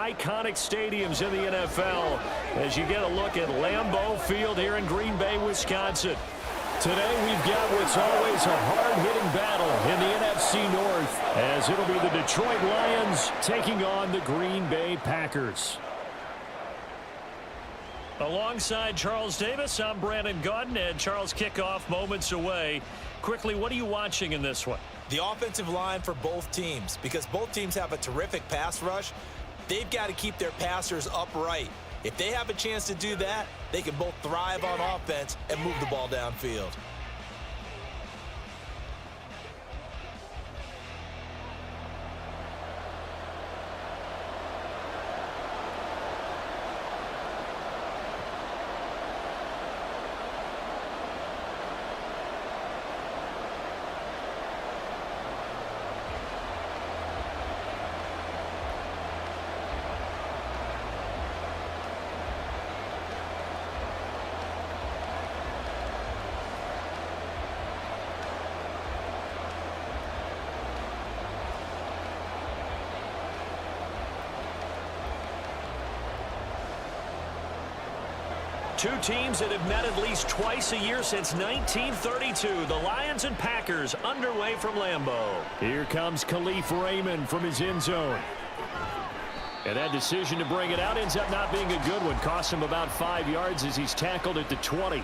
iconic stadiums in the NFL as you get a look at Lambeau Field here in Green Bay, Wisconsin. Today we've got what's always a hard-hitting battle in the NFC North as it'll be the Detroit Lions taking on the Green Bay Packers. Alongside Charles Davis, I'm Brandon Gaudin, and Charles, kickoff moments away. Quickly, what are you watching in this one? The offensive line for both teams, because both teams have a terrific pass rush. They've got to keep their passers upright. If they have a chance to do that, they can both thrive on offense and move the ball downfield. Two teams that have met at least twice a year since 1932. The Lions and Packers underway from Lambeau. Here comes Khalif Raymond from his end zone. And that decision to bring it out ends up not being a good one. Costs him about 5 yards as he's tackled at the 20.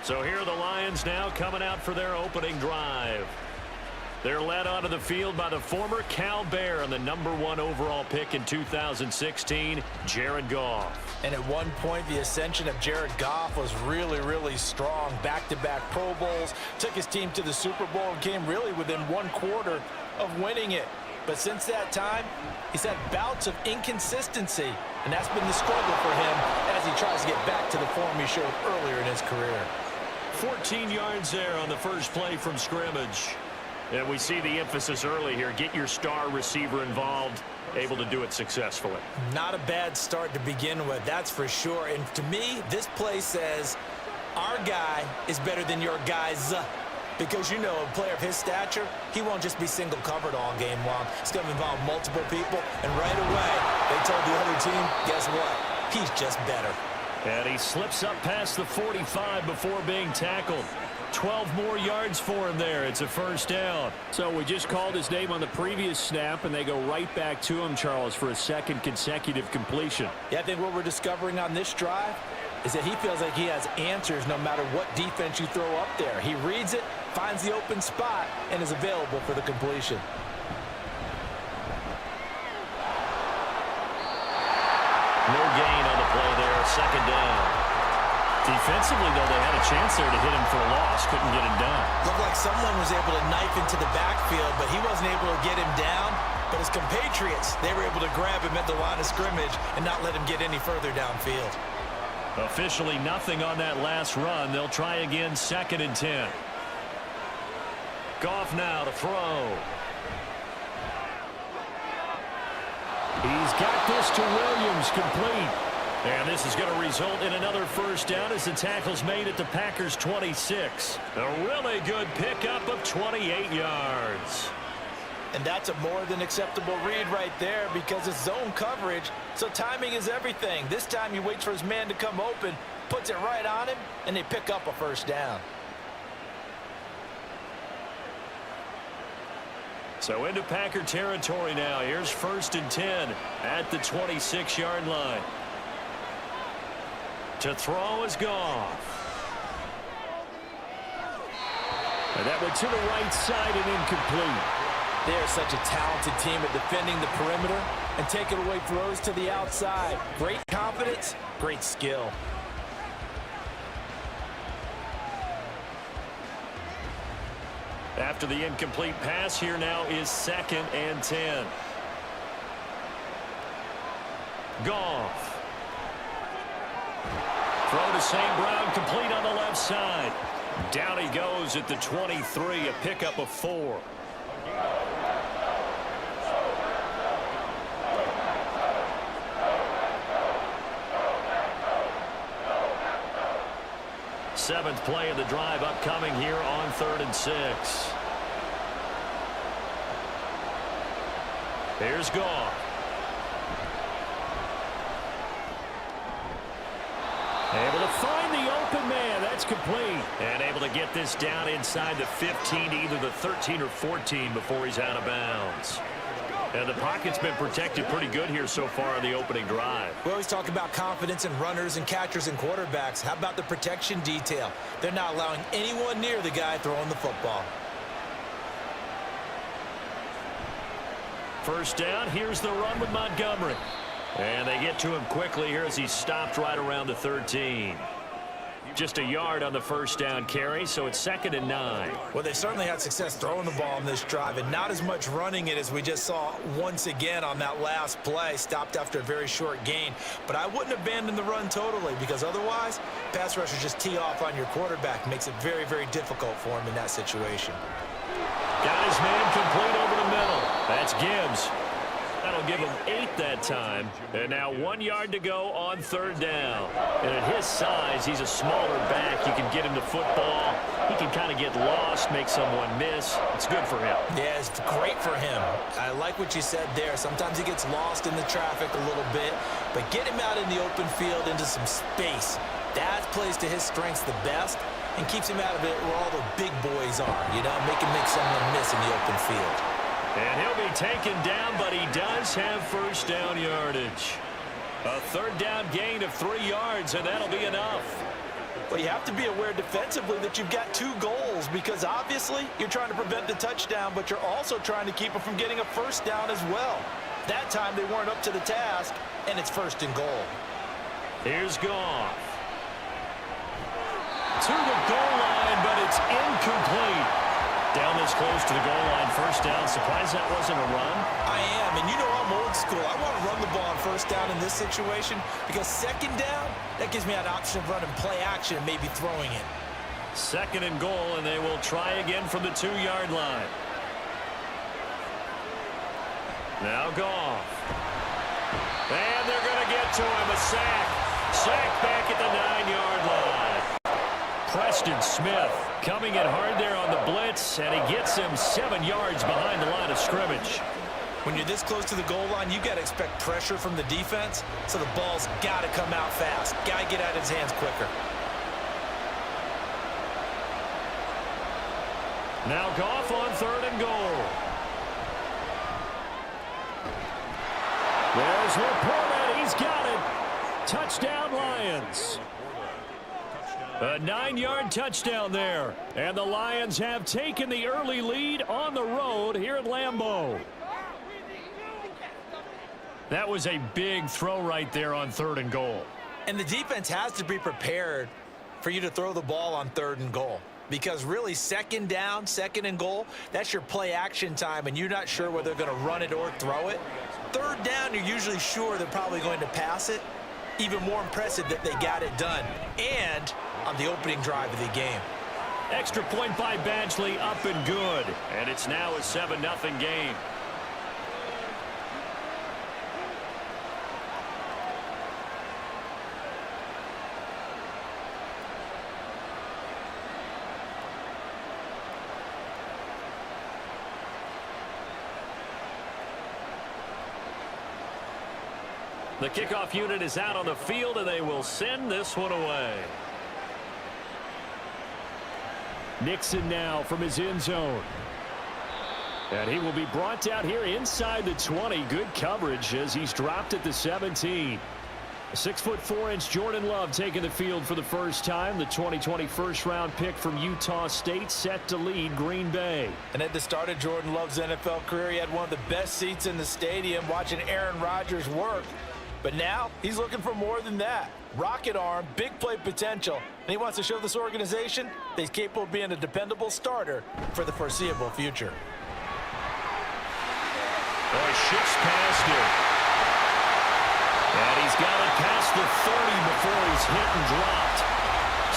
So here are the Lions now coming out for their opening drive. They're led onto the field by the former Cal Bear and the #1 overall pick in 2016, Jared Goff. And at one point, the ascension of Jared Goff was really strong. Back-to-back Pro Bowls, took his team to the Super Bowl and came really within 1/4 of winning it. But since that time, he's had bouts of inconsistency, and that's been the struggle for him as he tries to get back to the form he showed earlier in his career. 14 yards there on the first play from scrimmage. And we see the emphasis early here. Get your star receiver involved, able to do it successfully. Not a bad start to begin with, that's for sure. And to me, this play says, our guy is better than your guys. Because, you know, a player of his stature, he won't just be single covered all game long. It's going to involve multiple people. And right away, they told the other team, guess what? He's just better. And he slips up past the 45 before being tackled. 12 more yards for him there. It's a first down. So we just called his name on the previous snap, and they go right back to him, Charles, for a second consecutive completion. Yeah, I think what we're discovering on this drive is that he feels like he has answers no matter what defense you throw up there. He reads it, finds the open spot, and is available for the completion. No gain on the play there. Second down. Defensively, though, they had a chance there to hit him for a loss. Couldn't get it done. Looked like someone was able to knife into the backfield, but he wasn't able to get him down. But his compatriots, they were able to grab him at the line of scrimmage and not let him get any further downfield. Officially nothing on that last run. They'll try again, 2nd and 10. Goff now to throw. He's got this to Williams, complete. And this is going to result in another first down as the tackle's made at the Packers' 26. A really good pickup of 28 yards. And that's a more than acceptable read right there because it's zone coverage, so timing is everything. This time he waits for his man to come open, puts it right on him, and they pick up a first down. So into Packer territory now. Here's 1st and 10 at the 26-yard line. To throw is Goff. And that went to the right side and incomplete. They are such a talented team at defending the perimeter and taking away throws to the outside. Great confidence, great skill. After the incomplete pass, here now is 2nd and 10. Goff. Throw to St. Brown, complete on the left side. Down he goes at the 23, a pickup of 4. Seventh play of the drive upcoming here on 3rd and 6. Here's Goff. find the open man. That's complete. And able to get this down inside the 15, either the 13 or 14 before he's out of bounds. And the pocket's been protected pretty good here so far on the opening drive. We always talk about confidence in runners and catchers and quarterbacks. How about the protection detail? They're not allowing anyone near the guy throwing the football. First down, here's the run with Montgomery. And they get to him quickly here as he's stopped right around the 13. Just a yard on the first down carry, so it's 2nd and 9. Well, they certainly had success throwing the ball on this drive, and not as much running it as we just saw once again on that last play, stopped after a very short gain. But I wouldn't abandon the run totally, because otherwise, pass rushers just tee off on your quarterback. Makes it very, very difficult for him in that situation. Got his man complete over the middle. That's Gibbs. That'll give him 8 that time. And now 1 yard to go on 3rd down. And at his size, he's a smaller back. You can get him the football. He can kind of get lost, make someone miss. It's good for him. Yeah, it's great for him. I like what you said there. Sometimes he gets lost in the traffic a little bit. But get him out in the open field into some space. That plays to his strengths the best and keeps him out of it where all the big boys are. You know, make someone miss in the open field. And he'll be taken down, but he does have first down yardage. A 3rd down gain of 3 yards, and that'll be enough. Well, you have to be aware defensively that you've got 2 goals because obviously you're trying to prevent the touchdown, but you're also trying to keep them from getting a first down as well. That time they weren't up to the task, and it's 1st and goal. Here's Goff. To the goal line, but it's incomplete. Down this close to the goal line, first down. Surprised that wasn't a run? I am, and you know I'm old school. I want to run the ball on first down in this situation because 2nd down, that gives me an option of running play action and maybe throwing it. 2nd and goal, and they will try again from the 2-yard line. Now Goff. And they're going to get to him, a sack. Sack back at the 9-yard line. Preston Smith coming in hard there on the blitz, and he gets him 7 yards behind the line of scrimmage. When you're this close to the goal line, you've got to expect pressure from the defense, so the ball's got to come out fast. Got to get out of his hands quicker. Now Goff on 3rd and goal. There's Laporta. He's got it. Touchdown, Lions. A 9-yard touchdown there. And the Lions have taken the early lead on the road here at Lambeau. That was a big throw right there on 3rd and goal. And the defense has to be prepared for you to throw the ball on 3rd and goal. Because really, 2nd down, 2nd and goal, that's your play action time, and you're not sure whether they're going to run it or throw it. 3rd down, you're usually sure they're probably going to pass it. Even more impressive that they got it done. And on the opening drive of the game. Extra point by Badgley, up and good. And it's now a 7-0 game. The kickoff unit is out on the field, and they will send this one away. Nixon now from his end zone. And he will be brought down here inside the 20. Good coverage as he's dropped at the 17. 6'4" Jordan Love taking the field for the first time. The 2020 first-round pick from Utah State set to lead Green Bay. And at the start of Jordan Love's NFL career, he had one of the best seats in the stadium watching Aaron Rodgers work. But now he's looking for more than that. Rocket arm, big play potential, and he wants to show this organization that he's capable of being a dependable starter for the foreseeable future. Boy, shifts past him. And he's got it past the 30 before he's hit and dropped.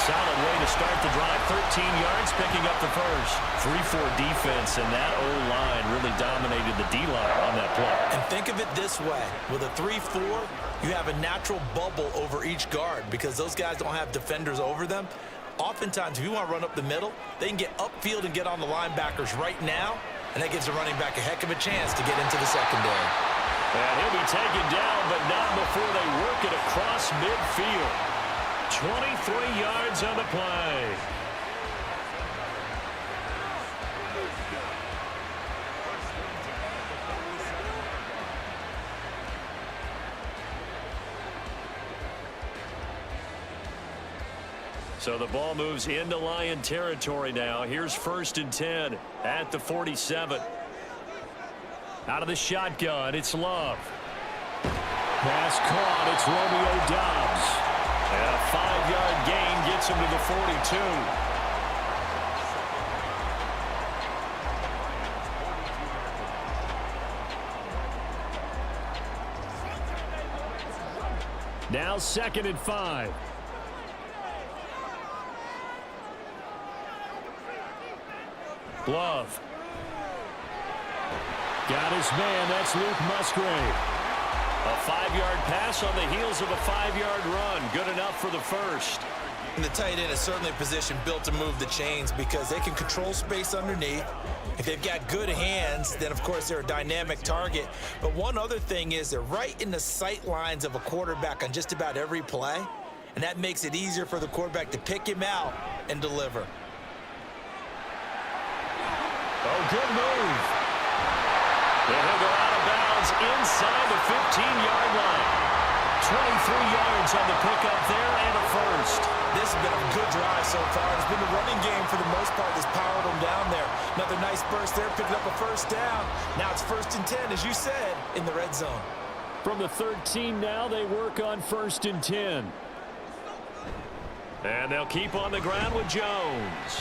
Solid way to start the drive. 13 yards, picking up the first. 3-4 defense, and that O-line really dominated the D-line on that play. And think of it this way. With a 3-4, you have a natural bubble over each guard because those guys don't have defenders over them. Oftentimes, if you want to run up the middle, they can get upfield and get on the linebackers right now, and that gives the running back a heck of a chance to get into the secondary. And he'll be taken down, but not before they work it across midfield. 23 yards on the play. So the ball moves into Lion territory now. Here's 1st and 10 at the 47. Out of the shotgun, it's Love. Pass caught, it's Romeo Doubs. And a 5-yard gain gets him to the 42. Now 2nd and 5. Love. Got his man. That's Luke Musgrave. A 5-yard pass on the heels of a 5-yard run. Good enough for the first. And the tight end is certainly a position built to move the chains because they can control space underneath. If they've got good hands, then, of course, they're a dynamic target. But one other thing is they're right in the sight lines of a quarterback on just about every play, and that makes it easier for the quarterback to pick him out and deliver. Oh, good move. And he'll go out of bounds inside the 15-yard line. 23 yards on the pickup there and a first. This has been a good drive so far. It's been the running game for the most part that's powered them down there. Another nice burst there, picking up a first down. Now it's 1st and 10, as you said, in the red zone. From the 13 now, they work on 1st and 10. And they'll keep on the ground with Jones.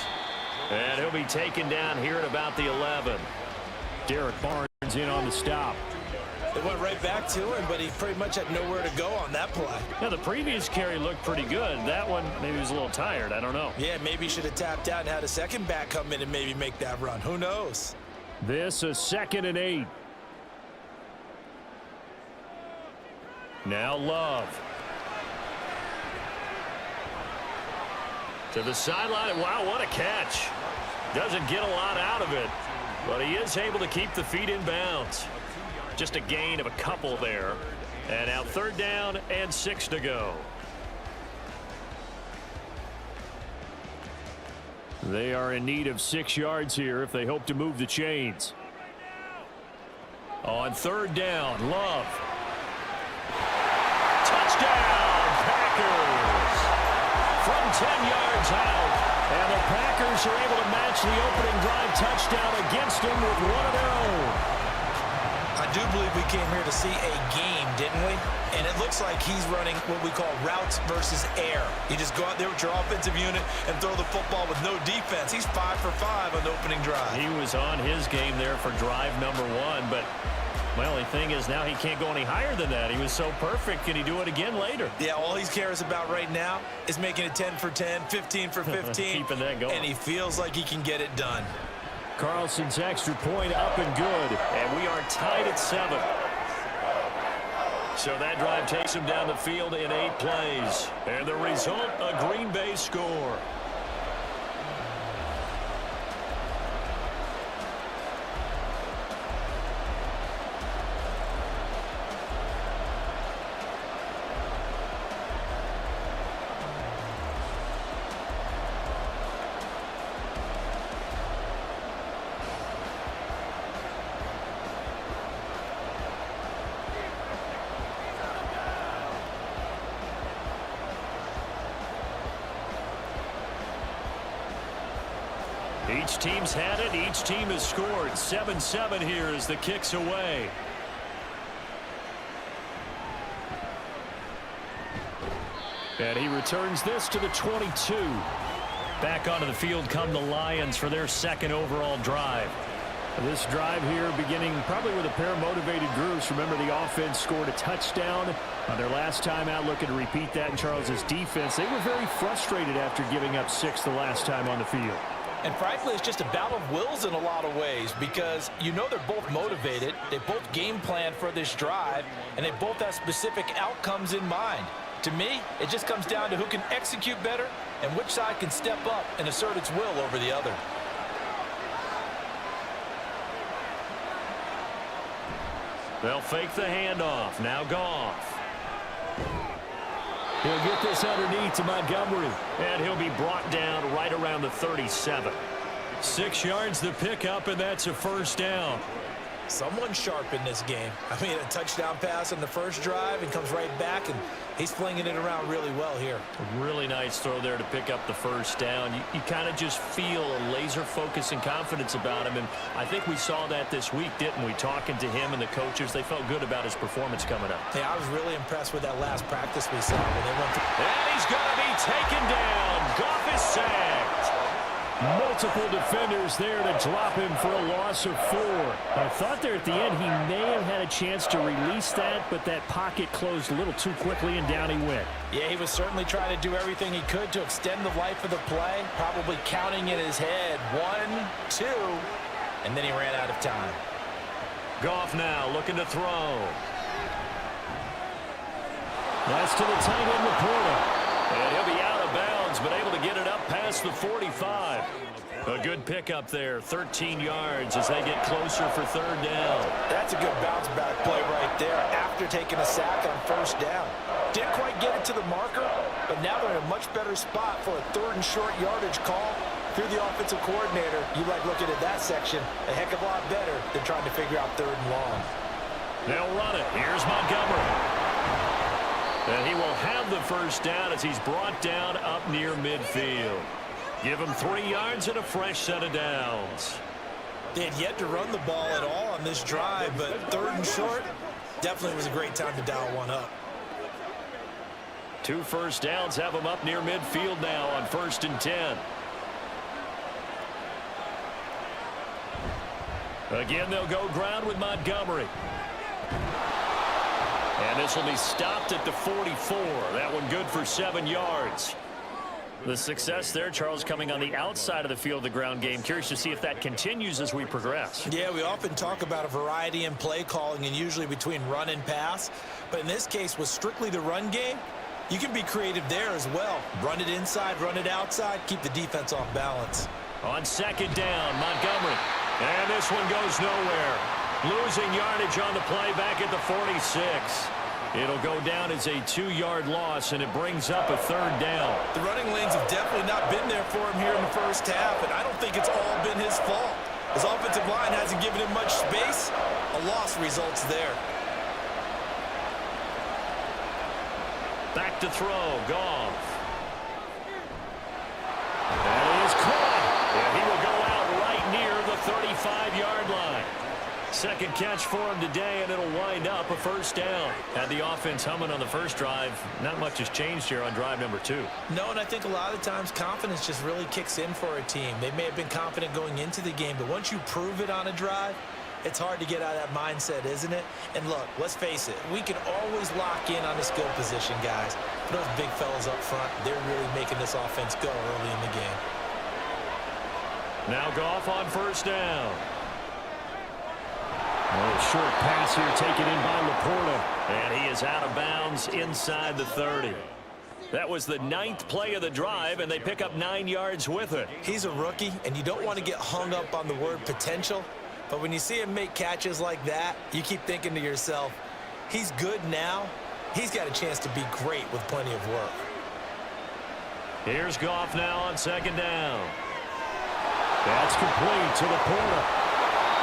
And he'll be taken down here at about the 11. Derek Barnes in on the stop. They went right back to him, but he pretty much had nowhere to go on that play. Now, the previous carry looked pretty good. That one, maybe he was a little tired. I don't know. Yeah, maybe he should have tapped out and had a second back come in and maybe make that run. Who knows? This a 2nd and 8. Now Love. To the sideline. Wow, what a catch. Doesn't get a lot out of it, but he is able to keep the feet in bounds. Just a gain of a couple there. And now 3rd down and 6 to go. They are in need of 6 yards here if they hope to move the chains. On 3rd down, Love. Touchdown, Packers. From 10 yards out. And the Packers are able to match the opening drive touchdown against them with one of their own. I do believe we came here to see a game, didn't we? And it looks like he's running what we call routes versus air. You just go out there with your offensive unit and throw the football with no defense. He's 5 for 5 on the opening drive. He was on his game there for drive number 1, but my only thing is now he can't go any higher than that. He was so perfect. Can he do it again later? Yeah, all he cares about right now is making it 10 for 10, 15 for 15. Keeping that going. And he feels like he can get it done. Carlson's extra point up and good. And we are tied at 7. So that drive takes him down the field in 8 plays. And the result, a Green Bay score. Each team's had it. Each team has scored. 7-7 here as the kick's away. And he returns this to the 22. Back onto the field come the Lions for their 2nd overall drive. This drive here beginning probably with a pair of motivated groups. Remember, the offense scored a touchdown on their last time out, looking to repeat that in Charles's defense. They were very frustrated after giving up 6 the last time on the field. And frankly, it's just a battle of wills in a lot of ways because you know they're both motivated. They both game plan for this drive, and they both have specific outcomes in mind. To me, it just comes down to who can execute better and which side can step up and assert its will over the other. They'll fake the handoff. Now Goff. He'll get this underneath to Montgomery. And he'll be brought down right around the 37. 6 yards the pickup, and that's a first down. Someone sharp in this game. I mean, a touchdown pass on the first drive and comes right back, and he's flinging it around really well here. A really nice throw there to pick up the first down. You kind of just feel a laser focus and confidence about him, and I think we saw that this week, didn't we? Talking to him and the coaches, they felt good about his performance coming up. Yeah, I was really impressed with that last practice we saw when they went through. And he's going to be taken down. Goff is sacked. Multiple defenders there to drop him for a loss of 4. I thought there at the end he may have had a chance to release that, but that pocket closed a little too quickly, and down he went. Yeah, he was certainly trying to do everything he could to extend the life of the play, probably counting in his head 1, 2, and then he ran out of time. Goff now looking to throw. That's to the tight end, Laporta. And he'll be out of bounds, but able to get it up past the 45. A good pickup there, 13 yards as they get closer for third down. That's a good bounce back play right there after taking a sack on first down. Didn't quite get it to the marker, but now they're in a much better spot for a 3rd and short yardage call. Through the offensive coordinator, you like looking at that section a heck of a lot better than trying to figure out 3rd and long. They'll run it. Here's Montgomery. And he will have the first down as he's brought down up near midfield. Give him 3 yards and a fresh set of downs. They had yet to run the ball at all on this drive, but 3rd and short definitely was a great time to dial one up. 2 first downs have him up near midfield now on 1st and 10. Again, they'll go ground with Montgomery. And this will be stopped at the 44. That one good for 7 yards. The success there, Charles, coming on the outside of the field of the ground game. Curious to see if that continues as we progress. Yeah, we often talk about a variety in play calling and usually between run and pass. But in this case, with strictly the run game, you can be creative there as well. Run it inside, run it outside, keep the defense off balance. On 2nd down, Montgomery. And this one goes nowhere. Losing yardage on the play back at the 46. It'll go down as a 2-yard loss, and it brings up a 3rd down. The running lanes have definitely not been there for him here in the first half, and I don't think it's all been his fault. His offensive line hasn't given him much space. A loss results there. Back to throw, Goff. And he is caught. And he will go out right near the 35-yard line. 2nd catch for him today, and it'll wind up a first down. Had the offense humming on the first drive. Not much has changed here on drive number 2. No, and I think a lot of times confidence just really kicks in for a team. They may have been confident going into the game, but once you prove it on a drive, it's hard to get out of that mindset, isn't it? And look, let's face it, we can always lock in on the skill position, guys. But those big fellas up front, they're really making this offense go early in the game. Now Goff on first down. A short pass here taken in by Laporta. And he is out of bounds inside the 30. That was the 9th play of the drive, and they pick up 9 yards with it. He's a rookie, and you don't want to get hung up on the word potential. But when you see him make catches like that, you keep thinking to yourself, he's good now. He's got a chance to be great with plenty of work. Here's Goff now on 2nd down. That's complete to Laporta.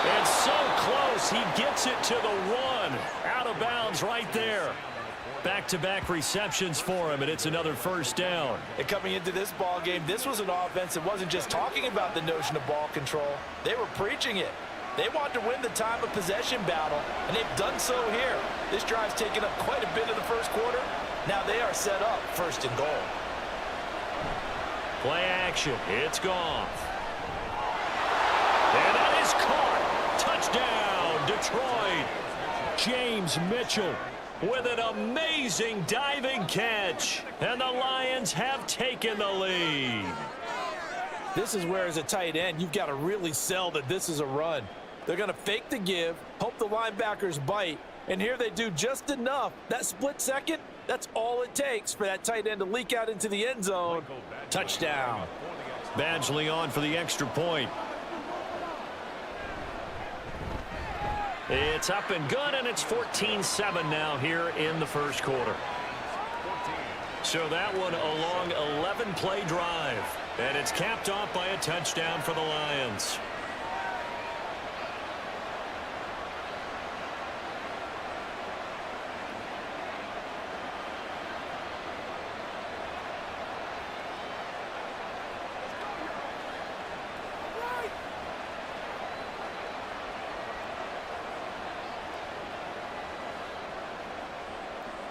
And so close, he gets it to the 1. Out of bounds right there. Back-to-back receptions for him, and it's another first down. And coming into this ball game, this was an offense that wasn't just talking about the notion of ball control. They were preaching it. They wanted to win the time of possession battle, and they've done so here. This drive's taken up quite a bit of the first quarter. Now they are set up 1st and goal. Play action. It's Goff. And that is caught. Touchdown, Detroit. James Mitchell with an amazing diving catch. And the Lions have taken the lead. This is where, as a tight end, you've got to really sell that this is a run. They're going to fake the give, hope the linebackers bite, and here they do just enough. That split second, that's all it takes for that tight end to leak out into the end zone. Touchdown. Badgley on for the extra point. It's up and good, and it's 14-7 now here in the first quarter. So that one a long 11-play drive. And it's capped off by a touchdown for the Lions.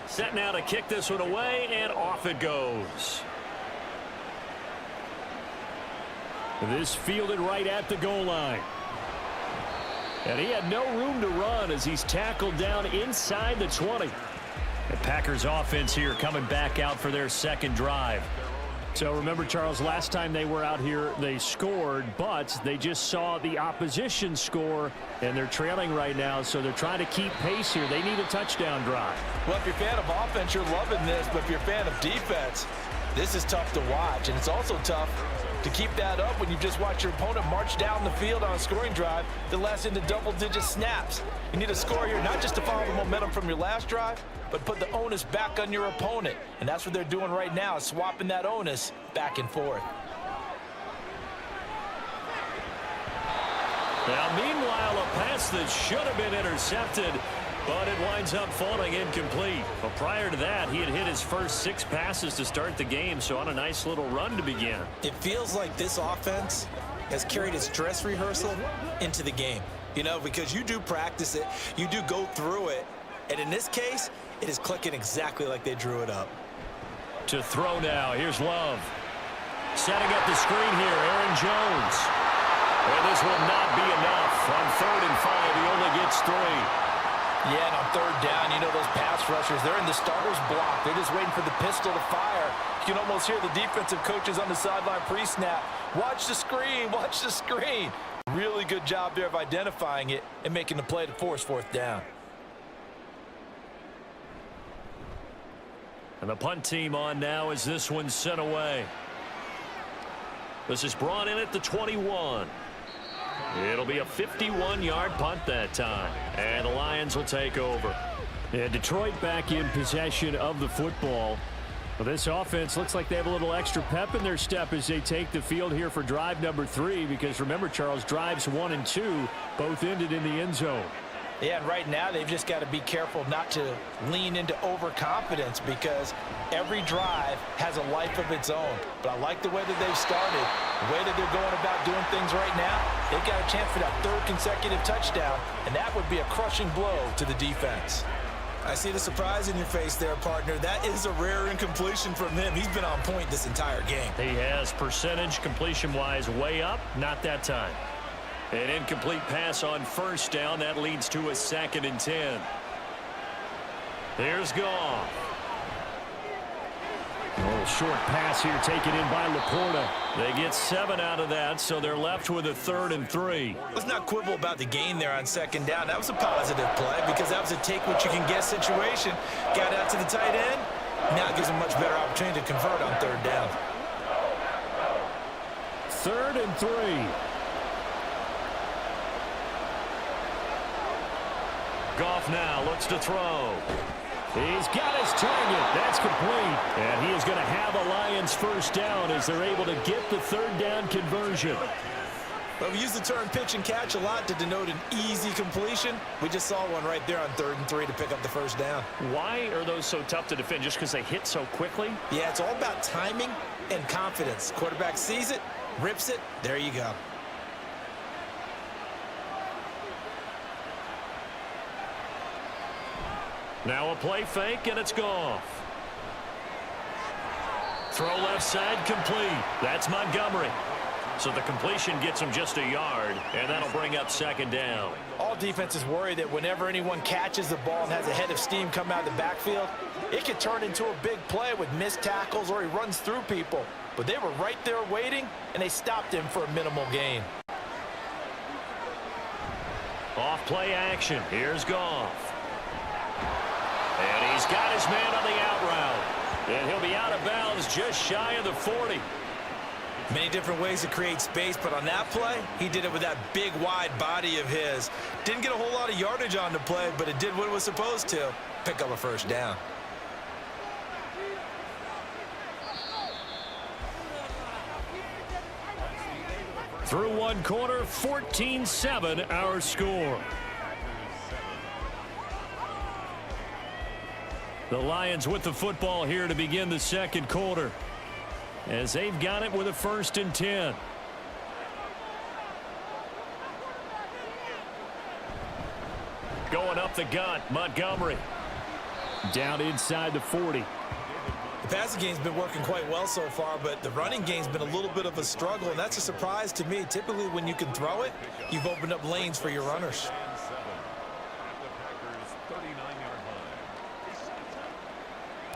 Set now to kick this one away, and off it goes. This fielded right at the goal line. And he had no room to run as he's tackled down inside the 20. The Packers offense here coming back out for their second drive. So remember, Charles, last time they were out here, they scored, but they just saw the opposition score, and they're trailing right now, so they're trying to keep pace here. They need a touchdown drive. Well, if you're a fan of offense, you're loving this, but if you're a fan of defense, this is tough to watch, and it's also tough to keep that up when you just watch your opponent march down the field on a scoring drive that lasts into double-digit snaps. You need a score here, not just to follow the momentum from your last drive, but put the onus back on your opponent. And that's what they're doing right now, swapping that onus back and forth. Now, meanwhile, a pass that should have been intercepted, but it winds up falling incomplete. But prior to that, he had hit his first 6 passes to start the game, so on a nice little run to begin. It feels like this offense has carried its dress rehearsal into the game. You know, because you do practice it, you do go through it, and in this case, it is clicking exactly like they drew it up. To throw now, here's Love. Setting up the screen here, Aaron Jones. And this will not be enough. On 3rd and 5, he only gets 3. Yeah, and on 3rd down, you know those pass rushers, they're in the starter's block. They're just waiting for the pistol to fire. You can almost hear the defensive coaches on the sideline pre-snap. Watch the screen, watch the screen. Really good job there of identifying it and making the play to force 4th down. And the punt team on now as this one's sent away. This is brought in at the 21. It'll be a 51-yard punt that time. And the Lions will take over. And Detroit back in possession of the football. Well, this offense looks like they have a little extra pep in their step as they take the field here for drive number 3. Because remember, Charles, drives 1 and 2 both ended in the end zone. Yeah, and right now they've just got to be careful not to lean into overconfidence because every drive has a life of its own. But I like the way that they've started, the way that they're going about doing things right now. They've got a chance for that 3rd consecutive touchdown, and that would be a crushing blow to the defense. I see the surprise in your face there, partner. That is a rare incompletion from him. He's been on point this entire game. He has percentage completion-wise way up, not that time. An incomplete pass on 1st down. That leads to a 2nd and 10. Here's Goff. A little short pass here taken in by Laporta. They get 7 out of that, so they're left with a 3rd and 3. Let's not quibble about the gain there on 2nd down. That was a positive play because that was a take-what-you-can-get situation. Got out to the tight end. Now it gives them much better opportunity to convert on 3rd down. 3rd and 3. Goff now looks to throw. He's got his target. That's complete. And he is going to have a Lions 1st down as they're able to get the 3rd down conversion. Well, we use the term pitch and catch a lot to denote an easy completion. We just saw one right there on 3rd and 3 to pick up the 1st down. Why are those so tough to defend? Just because they hit so quickly? Yeah, it's all about timing and confidence. Quarterback sees it, rips it, there you go. Now a play fake, and it's Goff. Throw left side complete. That's Montgomery. So the completion gets him just a yard, and that'll bring up 2nd down. All defenses worry that whenever anyone catches the ball and has a head of steam come out of the backfield, it could turn into a big play with missed tackles or he runs through people. But they were right there waiting, and they stopped him for a minimal gain. Off play action. Here's Goff. And he's got his man on the out route. And he'll be out of bounds just shy of the 40. Many different ways to create space, but on that play, he did it with that big, wide body of his. Didn't get a whole lot of yardage on the play, but it did what it was supposed to. Pick up a 1st down. Through one quarter, 14-7 our score. The Lions with the football here to begin the second quarter, as they've got it with a 1st and 10. Going up the gut, Montgomery. Down inside the 40. The passing game's been working quite well so far, but the running game's been a little bit of a struggle, and that's a surprise to me. Typically, when you can throw it, you've opened up lanes for your runners.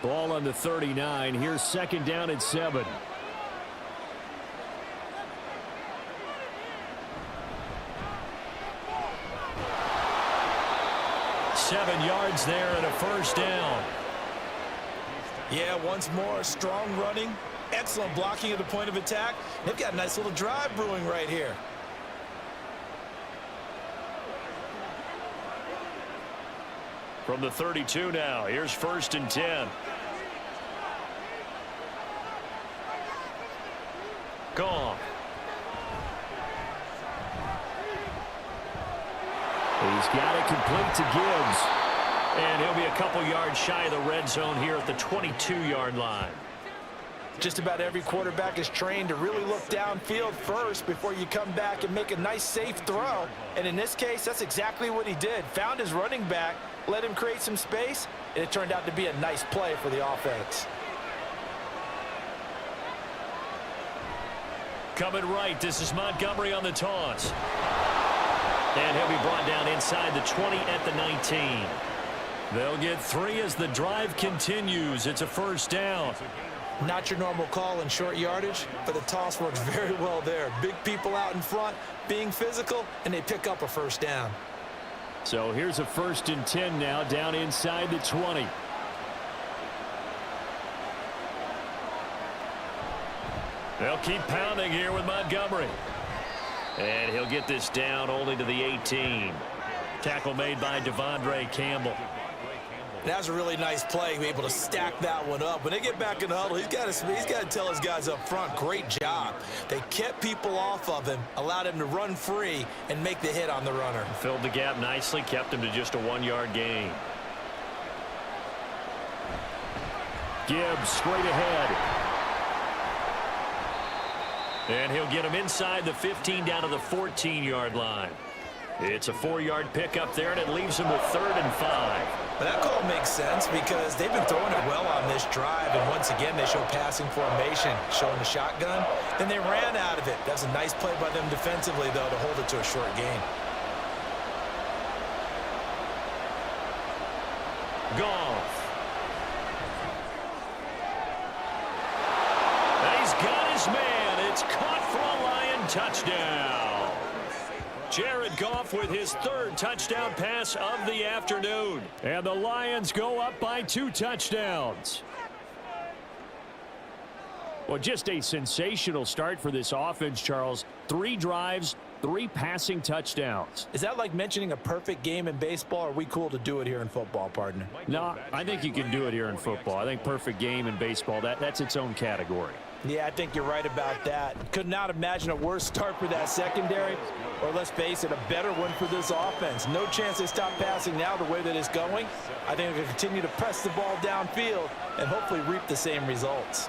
Ball on the 39. Here's 2nd down and 7. Seven yards there and a 1st down. Yeah, once more, strong running, excellent blocking at the point of attack. They've got a nice little drive brewing right here. From the 32 now, here's 1st and 10. Goff. He's got it complete to Gibbs. And he'll be a couple yards shy of the red zone here at the 22-yard line. Just about every quarterback is trained to really look downfield first before you come back and make a nice, safe throw. And in this case, that's exactly what he did. Found his running back, let him create some space, and it turned out to be a nice play for the offense. Coming right, this is Montgomery on the toss. And he'll be brought down inside the 20 at the 19. They'll get 3 as the drive continues. It's a 1st down. Not your normal call in short yardage, but the toss works very well there. Big people out in front, being physical, and they pick up a 1st down. So here's a 1st and 10 now, down inside the 20. They'll keep pounding here with Montgomery. And he'll get this down only to the 18. Tackle made by Devondre Campbell. That was a really nice play, be able to stack that one up. When they get back in the huddle, he's got to tell his guys up front, great job. They kept people off of him, allowed him to run free, and make the hit on the runner. Filled the gap nicely, kept him to just a 1-yard gain. Gibbs straight ahead. And he'll get him inside the 15 down to the 14-yard line. It's a 4-yard pickup there, and it leaves him with 3rd and 5. But that call makes sense because they've been throwing it well on this drive, and once again they show passing formation, showing the shotgun. Then they ran out of it. That's a nice play by them defensively, though, to hold it to a short gain. Goff. He's got his man. It's caught for a Lion touchdown. Jared Goff with his 3rd touchdown pass of the afternoon. And the Lions go up by 2 touchdowns. Well, just a sensational start for this offense, Charles. 3 drives, 3 passing touchdowns. Is that like mentioning a perfect game in baseball? Or are we cool to do it here in football, partner? No, I think you can do it here in football. I think perfect game in baseball, that's its own category. Yeah, I think you're right about that. Could not imagine a worse start for that secondary, or let's face it, a better one for this offense. No chance they stop passing now the way that it's going. I think they'll continue to press the ball downfield and hopefully reap the same results.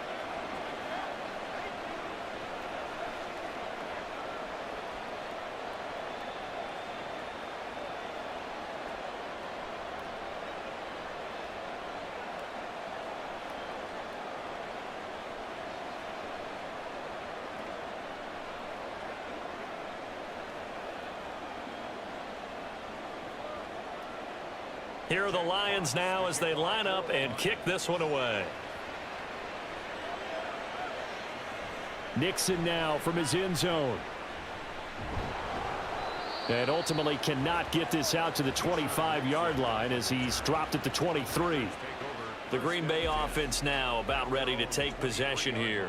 Here are the Lions now as they line up and kick this one away. Nixon now from his end zone. And ultimately cannot get this out to the 25-yard line as he's dropped at the 23. The Green Bay offense now about ready to take possession here.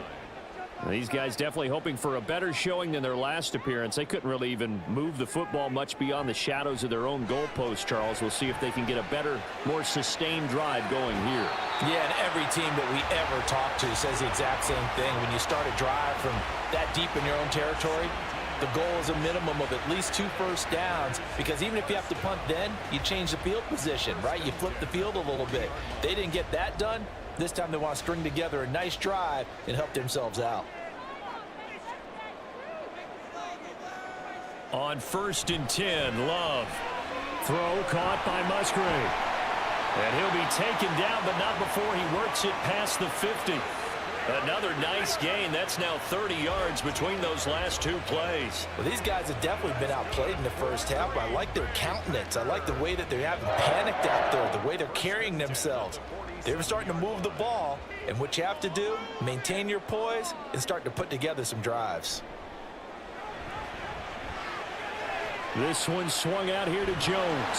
These guys definitely hoping for a better showing than their last appearance. They couldn't really even move the football much beyond the shadows of their own goalpost, Charles. We'll see if they can get a better, more sustained drive going here. Yeah, and every team that we ever talk to says the exact same thing. When you start a drive from that deep in your own territory, The goal is a minimum of at least 2 first downs, because even if you have to punt then, you change the field position, right? You flip the field a little bit. They didn't get that done. This time they want to string together a nice drive and help themselves out. On 1st and 10, Love. Throw caught by Musgrave. And he'll be taken down, but not before he works it past the 50. Another nice gain. That's now 30 yards between those last 2 plays. Well, these guys have definitely been outplayed in the first half, but I like their countenance. I like the way that they haven't panicked out there, the way they're carrying themselves. They're starting to move the ball, and what you have to do, maintain your poise and start to put together some drives. This one swung out here to Jones.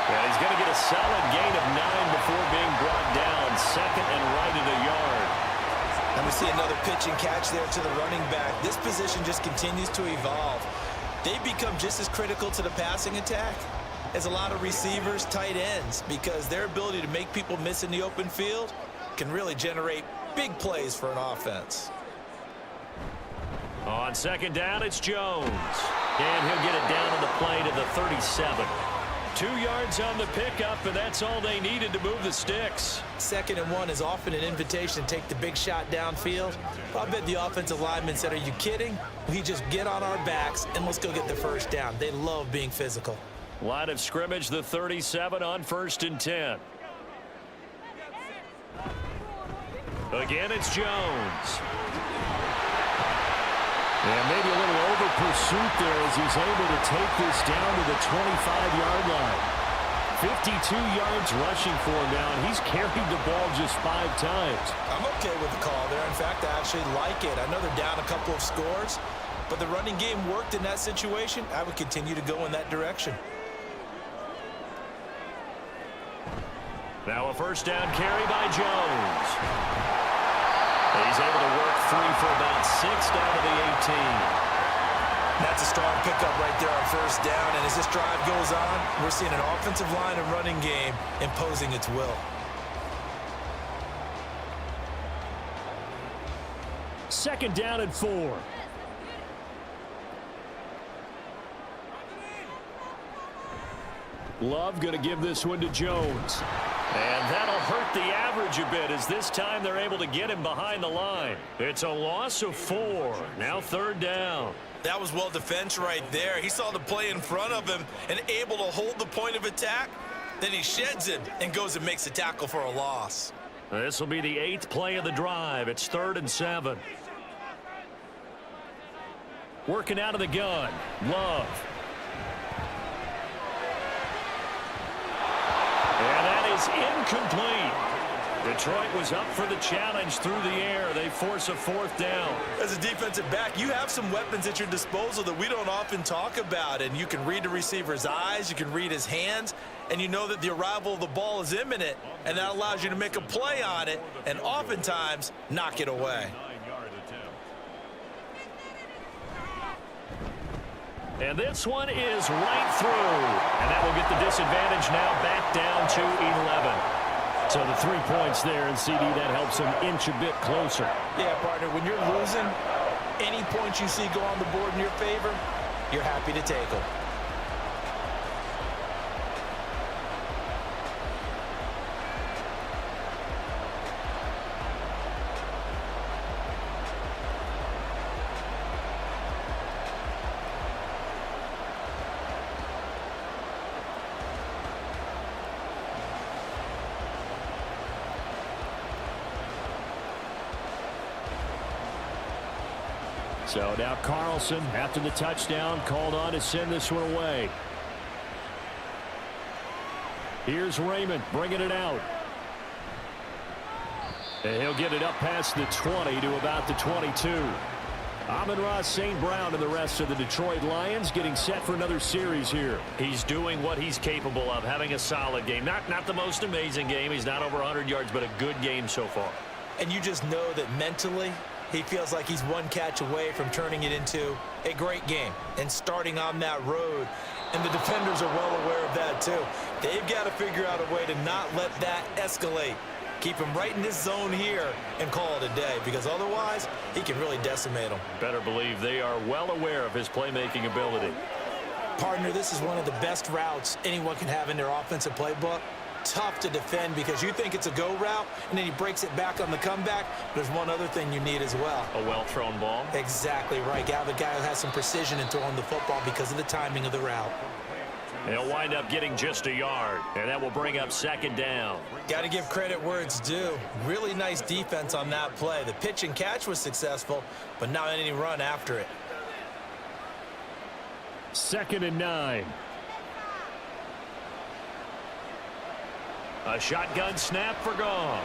And he's going to get a solid gain of 9 before being brought down. Second and right at a yard. And we see another pitch and catch there to the running back. This position just continues to evolve. They become just as critical to the passing attack as a lot of receivers, tight ends, because their ability to make people miss in the open field can really generate big plays for an offense. On 2nd down, it's Jones. And he'll get it down on the play to the 37. 2 yards on the pickup, and that's all they needed to move the sticks. 2nd and 1 is often an invitation to take the big shot downfield. I bet the offensive lineman said, are you kidding? We just get on our backs and let's go get the first down. They love being physical. Line of scrimmage, the 37 on 1st and 10. Again, it's Jones. And maybe a little over pursuit there as he's able to take this down to the 25-yard line. 52 yards rushing for him now, and he's carried the ball just 5 times. I'm okay with the call there. In fact, I actually like it. I know they're down a couple of scores, but the running game worked in that situation. I would continue to go in that direction. Now a 1st down carry by Jones. He's able to work free for about 6 down to the 18. That's a strong pickup right there on 1st down. And as this drive goes on, we're seeing an offensive line and running game imposing its will. Second down and 4. Love going to give this one to Jones. And that'll hurt the average a bit as this time they're able to get him behind the line. It's a loss of 4. Now 3rd down. That was well defense right there. He saw the play in front of him and able to hold the point of attack. Then he sheds it and goes and makes a tackle for a loss. This will be the 8th play of the drive. It's 3rd and 7. Working out of the gun. Love. And that is incomplete. Detroit was up for the challenge through the air. They force a 4th down. As a defensive back, you have some weapons at your disposal that we don't often talk about. And you can read the receiver's eyes, you can read his hands, and you know that the arrival of the ball is imminent. And that allows you to make a play on it and oftentimes knock it away. And this one is right through. And that will get the disadvantage now back down to 11. So the 3 points there, and CD, that helps them inch a bit closer. Yeah, partner, when you're losing, any points you see go on the board in your favor, you're happy to take them. So now Carlson, after the touchdown, called on to send this one away. Here's Raymond bringing it out. And he'll get it up past the 20 to about the 22. Amon-Ra St. Brown and the rest of the Detroit Lions getting set for another series here. He's doing what he's capable of, having a solid game. Not the most amazing game. He's not over 100 yards, but a good game so far. And you just know that mentally, he feels like he's one catch away from turning it into a great game and starting on that road. And the defenders are well aware of that too. They've got to figure out a way to not let that escalate Keep him right in this zone here and call it a day, because otherwise he can really decimate them. Better believe they are well aware of his playmaking ability. Partner, this is one of the best routes anyone can have in their offensive playbook. Tough to defend because you think it's a go route, and then he breaks it back on the comeback. There's one other thing you need as well. A well-thrown ball. Exactly right. Got the guy who has some precision in throwing the football because of the timing of the route. He'll wind up getting just a yard, and that will bring up second down. Got to give credit where it's due. Really nice defense on that play. The pitch and catch was successful, but not any run after it. 2nd and 9. A shotgun snap for Goff.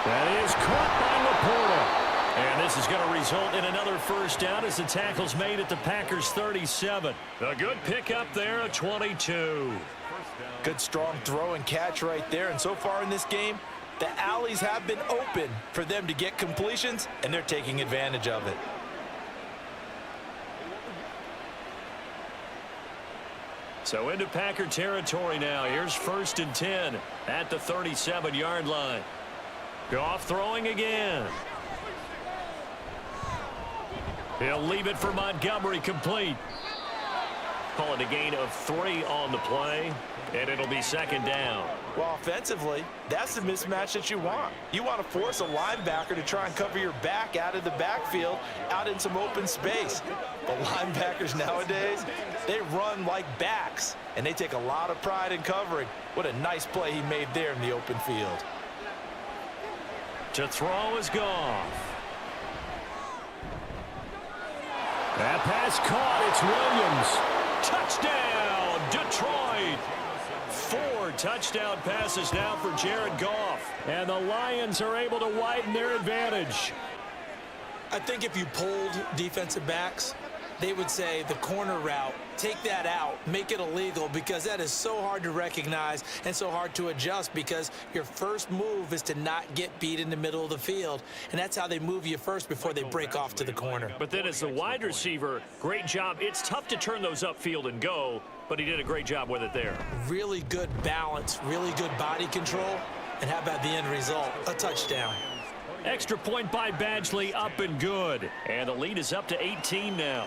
That is caught by Laporta. And this is going to result in another first down as the tackle's made at the Packers' 37. A good pickup there at 22. Good strong throw and catch right there. And so far in this game, the alleys have been open for them to get completions, and they're taking advantage of it. So into Packer territory now. Here's 1st and 10 at the 37-yard line. Goff throwing again. He'll leave it for Montgomery, complete. Call it a gain of 3 on the play, and it'll be 2nd down. Well, offensively, that's the mismatch that you want. You want to force a linebacker to try and cover your back out of the backfield, out in some open space. The linebackers nowadays, they run like backs, and they take a lot of pride in covering. What a nice play he made there in the open field. To throw is Goff. That pass caught. It's Williams. Touchdown, Detroit. 4 touchdown passes now for Jared Goff. And the Lions are able to widen their advantage. I think if you polled defensive backs, they would say the corner route, take that out, make it illegal, because that is so hard to recognize and so hard to adjust, because your first move is to not get beat in the middle of the field, and that's how they move you first before they break off to the corner. But then as the wide receiver, great job. It's tough to turn those upfield and go, but he did a great job with it there. Really good balance, really good body control, and how about the end result? A touchdown. Extra point by Badgley, up and good. And the lead is up to 18 now.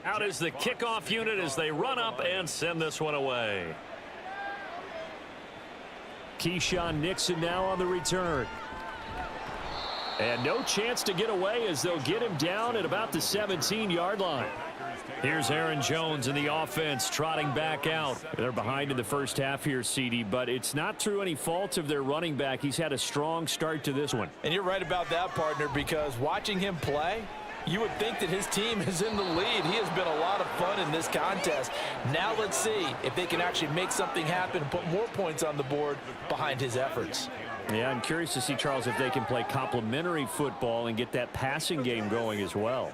Out is the kickoff unit as they run up and send this one away. Keyshawn Nixon now on the return. And no chance to get away as they'll get him down at about the 17-yard line. Here's Aaron Jones in the offense trotting back out. They're behind in the first half here, CD, but it's not through any fault of their running back. He's had a strong start to this one. And you're right about that, partner, because watching him play, you would think that his team is in the lead. He has been a lot of fun in this contest. Now let's see if they can actually make something happen and put more points on the board behind his efforts. Yeah, I'm curious to see, Charles, if they can play complementary football and get that passing game going as well.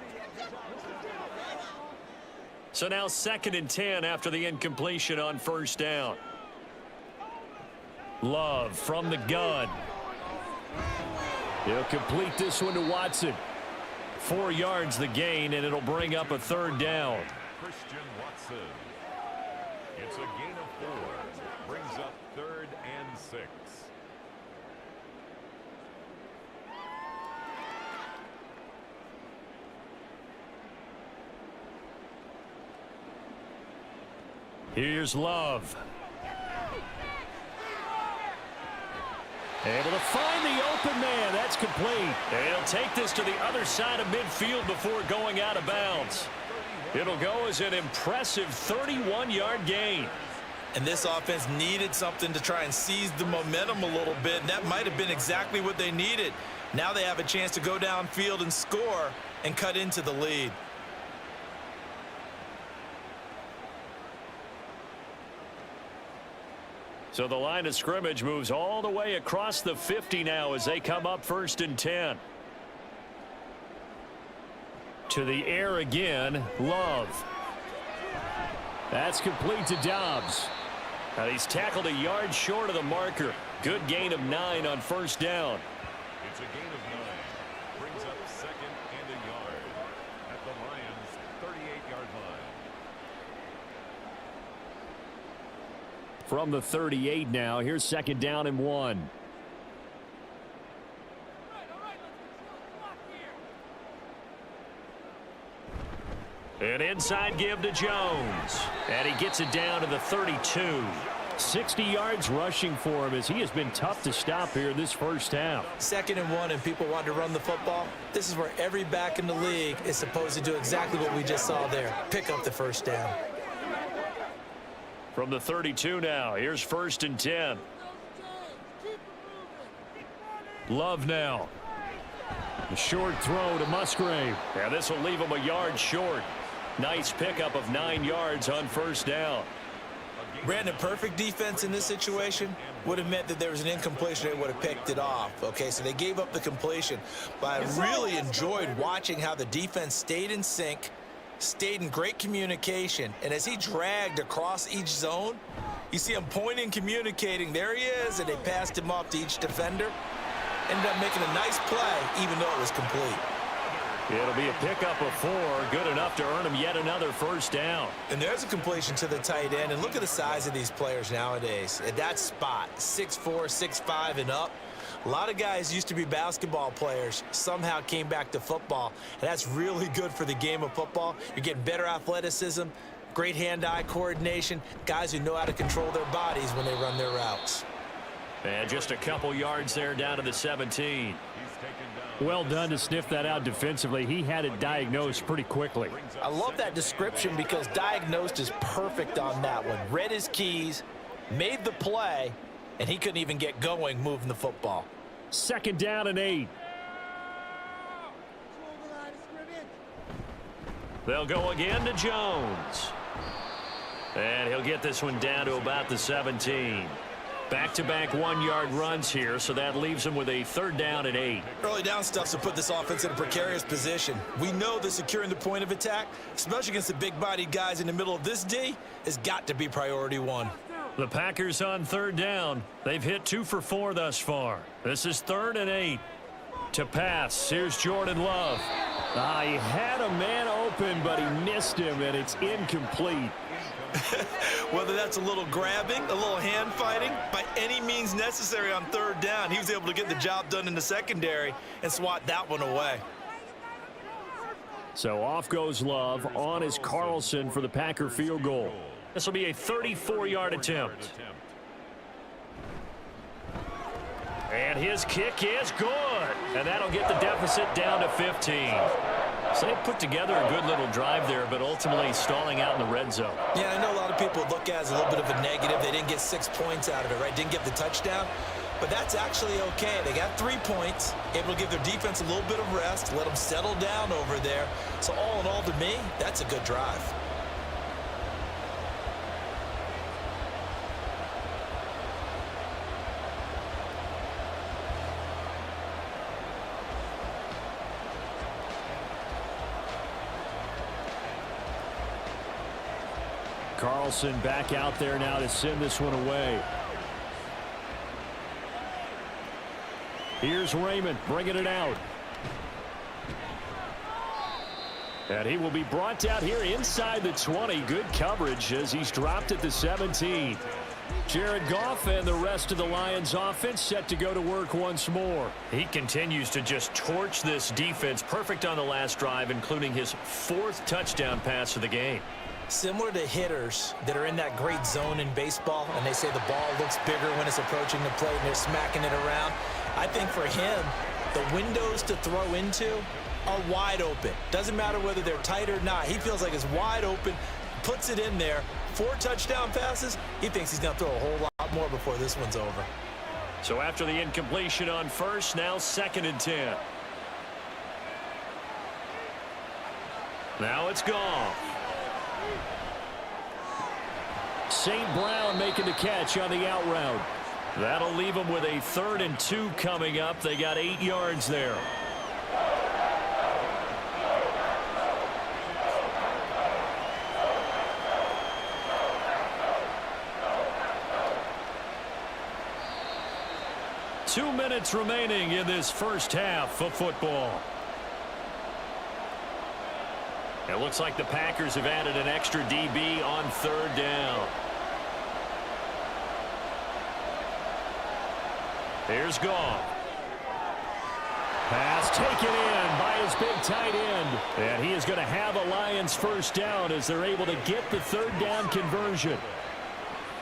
So now 2nd and 10 after the incompletion on 1st down. Love from the gun. He'll complete this one to Watson. 4 yards the gain, and it'll bring up a 3rd down. Christian Watson. It's a gain of 4. Brings up 3rd and 6. Here's Love. Able to find the open man. That's complete. And he'll take this to the other side of midfield before going out of bounds. It'll go as an impressive 31-yard gain. And this offense needed something to try and seize the momentum a little bit, and that might have been exactly what they needed. Now they have a chance to go downfield and score and cut into the lead. So the line of scrimmage moves all the way across the 50 now as they come up 1st and 10. To the air again, Love. That's complete to Dobbs. And he's tackled a yard short of the marker. Good gain of 9 on first down. It's a gain of 9. Brings up 2nd and a yard at the Lions' 38-yard line. From the 38 now, here's 2nd down and 1. An inside give to Jones. And he gets it down to the 32. 60 yards rushing for him as he has been tough to stop here this first half. 2nd and 1 and people want to run the football. This is where every back in the league is supposed to do exactly what we just saw there. Pick up the first down. From the 32 now, here's 1st and 10. Love now. The short throw to Musgrave. And this will leave him a yard short. Nice pickup of 9 yards on first down. Brandon, perfect defense in this situation would have meant that there was an incompletion. They would have picked it off. Okay, so they gave up the completion. But I really enjoyed watching how the defense stayed in sync, stayed in great communication. And as he dragged across each zone, you see him pointing, communicating. There he is, and they passed him off to each defender. Ended up making a nice play, even though it was complete. It'll be a pickup of 4, good enough to earn him yet another first down. And there's a completion to the tight end. And look at the size of these players nowadays. At that spot, 6'4", 6'5", and up. A lot of guys used to be basketball players, somehow came back to football. And that's really good for the game of football. You're getting better athleticism, great hand-eye coordination, guys who know how to control their bodies when they run their routes. And just a couple yards there down to the 17. Well done to sniff that out defensively. He had it diagnosed pretty quickly. I love that description because diagnosed is perfect on that one. Read his keys, made the play, and he couldn't even get going moving the football. 2nd down and 8. They'll go again to Jones. And he'll get this one down to about the 17. Back-to-back 1-yard runs here, so that leaves him with a 3rd down and 8. Early down stuff to put this offense in a precarious position. We know that securing the point of attack, especially against the big-bodied guys in the middle of this D, has got to be priority 1. The Packers on 3rd down. They've hit 2 for 4 thus far. This is 3rd and 8. To pass, here's Jordan Love. He had a man open, but he missed him, and it's incomplete. Whether that's a little grabbing, a little hand fighting, by any means necessary on 3rd down, he was able to get the job done in the secondary and swat that one away. So off goes Love. On is Carlson for the Packer field goal. This will be a 34-yard attempt. And his kick is good. And that'll get the deficit down to 15. So they put together a good little drive there, but ultimately stalling out in the red zone. Yeah, I know a lot of people look at it as a little bit of a negative. They didn't get 6 points out of it, right? Didn't get the touchdown. But that's actually okay. They got 3 points, able to give their defense a little bit of rest, let them settle down over there. So all in all, to me, that's a good drive. Carlson back out there now to send this one away. Here's Raymond bringing it out. And he will be brought down here inside the 20. Good coverage as he's dropped at the 17. Jared Goff and the rest of the Lions offense set to go to work once more. He continues to just torch this defense. Perfect on the last drive, including his 4th touchdown pass of the game. Similar to hitters that are in that great zone in baseball, and they say the ball looks bigger when it's approaching the plate and they're smacking it around. I think for him, the windows to throw into are wide open. Doesn't matter whether they're tight or not. He feels like it's wide open, puts it in there. 4 touchdown passes. He thinks he's going to throw a whole lot more before this one's over. So after the incompletion on first, now 2nd and 10. Now it's gone. St. Brown making the catch on the out route. That'll leave them with a 3rd and 2 coming up. They got 8 yards there. 2 minutes remaining in this first half of football. It looks like the Packers have added an extra DB on 3rd down. Here's Goff. Pass taken in by his big tight end. And he is going to have a Lions first down as they're able to get the 3rd down conversion.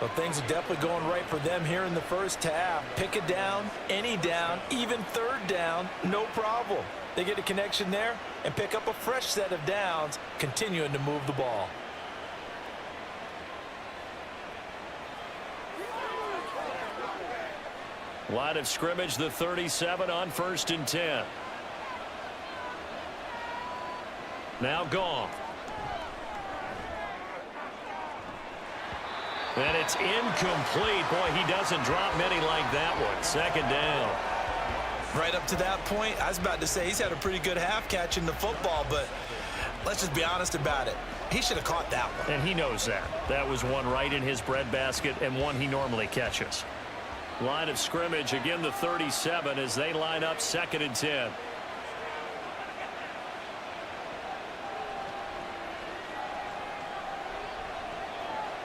Well, things are definitely going right for them here in the first half. Pick a down, any down, even 3rd down, no problem. They get a connection there and pick up a fresh set of downs, continuing to move the ball. Line of scrimmage, the 37 on 1st and 10. Now Goff. And it's incomplete. Boy, he doesn't drop many like that one. 2nd down. Right up to that point, I was about to say he's had a pretty good half catching the football, but let's just be honest about it. He should have caught that one. And he knows that. That was one right in his breadbasket and one he normally catches. Line of scrimmage, again the 37 as they line up 2nd and 10.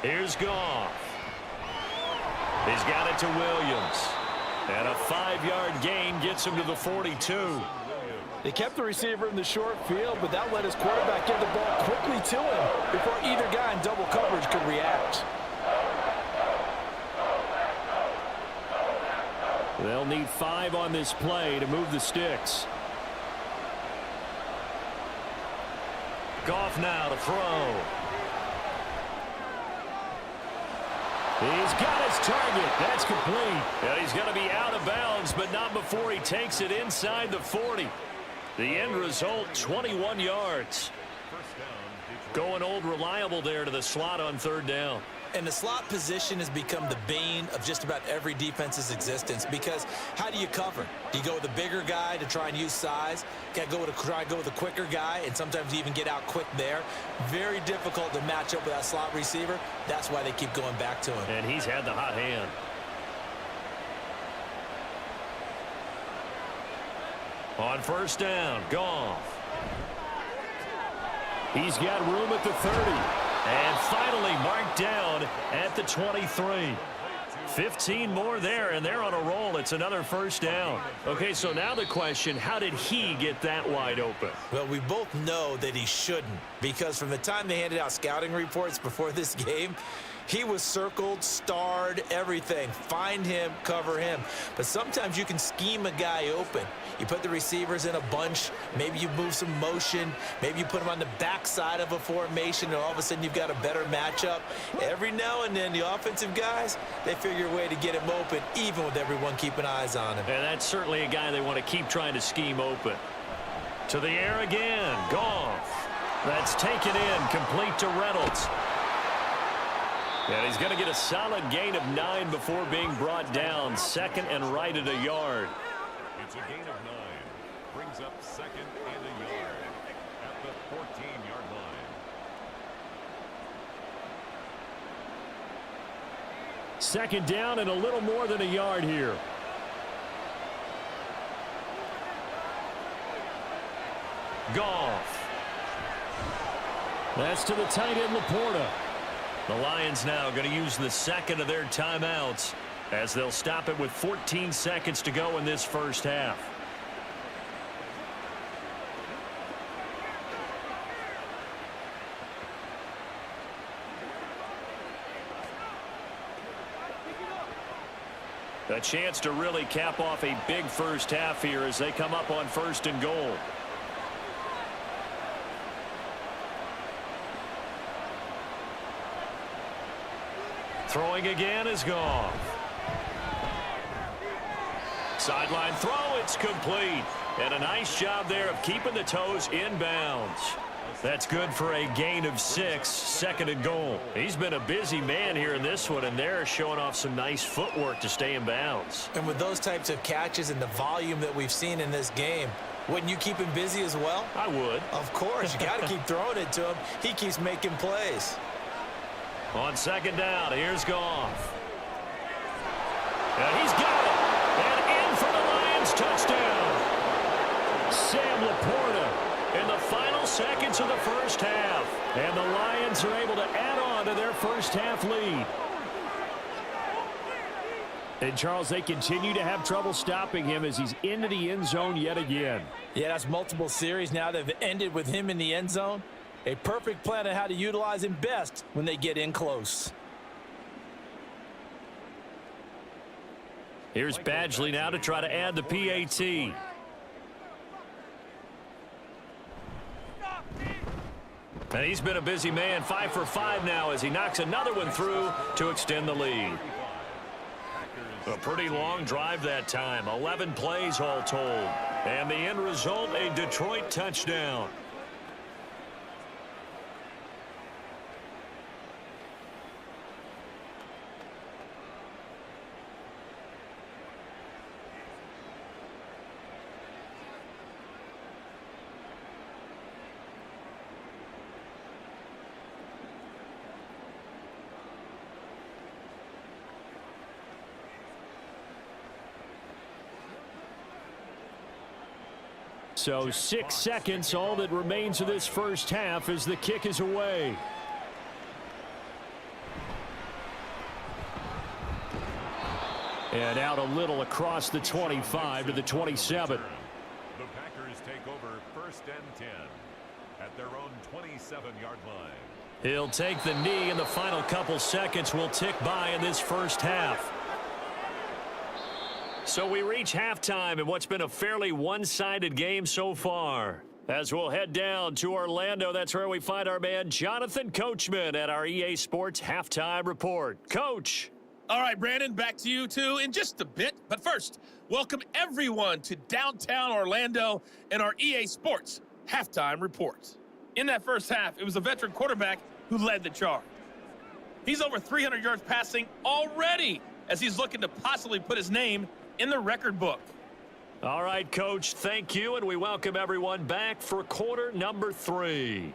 Here's Goff. He's got it to Williams. And a 5-yard gain gets him to the 42. They kept the receiver in the short field, but that let his quarterback get the ball quickly to him before either guy in double coverage could react. They'll need 5 on this play to move the sticks. Goff now to throw. He's got his target. That's complete. And he's going to be out of bounds, but not before he takes it inside the 40. The end result, 21 yards. Going old reliable there to the slot on 3rd down. And the slot position has become the bane of just about every defense's existence, because how do you cover? Do you go with a bigger guy to try and use size? Got to try and go with a quicker guy, and sometimes you even get out quick there. Very difficult to match up with that slot receiver. That's why they keep going back to him. And he's had the hot hand. On 1st down, Goff. He's got room at the 30. And finally marked down at the 23. 15 more there, and they're on a roll. It's another 1st down. Okay, so now the question, how did he get that wide open? Well, we both know that he shouldn't, because from the time they handed out scouting reports before this game, he was circled, starred, everything. Find him, cover him. But sometimes you can scheme a guy open. You put the receivers in a bunch. Maybe you move some motion. Maybe you put them on the backside of a formation, and all of a sudden you've got a better matchup. Every now and then, the offensive guys, they figure a way to get him open, even with everyone keeping eyes on him. And that's certainly a guy they want to keep trying to scheme open. To the air again. Goff. That's taken in, complete to Reynolds. And he's going to get a solid gain of 9 before being brought down. 2nd and right at a yard. It's a gain of 9. Brings up 2nd and a yard at the 14-yard line. 2nd down and a little more than a yard here. Goff. That's to the tight end, Laporta. The Lions now going to use the 2nd of their timeouts as they'll stop it with 14 seconds to go in this first half. A chance to really cap off a big first half here as they come up on 1st and goal. Throwing again is Goff. Sideline throw, it's complete. And a nice job there of keeping the toes in bounds. That's good for a gain of 6, 2nd and goal. He's been a busy man here in this one, and they're showing off some nice footwork to stay in bounds. And with those types of catches and the volume that we've seen in this game, wouldn't you keep him busy as well? I would. Of course. You got to keep throwing it to him. He keeps making plays. On 2nd down, here's Goff. And he's got it. And in Packers touchdown. Sam Laporta in the final seconds of the first half. And the Lions are able to add on to their first half lead. And, Charles, they continue to have trouble stopping him as he's into the end zone yet again. Yeah, that's multiple series now that have ended with him in the end zone. A perfect plan on how to utilize him best when they get in close. Here's Badgley now to try to add the PAT. And he's been a busy man, 5 for 5 now as he knocks another one through to extend the lead. A pretty long drive that time, 11 plays all told. And the end result, a Detroit touchdown. So 6 seconds, all that remains of this first half as the kick is away. And out a little across the 25 to the 27. The Packers take over 1st and 10 at their own 27-yard line. He'll take the knee, and the final couple seconds will tick by in this first half. So we reach halftime in what's been a fairly one-sided game so far. As we'll head down to Orlando, that's where we find our man Jonathan Coachman at our EA Sports Halftime Report. Coach. All right, Brandon, back to you two in just a bit. But first, welcome everyone to downtown Orlando and our EA Sports Halftime Report. In that first half, it was a veteran quarterback who led the charge. He's over 300 yards passing already as he's looking to possibly put his name in the record book. All right, Coach, thank you, and we welcome everyone back for quarter number 3.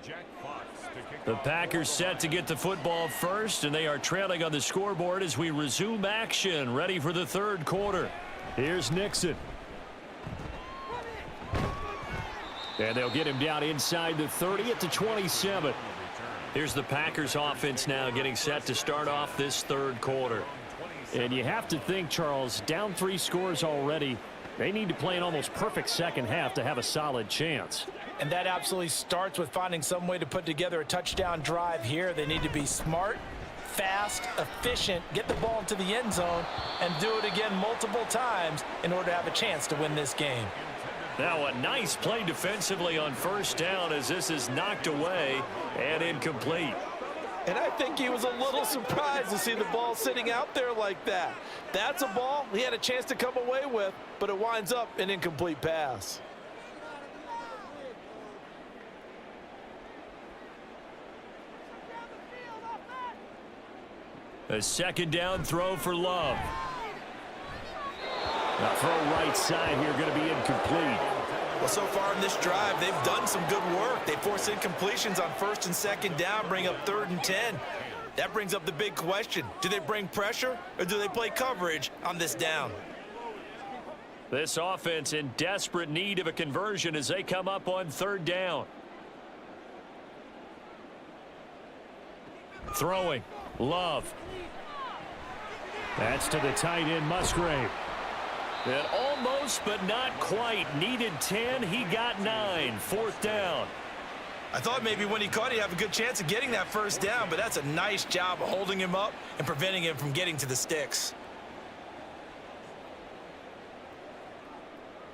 Jack Fox to kick The off. Packers set to get the football first, and they are trailing on the scoreboard as we resume action, ready for the third quarter. Here's Nixon. And they'll get him down inside the 30 at the 27. Here's the Packers offense now getting set to start off this third quarter. And you have to think, Charles, down 3 scores already. They need to play an almost perfect second half to have a solid chance. And that absolutely starts with finding some way to put together a touchdown drive here. They need to be smart, fast, efficient, get the ball into the end zone, and do it again multiple times in order to have a chance to win this game. Now a nice play defensively on first down as this is knocked away and incomplete. And I think he was a little surprised to see the ball sitting out there like that. That's a ball he had a chance to come away with, but it winds up an incomplete pass. A second down throw for Love. Now throw right side here, going to be incomplete. Well, so far in this drive, they've done some good work. They force incompletions on 1st and 2nd down, bring up 3rd and 10. That brings up the big question. Do they bring pressure or do they play coverage on this down? This offense in desperate need of a conversion as they come up on 3rd down. Throwing. Love. That's to the tight end, Musgrave. And almost, but not quite. Needed 10. He got 9. 4th down. I thought maybe when he caught it, he'd have a good chance of getting that 1st down, but that's a nice job of holding him up and preventing him from getting to the sticks.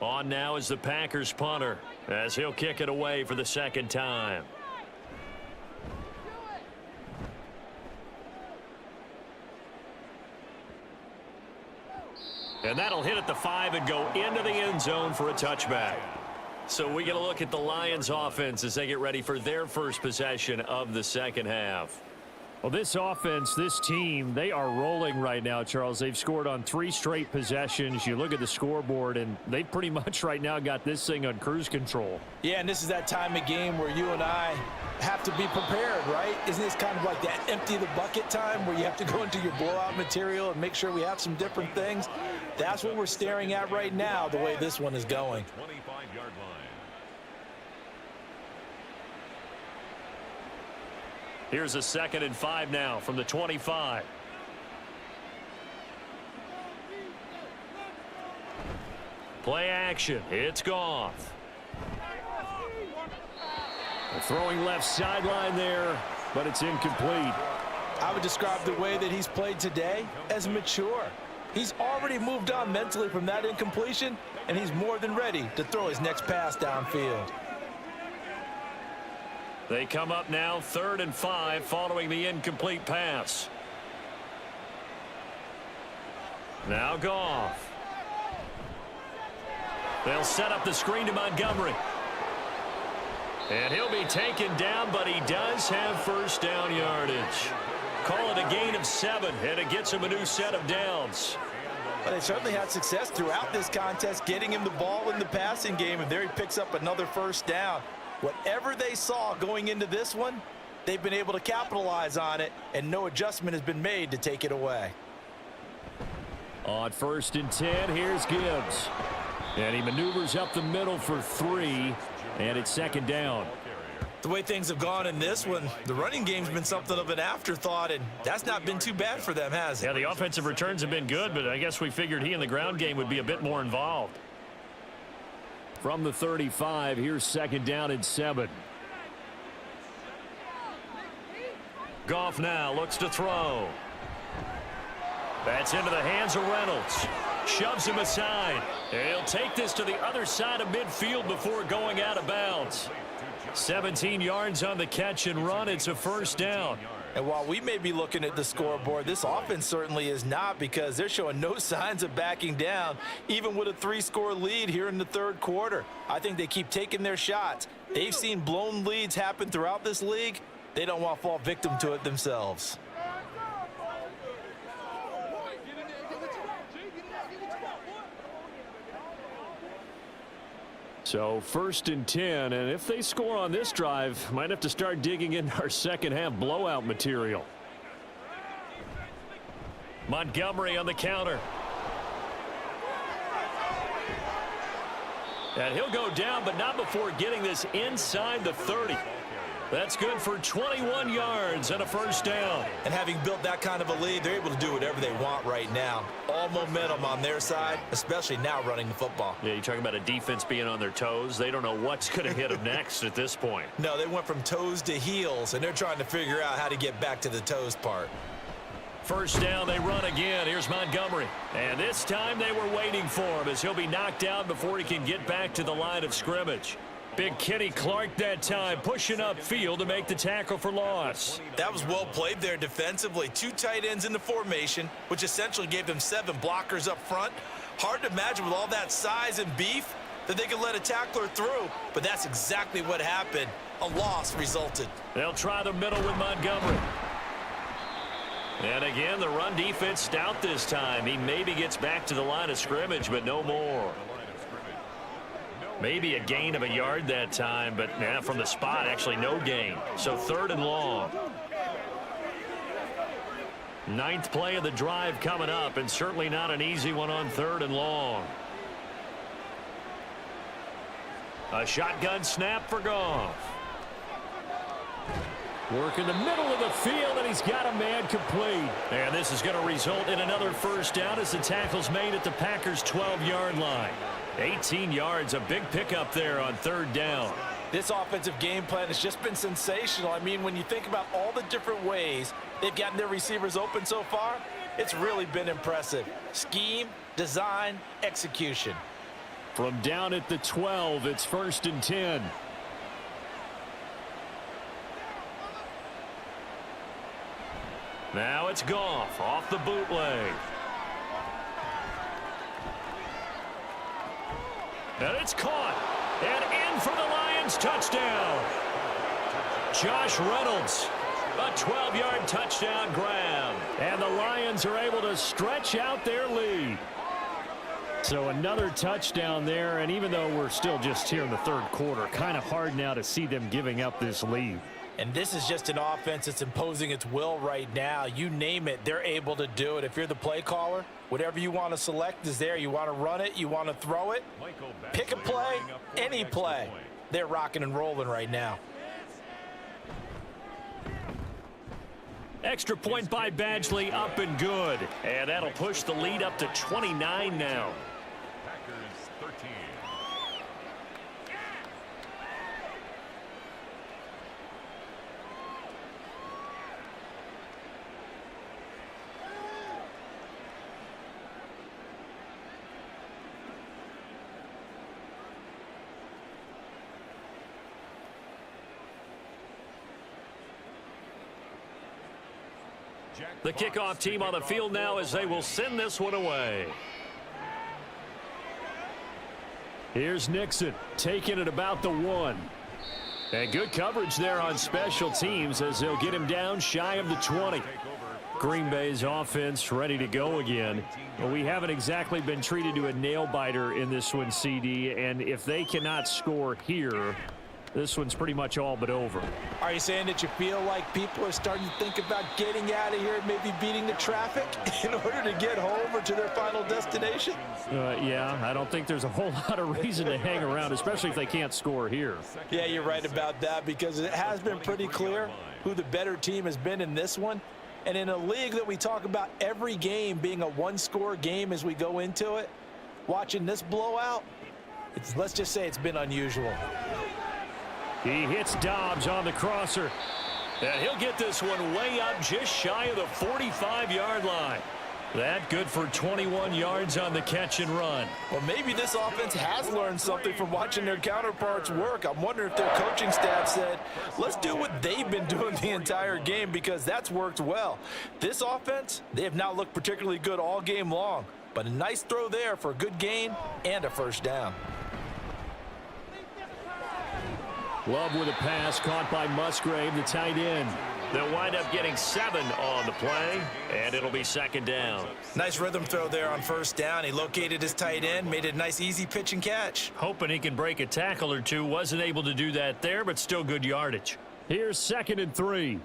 On now is the Packers punter as he'll kick it away for the 2nd time. And that'll hit at the 5 and go into the end zone for a touchback. So we get a look at the Lions offense as they get ready for their first possession of the second half. Well, this offense, this team, they are rolling right now, Charles. They've scored on 3 straight possessions. You look at the scoreboard, and they've pretty much right now got this thing on cruise control. Yeah, and this is that time of game where you and I have to be prepared, right? Isn't this kind of like that empty the bucket time where you have to go into your blowout material and make sure we have some different things? That's what we're staring at right now, the way this one is going. 25-yard line. Here's a 2nd and 5 now from the 25. Play action. It's Goff. Throwing left sideline there, but it's incomplete. I would describe the way that he's played today as mature. He's already moved on mentally from that incompletion, and he's more than ready to throw his next pass downfield. They come up now 3rd and 5 following the incomplete pass. Now Goff. They'll set up the screen to Montgomery. And he'll be taken down, but he does have first down yardage. Call it a gain of 7, and it gets him a new set of downs. But they certainly had success throughout this contest, getting him the ball in the passing game, and there he picks up another first down. Whatever they saw going into this one, they've been able to capitalize on it, and no adjustment has been made to take it away. On 1st and 10, here's Gibbs. And he maneuvers up the middle for 3, and it's 2nd down. The way things have gone in this one, the running game's been something of an afterthought, and that's not been too bad for them, has it? Yeah, the offensive returns have been good, but I guess we figured he in the ground game would be a bit more involved. From the 35, here's 2nd down and 7. Goff now looks to throw. That's into the hands of Reynolds. Shoves him aside. He'll take this to the other side of midfield before going out of bounds. 17 yards on the catch and run. It's a first down. And while we may be looking at the scoreboard, this offense certainly is not, because they're showing no signs of backing down, even with a 3-score lead here in the 3rd quarter. I think they keep taking their shots. They've seen blown leads happen throughout this league. They don't want to fall victim to it themselves. So 1st and 10, and if they score on this drive, might have to start digging in our second half blowout material. Montgomery on the counter. And he'll go down, but not before getting this inside the 30. That's good for 21 yards and a first down. And having built that kind of a lead, they're able to do whatever they want right now. All momentum on their side, especially now running the football. Yeah, you talk about a defense being on their toes. They don't know what's going to hit them next at this point. No, they went from toes to heels, and they're trying to figure out how to get back to the toes part. First down, they run again. Here's Montgomery. And this time they were waiting for him as he'll be knocked down before he can get back to the line of scrimmage. Big Kenny Clark that time pushing upfield to make the tackle for loss. That was well played there defensively. 2 tight ends in the formation, which essentially gave them 7 blockers up front. Hard to imagine with all that size and beef that they could let a tackler through, but that's exactly what happened. A loss resulted. They'll try the middle with Montgomery. And again, the run defense stout this time. He maybe gets back to the line of scrimmage, but no more. Maybe a gain of a yard that time, but from the spot, actually no gain. So 3rd and long. 9th play of the drive coming up, and certainly not an easy one on 3rd and long. A shotgun snap for Goff. Work in the middle of the field, and he's got a man complete. And this is going to result in another first down as the tackle's made at the Packers' 12-yard line. 18 yards, a big pickup there on 3rd down. This offensive game plan has just been sensational. I mean, when you think about all the different ways they've gotten their receivers open so far, it's really been impressive. Scheme, design, execution. From down at the 12, it's 1st and 10. Now it's Goff off the bootleg. And it's caught. And in for the Lions touchdown. Josh Reynolds. A 12-yard touchdown grab. And the Lions are able to stretch out their lead. So another touchdown there, and even though we're still just here in the third quarter, kind of hard now to see them giving up this lead. And this is just an offense that's imposing its will right now. You name it, they're able to do it. If you're the play caller, whatever you want to select is there. You want to run it, you want to throw it, pick a play, any play. They're rocking and rolling right now. Extra point by Badgley, up and good. And that'll push the lead up to 29 now. Packers 13. The kickoff team on the field now as they will send this one away. Here's Nixon taking it about the 1. And good coverage there on special teams as they'll get him down shy of the 20. Green Bay's offense ready to go again. Well, we haven't exactly been treated to a nail-biter in this one, CD, and if they cannot score here, this one's pretty much all but over. Are you saying that you feel like people are starting to think about getting out of here and maybe beating the traffic in order to get home or to their final destination? Yeah, I don't think there's a whole lot of reason to hang around, especially if they can't score here. Yeah, you're right about that because it has been pretty clear who the better team has been in this one. And in a league that we talk about every game being a one-score game as we go into it, watching this blowout, let's just say it's been unusual. He hits Dobbs on the crosser. And he'll get this one way up just shy of the 45-yard line. That good for 21 yards on the catch and run. Well, maybe this offense has learned something from watching their counterparts work. I'm wondering if their coaching staff said, let's do what they've been doing the entire game because that's worked well. This offense, they have not looked particularly good all game long. But a nice throw there for a good gain and a first down. Love with a pass caught by Musgrave, the tight end. They'll wind up getting 7 on the play, and it'll be second down. Nice rhythm throw there on first down. He located his tight end, made it a nice easy pitch and catch. Hoping he can break a tackle or two. Wasn't able to do that there, but still good yardage. Here's 2nd and 3.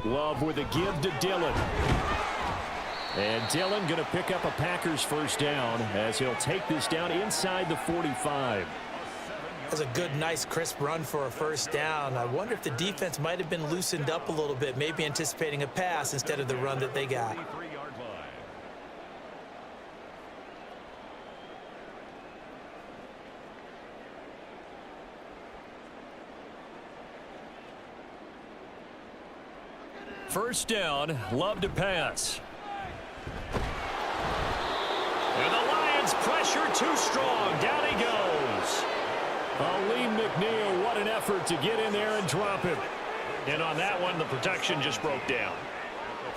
Love with a give to Dillon. And Dillon going to pick up a Packers first down as he'll take this down inside the 45. That's a good, nice, crisp run for a first down. I wonder if the defense might have been loosened up a little bit, maybe anticipating a pass instead of the run that they got. First down, Love to pass. And the Lions pressure too strong. Down he goes. Aleem McNeil, what an effort to get in there and drop him. And on that one, the protection just broke down.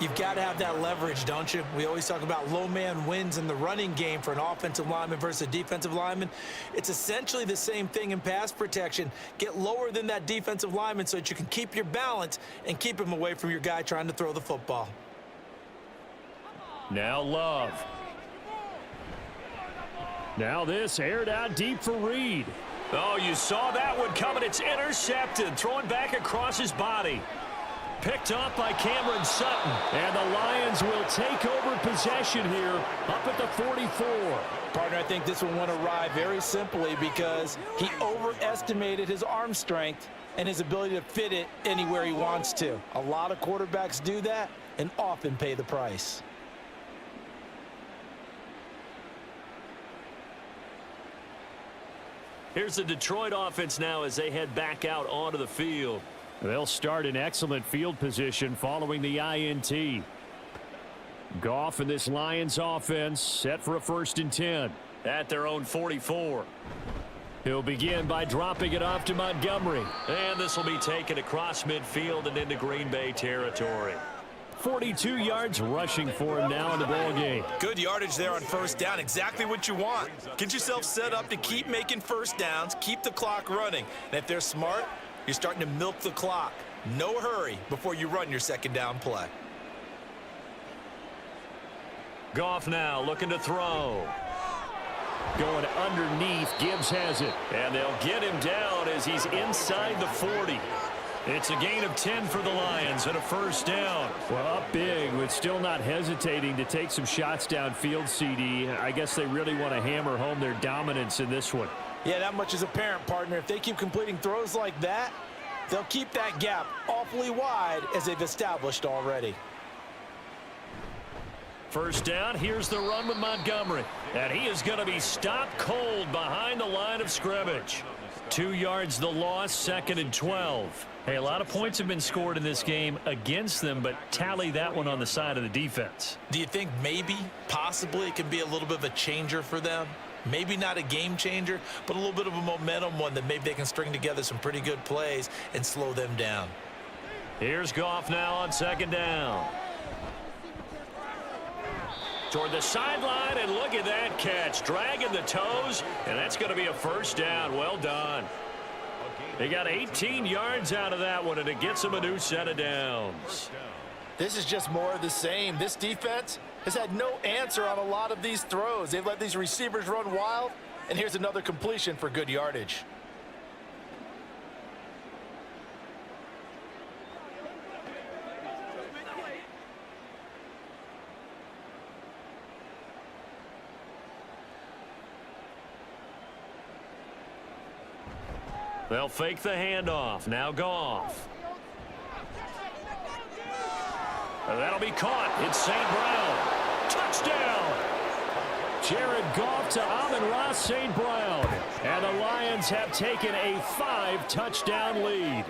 You've got to have that leverage, don't you? We always talk about low man wins in the running game for an offensive lineman versus a defensive lineman. It's essentially the same thing in pass protection. Get lower than that defensive lineman so that you can keep your balance and keep him away from your guy trying to throw the football. Now Love. Now this aired out deep for Reed. Oh, you saw that one coming. It's intercepted. Thrown back across his body. Picked off by Cameron Sutton. And the Lions will take over possession here up at the 44. Partner, I think this one went awry very simply because he overestimated his arm strength and his ability to fit it anywhere he wants to. A lot of quarterbacks do that and often pay the price. Here's the Detroit offense now as they head back out onto the field. They'll start in excellent field position following the INT. Goff and this Lions offense set for a 1st and 10 at their own 44. He'll begin by dropping it off to Montgomery. And this will be taken across midfield and into Green Bay territory. 42 yards rushing for him now in the ball game. Good yardage there on first down. Exactly what you want. Get yourself set up to keep making first downs, keep the clock running. And if they're smart, you're starting to milk the clock. No hurry before you run your second down play. Goff now looking to throw. Going underneath, Gibbs has it. And they'll get him down as he's inside the 40. It's a gain of 10 for the Lions and a first down. Well, up big, but still not hesitating to take some shots downfield, CD. I guess they really want to hammer home their dominance in this one. Yeah, that much is apparent, partner. If they keep completing throws like that, they'll keep that gap awfully wide as they've established already. First down, here's the run with Montgomery. And he is going to be stopped cold behind the line of scrimmage. 2 yards the loss, 2nd and 12. Hey, a lot of points have been scored in this game against them, but tally that one on the side of the defense. Do you think maybe, possibly, it can be a little bit of a changer for them? Maybe not a game changer, but a little bit of a momentum one that maybe they can string together some pretty good plays and slow them down. Here's Goff now on 2nd down. Toward the sideline, and look at that catch. Dragging the toes, and that's going to be a first down. Well done. They got 18 yards out of that one, and it gets them a new set of downs. This is just more of the same. This defense has had no answer on a lot of these throws. They've let these receivers run wild, and here's another completion for good yardage. They'll fake the handoff. Now Goff. That'll be caught. It's St. Brown. Touchdown. Jared Goff to Amon-Ra St. Brown. And the Lions have taken a 5-touchdown lead.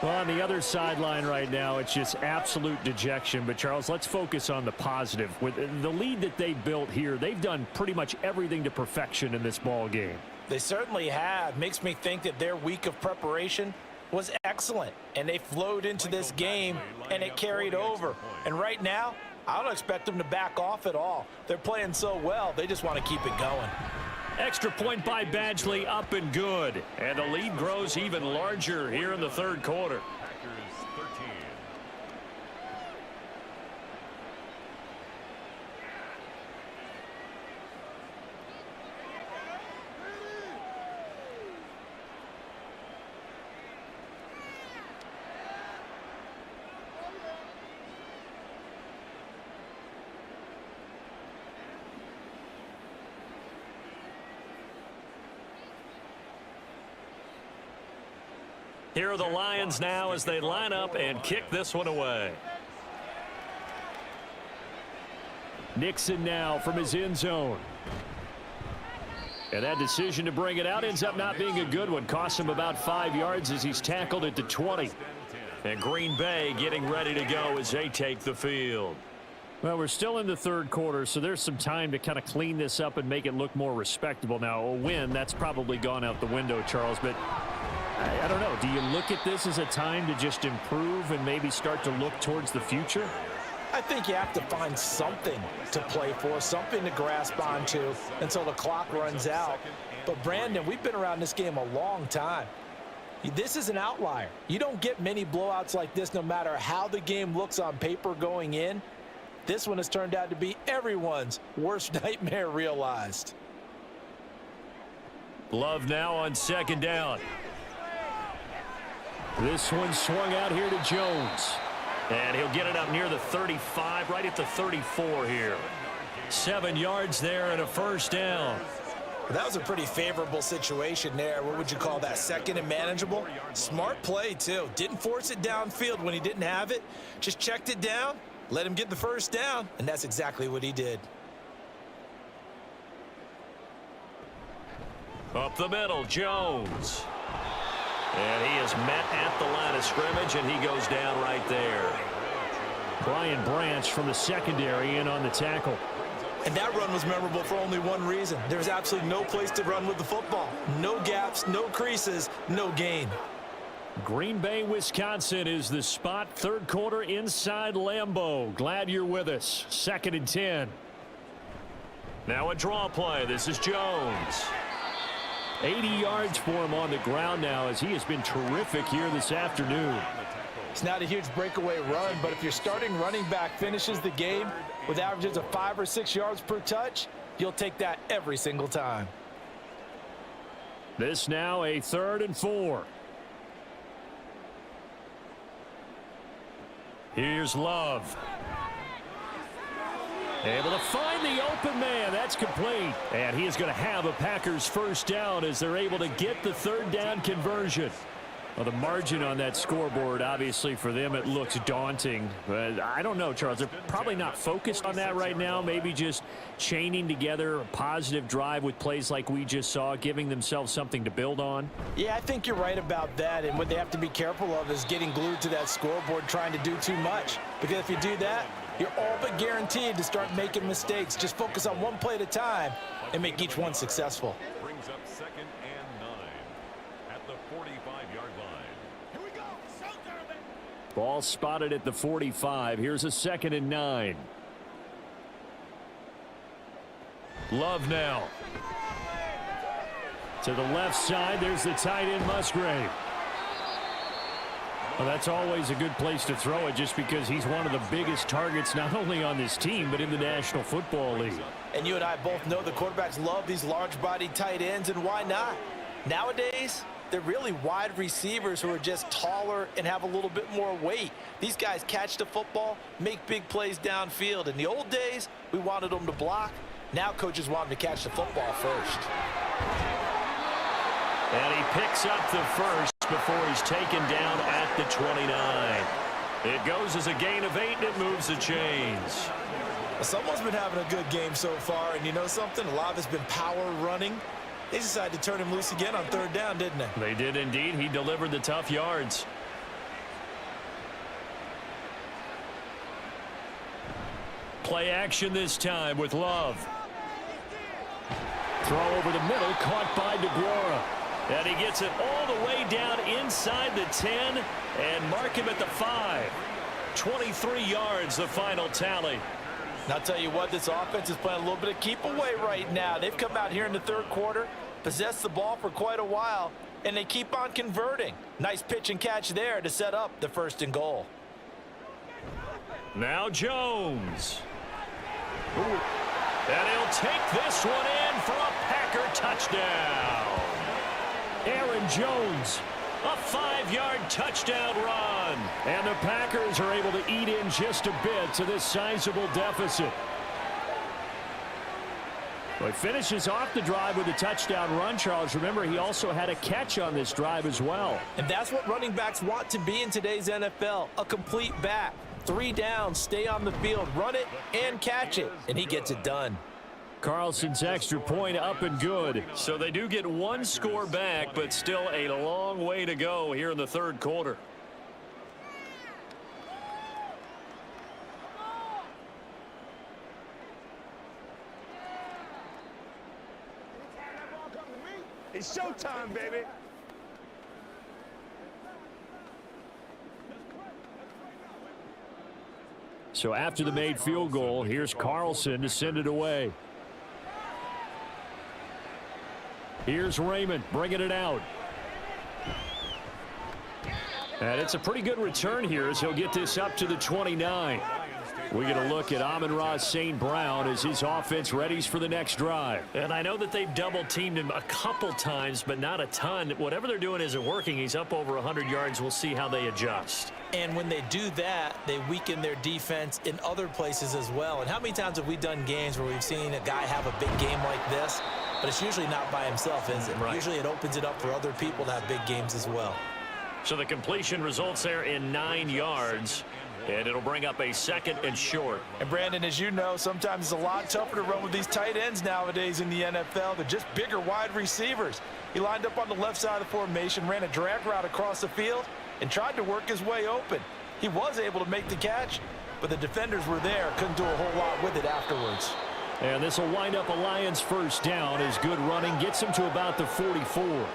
Well, on the other sideline right now, it's just absolute dejection. But, Charles, let's focus on the positive. With the lead that they built here, they've done pretty much everything to perfection in this ball game. They certainly have. Makes me think that their week of preparation was excellent. And they flowed into this game, and it carried over. And right now, I don't expect them to back off at all. They're playing so well, they just want to keep it going. Extra point by Badgley, up and good. And the lead grows even larger here in the third quarter. Packers 13. Here are the Lions now as they line up and kick this one away. Nixon now from his end zone. And that decision to bring it out ends up not being a good one. Costs him about 5 yards as he's tackled at the 20. And Green Bay getting ready to go as they take the field. Well, we're still in the third quarter, so there's some time to kind of clean this up and make it look more respectable. Now, a win, that's probably gone out the window, Charles, but I don't know. Do you look at this as a time to just improve and maybe start to look towards the future? I think you have to find something to play for, something to grasp onto until the clock runs out. But, Brandon, we've been around this game a long time. This is an outlier. You don't get many blowouts like this no matter how the game looks on paper going in. This one has turned out to be everyone's worst nightmare realized. Love now on 2nd down. This one swung out here to Jones. And he'll get it up near the 35, right at the 34 here. 7 yards there and a first down. That was a pretty favorable situation there. What would you call that? 2nd and manageable? Smart play, too. Didn't force it downfield when he didn't have it. Just checked it down, let him get the first down, and that's exactly what he did. Up the middle, Jones. And he is met at the line of scrimmage, and he goes down right there. Brian Branch from the secondary in on the tackle. And that run was memorable for only one reason. There's absolutely no place to run with the football. No gaps, no creases, no gain. Green Bay, Wisconsin is the spot. Third quarter inside Lambeau. Glad you're with us. 2nd and 10. Now a draw play. This is Jones. 80 yards for him on the ground now as he has been terrific here this afternoon. It's not a huge breakaway run, but if your starting running back finishes the game with averages of 5 or 6 yards per touch, you'll take that every single time. This now a 3rd and 4. Here's Love. Able to find the open man. That's complete. And he is going to have a Packers first down as they're able to get the 3rd down conversion. Well, the margin on that scoreboard, obviously, for them, it looks daunting. But I don't know, Charles. They're probably not focused on that right now. Maybe just chaining together a positive drive with plays like we just saw, giving themselves something to build on. Yeah, I think you're right about that. And what they have to be careful of is getting glued to that scoreboard trying to do too much. Because if you do that, you're all but guaranteed to start making mistakes. Just focus on one play at a time and make each one successful. Brings up 2nd and 9 at the 45-yard line. Here we go. Ball spotted at the 45. Here's a 2nd and 9. Love now. To the left side, there's the tight end Musgrave. Well, that's always a good place to throw it just because he's one of the biggest targets not only on this team but in the National Football League. And you and I both know the quarterbacks love these large-bodied tight ends, and why not? Nowadays, they're really wide receivers who are just taller and have a little bit more weight. These guys catch the football, make big plays downfield. In the old days, we wanted them to block. Now coaches want them to catch the football first. And he picks up the first before he's taken down at the 29. It goes as a gain of 8, and it moves the chains. Someone's been having a good game so far, and you know something? A lot of it's been power running. They decided to turn him loose again on 3rd down, didn't they? They did indeed. He delivered the tough yards. Play action this time with Love. Throw over the middle, caught by DeGuara. And he gets it all the way down inside the 10 and mark him at the 5. 23 yards, the final tally. And I'll tell you what, this offense is playing a little bit of keep away right now. They've come out here in the 3rd quarter, possessed the ball for quite a while, and they keep on converting. Nice pitch and catch there to set up the 1st and goal. Now Jones. Ooh. And he'll take this one in for a Packer touchdown. Aaron Jones, a 5-yard touchdown run. And the Packers are able to eat in just a bit to this sizable deficit. Well, he finishes off the drive with a touchdown run, Charles. Remember, he also had a catch on this drive as well. And that's what running backs want to be in today's NFL, a complete back. 3 downs, stay on the field, run it, and catch it. And he gets it done. Carlson's extra point up and good. So they do get 1 score back, but still a long way to go here in the 3rd quarter. It's showtime, baby. So after the made field goal, here's Carlson to send it away. Here's Raymond bringing it out. And it's a pretty good return here as he'll get this up to the 29. We get a look at Amon-Ra St. Brown as his offense readies for the next drive. And I know that they've double-teamed him a couple times, but not a ton. Whatever they're doing isn't working. He's up over 100 yards. We'll see how they adjust. And when they do that, they weaken their defense in other places as well. And how many times have we done games where we've seen a guy have a big game like this, but it's usually not by himself, is it? Right. Usually it opens it up for other people to have big games as well. So the completion results there in 9 yards. And it'll bring up a 2nd and short. And Brandon, as you know, sometimes it's a lot tougher to run with these tight ends nowadays in the NFL. They're just bigger wide receivers. He lined up on the left side of the formation, ran a drag route across the field, and tried to work his way open. He was able to make the catch, but the defenders were there, couldn't do a whole lot with it afterwards. And this will wind up a Lions first down as good running gets him to about the 44.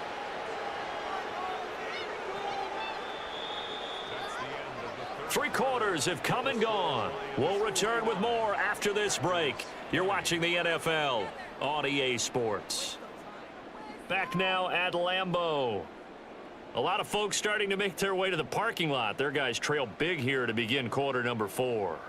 3 quarters have come and gone. We'll return with more after this break. You're watching the NFL on EA Sports. Back now at Lambeau. A lot of folks starting to make their way to the parking lot. Their guys trail big here to begin quarter number 4.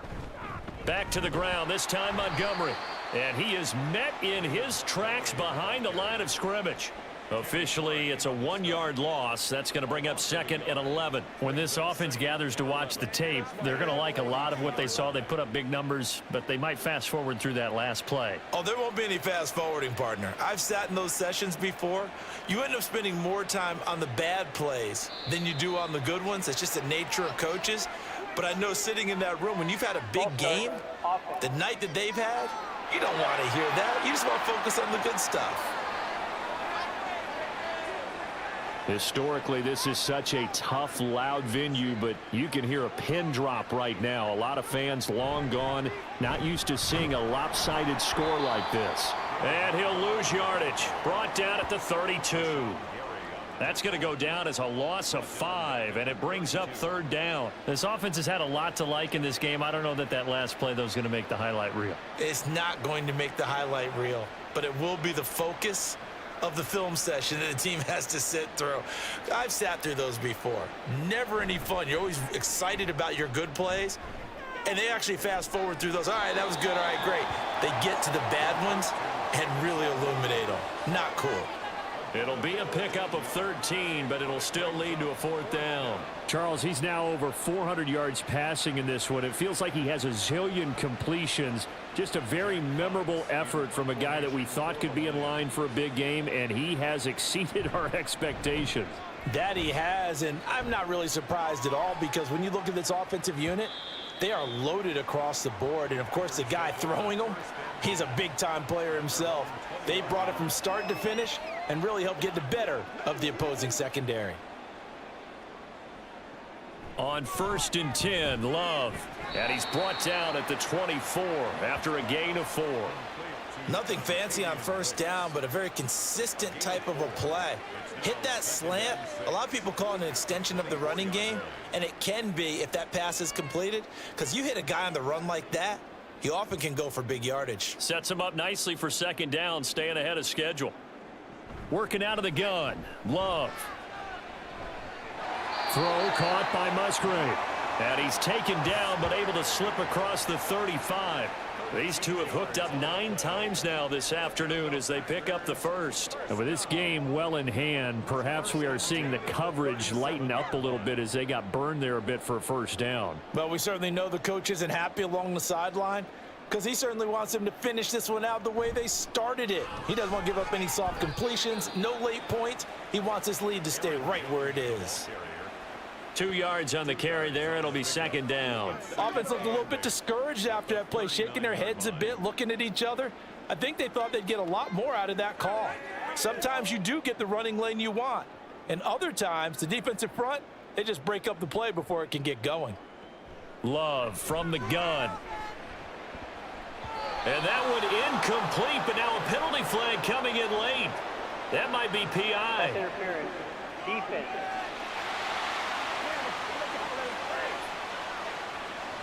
Back to the ground, this time Montgomery. And he is met in his tracks behind the line of scrimmage. Officially, it's a 1-yard loss. That's going to bring up 2nd and 11. When this offense gathers to watch the tape, they're going to like a lot of what they saw. They put up big numbers, but they might fast forward through that last play. Oh, there won't be any fast forwarding, partner. I've sat in those sessions before. You end up spending more time on the bad plays than you do on the good ones. It's just the nature of coaches. But I know sitting in that room, when you've had a big game, the night that they've had, you don't want to hear that. You just want to focus on the good stuff. Historically, this is such a tough, loud venue, but you can hear a pin drop right now. A lot of fans long gone, not used to seeing a lopsided score like this. And he'll lose yardage. Brought down at the 32. That's going to go down as a loss of 5, and it brings up 3rd down. This offense has had a lot to like in this game. I don't know that last play, though, is going to make the highlight reel. It's not going to make the highlight reel, but it will be the focus of the film session that the team has to sit through. I've sat through those before. Never any fun. You're always excited about your good plays, and they actually fast forward through those. All right, that was good. All right, great. They get to the bad ones and really illuminate them. Not cool. It'll be a pickup of 13, but it'll still lead to a 4th down. Charles, he's now over 400 yards passing in this one. It feels like he has a zillion completions. Just a very memorable effort from a guy that we thought could be in line for a big game, and he has exceeded our expectations. That he has, and I'm not really surprised at all because when you look at this offensive unit, they are loaded across the board. And, of course, the guy throwing them, he's a big-time player himself. They brought it from start to finish and really helped get the better of the opposing secondary. On 1st and 10, Love. And he's brought down at the 24 after a gain of 4. Nothing fancy on 1st down, but a very consistent type of a play. Hit that slant. A lot of people call it an extension of the running game, and it can be if that pass is completed, because you hit a guy on the run like that, he often can go for big yardage. Sets him up nicely for 2nd down, staying ahead of schedule. Working out of the gun, Love. Throw caught by Musgrave. And he's taken down, but able to slip across the 35. These two have hooked up 9 times now this afternoon as they pick up the 1st. And with this game well in hand, perhaps we are seeing the coverage lighten up a little bit as they got burned there a bit for a 1st down. Well, we certainly know the coach isn't happy along the sideline because he certainly wants them to finish this one out the way they started it. He doesn't want to give up any soft completions, no late points. He wants his lead to stay right where it is. 2 yards on the carry there. It'll be 2nd down. Offense looked a little bit discouraged after that play, shaking their heads a bit, looking at each other. I think they thought they'd get a lot more out of that call. Sometimes you do get the running lane you want, and other times the defensive front, they just break up the play before it can get going. Love from the gun. And that one incomplete, but now a penalty flag coming in late. That might be PI. Interference. Defense.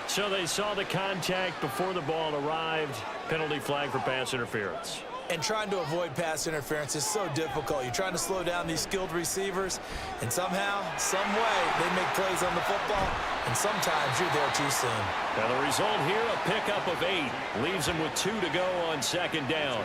So they saw the contact before the ball arrived. Penalty flag for pass interference. And trying to avoid pass interference is so difficult. You're trying to slow down these skilled receivers, and somehow, some way, they make plays on the football, and sometimes you're there too soon. Now the result here, a pickup of 8. Leaves them with 2 to go on 2nd down.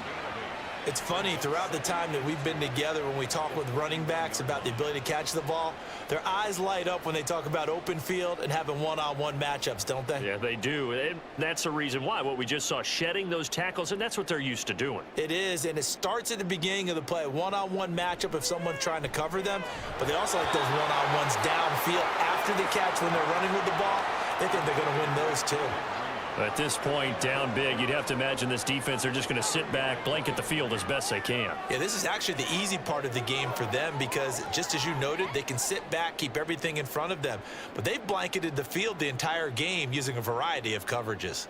It's funny, throughout the time that we've been together, when we talk with running backs about the ability to catch the ball, their eyes light up when they talk about open field and having one-on-one matchups, don't they? Yeah, they do. And that's the reason why. What we just saw, shedding those tackles, and that's what they're used to doing. It is, and it starts at the beginning of the play. One-on-one matchup if someone's trying to cover them, but they also like those one-on-ones downfield after the catch when they're running with the ball. They think they're going to win those too. At this point, down big, you'd have to imagine this defense, they're just going to sit back, blanket the field as best they can. Yeah, this is actually the easy part of the game for them because, just as you noted, they can sit back, keep everything in front of them. But they've blanketed the field the entire game using a variety of coverages.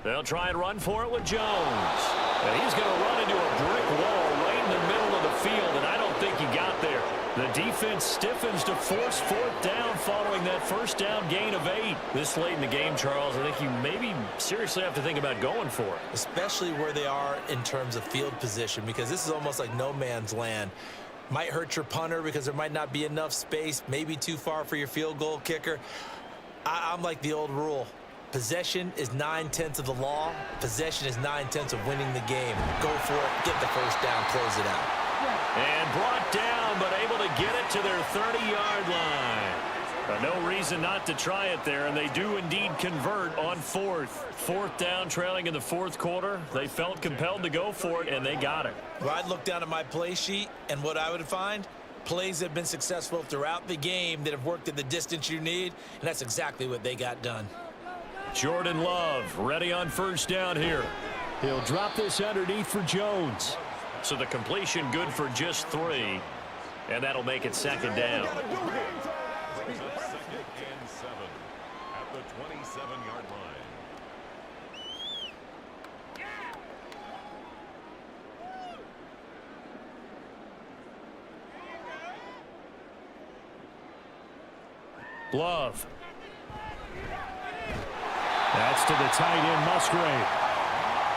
They'll try and run for it with Jones. And he's going to run into a brick wall right in the middle of the field, and I don't think he got there. The defense defense stiffens to force fourth down following that first down gain of 8. This late in the game, Charles, I think you maybe seriously have to think about going for it. Especially where they are in terms of field position, because this is almost like no man's land. Might hurt your punter because there might not be enough space, maybe too far for your field goal kicker. I'm like the old rule. Possession is 9/10 of the law. Possession is 9/10 of winning the game. Go for it, get the first down, close it out. And brought down, but able to get it to their 30-yard line. No reason not to try it there, and they do indeed convert on fourth. Fourth down, trailing in the fourth quarter. They felt compelled to go for it, and they got it. Well, I'd look down at my play sheet, and what I would find, plays that have been successful throughout the game that have worked at the distance you need, and that's exactly what they got done. Jordan Love ready on first down here. He'll drop this underneath for Jones. So the completion good for just 3, and that'll make it second down. Second and 7 at the 27-yard line. Love. That's to the tight end, Musgrave.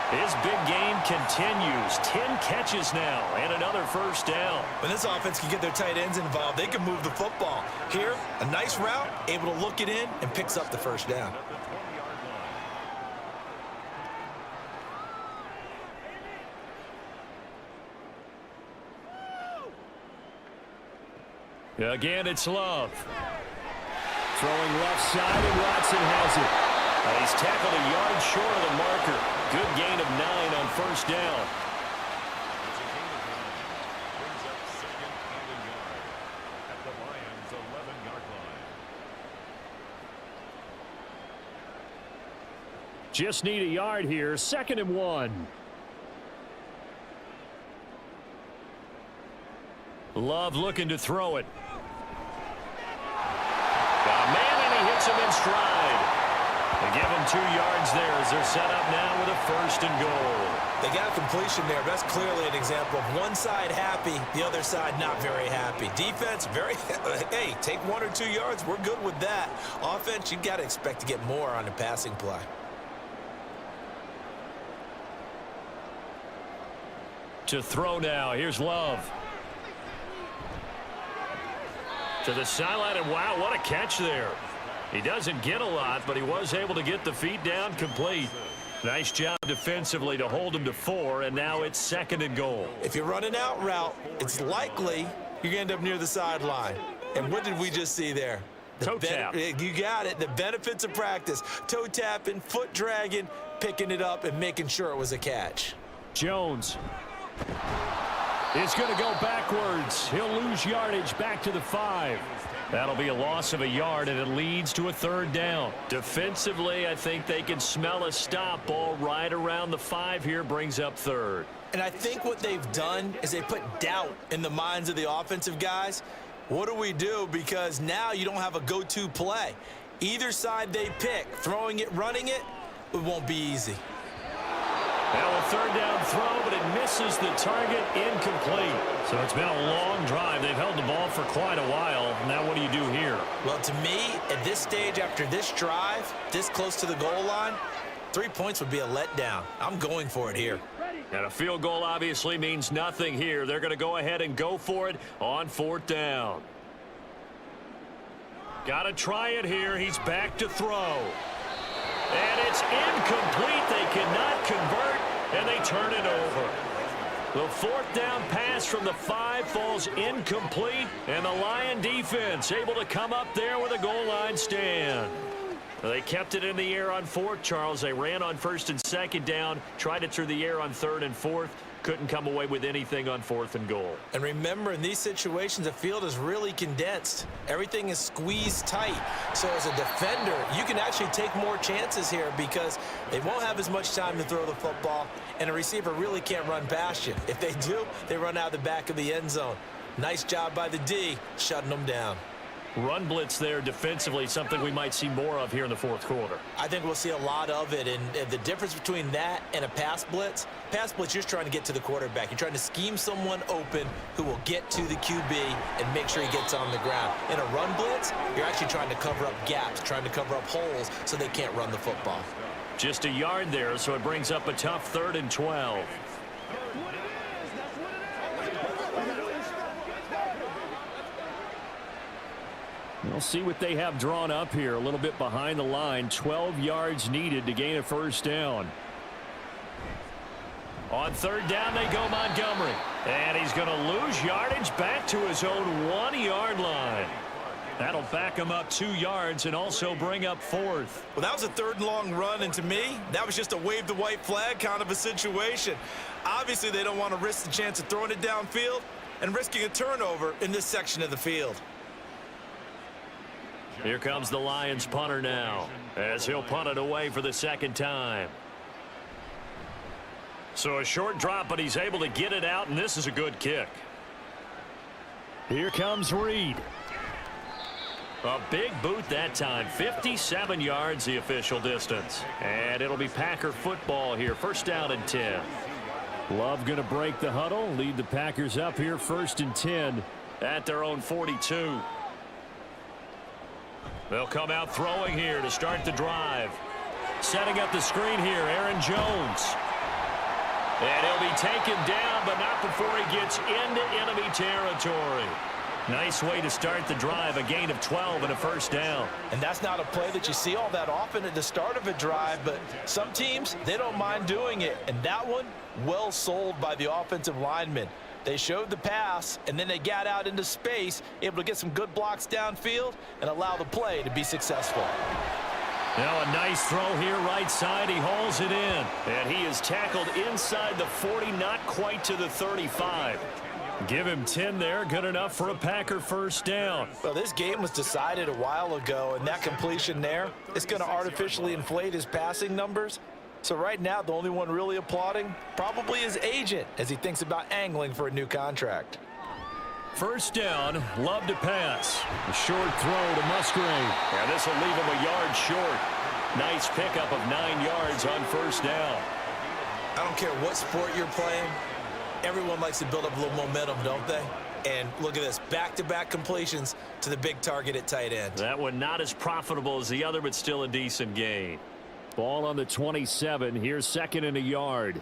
His big game continues. 10 catches now and another first down. When this offense can get their tight ends involved, they can move the football. Here, a nice route, able to look it in, and picks up the first down. At the 20-yard line. Again, it's Love. Throwing left side, and Watson has it. He's tackled a yard short of the marker. Good gain of 9 on first down. It's a gain of 9. Brings up second and a yard at the Lions' 11-yard line. Just need a yard here. 2nd and 1. Love looking to throw it. Got a man, and he hits him in stride. They give him 2 yards there as they're set up now with a 1st and goal. They got a completion there. That's clearly an example of one side happy, the other side not very happy. Defense, very, hey, take 1 or 2 yards. We're good with that. Offense, you got to expect to get more on the passing play. To throw now. Here's Love. To the sideline, and wow, what a catch there. He doesn't get a lot, but he was able to get the feet down complete. Nice job defensively to hold him to 4, and now it's 2nd and goal. If you're running out route, it's likely you're going to end up near the sideline. And what did we just see there? Toe tap. You got it. The benefits of practice. Toe tapping, foot dragging, picking it up, and making sure it was a catch. Jones is going to go backwards. He'll lose yardage back to the 5. That'll be a loss of a yard, and it leads to a 3rd down. Defensively, I think they can smell a stop. Ball right around the 5 here, brings up 3rd. And I think what they've done is they put doubt in the minds of the offensive guys. What do we do? Because now you don't have a go-to play. Either side they pick, throwing it, running it, it won't be easy. Now a 3rd down throw, but it misses the target, incomplete. So it's been a long drive. They've held the ball for quite a while. Now what do you do here? Well, to me, at this stage, after this drive, this close to the goal line, 3 points would be a letdown. I'm going for it here. And a field goal obviously means nothing here. They're going to go ahead and go for it on 4th down. Got to try it here. He's back to throw. And it's incomplete. They cannot convert, and they turn it over. The 4th down pass from the 5 falls incomplete, and the Lion defense able to come up there with a goal line stand. They kept it in the air on 4th, Charles. They ran on 1st and 2nd down, tried it through the air on 3rd and 4th. Couldn't come away with anything on 4th and goal. And remember, in these situations, the field is really condensed. Everything is squeezed tight. So as a defender, you can actually take more chances here because they won't have as much time to throw the football, and a receiver really can't run past you. If they do, they run out the back of the end zone. Nice job by the D, shutting them down. Run blitz there defensively, something we might see more of here in the fourth quarter. I think we'll see a lot of it, and the difference between that and a pass blitz, you're just trying to get to the quarterback. You're trying to scheme someone open who will get to the QB and make sure he gets on the ground. In a run blitz, you're actually trying to cover up gaps, trying to cover up holes so they can't run the football. Just a yard there, so it brings up a tough 3rd and 12. We'll see what they have drawn up here. A little bit behind the line. 12 yards needed to gain a first down. On 3rd down, they go Montgomery. And he's going to lose yardage back to his own 1-yard line. That'll back him up 2 yards and also bring up 4th. Well, that was a 3rd and long run, and to me, that was just a wave the white flag kind of a situation. Obviously, they don't want to risk the chance of throwing it downfield and risking a turnover in this section of the field. Here comes the Lions punter now, as he'll punt it away for the 2nd time. So a short drop, but he's able to get it out, and this is a good kick. Here comes Reed. A big boot that time. 57 yards the official distance. And it'll be Packer football here. 1st down and 10. Love going to break the huddle. Lead the Packers up here 1st and 10 at their own 42. They'll come out throwing here to start the drive. Setting up the screen here, Aaron Jones. And he'll be taken down, but not before he gets into enemy territory. Nice way to start the drive, a gain of 12 and a 1st down. And that's not a play that you see all that often at the start of a drive, but some teams, they don't mind doing it. And that one, well sold by the offensive lineman. They showed the pass, and then they got out into space, able to get some good blocks downfield and allow the play to be successful. Now a nice throw here right side. He hauls it in. And he is tackled inside the 40, not quite to the 35. Give him 10 there. Good enough for a Packer 1st down. Well, this game was decided a while ago, and that completion there is going to artificially inflate his passing numbers. So right now, the only one really applauding probably his agent as he thinks about angling for a new contract. 1st down, Love to pass. A short throw to Musgrave. And this will leave him a yard short. Nice pickup of 9 yards on 1st down. I don't care what sport you're playing. Everyone likes to build up a little momentum, don't they? And look at this, back-to-back completions to the big target at tight end. That one not as profitable as the other, but still a decent gain. Ball on the 27. Here's 2nd and a yard.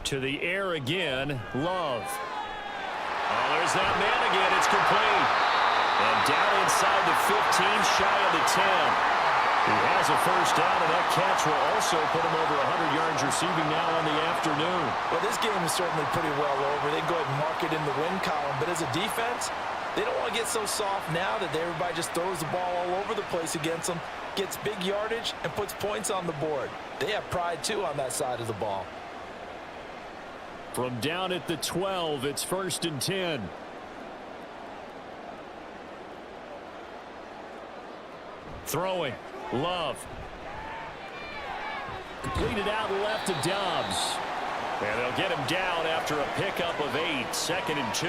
To the air again, Love. Oh, there's that man again. It's complete. And down inside the 15, shy of the 10. He has a 1st down, and that catch will also put him over 100 yards receiving now on the afternoon. Well, this game is certainly pretty well over. They go ahead and mark it in the win column. But as a defense, they don't want to get so soft now that everybody just throws the ball all over the place against them, gets big yardage, and puts points on the board. They have pride, too, on that side of the ball. From down at the 12, it's 1st and 10. Throwing. Love. Completed out left to Dobbs. And they'll get him down after a pickup of 8. 2nd and 2.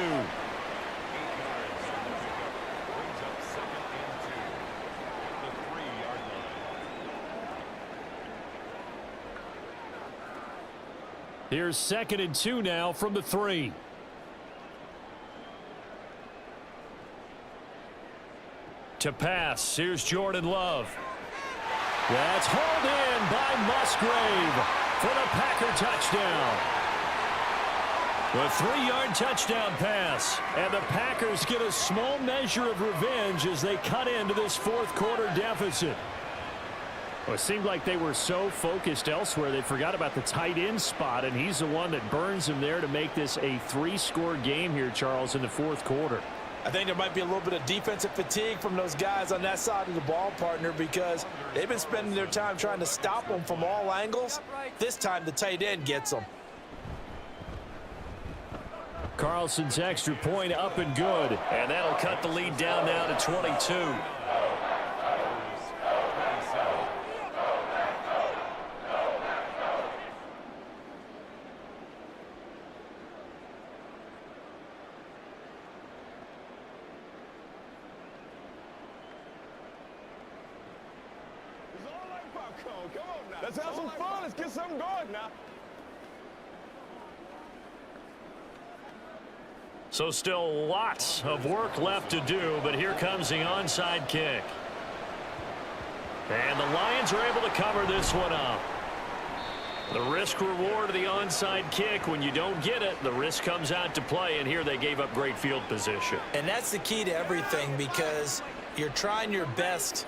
Here's 2nd and 2 now from the 3. To pass. Here's Jordan Love. That's hauled in by Musgrave for the Packer touchdown. The 3-yard touchdown pass. And the Packers get a small measure of revenge as they cut into this 4th quarter deficit. Well, it seemed like they were so focused elsewhere they forgot about the tight end spot, and he's the one that burns him there to make this a 3-score game here, Charles, in the 4th quarter. I think there might be a little bit of defensive fatigue from those guys on that side of the ball, partner, because they've been spending their time trying to stop them from all angles. This time the tight end gets them. Carlson's extra point up and good, and that'll cut the lead down now to 22. Let's have some fun. Let's get something going now. So still lots of work left to do, but here comes the onside kick. And the Lions are able to cover this one up. The risk reward of the onside kick, when you don't get it, the risk comes out to play, and here they gave up great field position. And that's the key to everything, because you're trying your best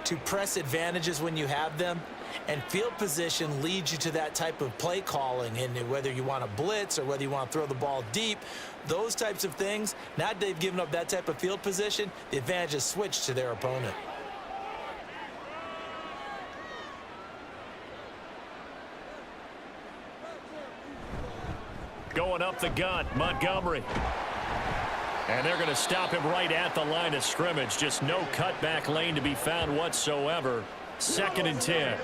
to press advantages when you have them, and field position leads you to that type of play calling. And whether you want to blitz or whether you want to throw the ball deep, those types of things, now that they've given up that type of field position, the advantage is switched to their opponent. Going up the gut, Montgomery. And they're going to stop him right at the line of scrimmage. Just no cutback lane to be found whatsoever. 2nd and 10.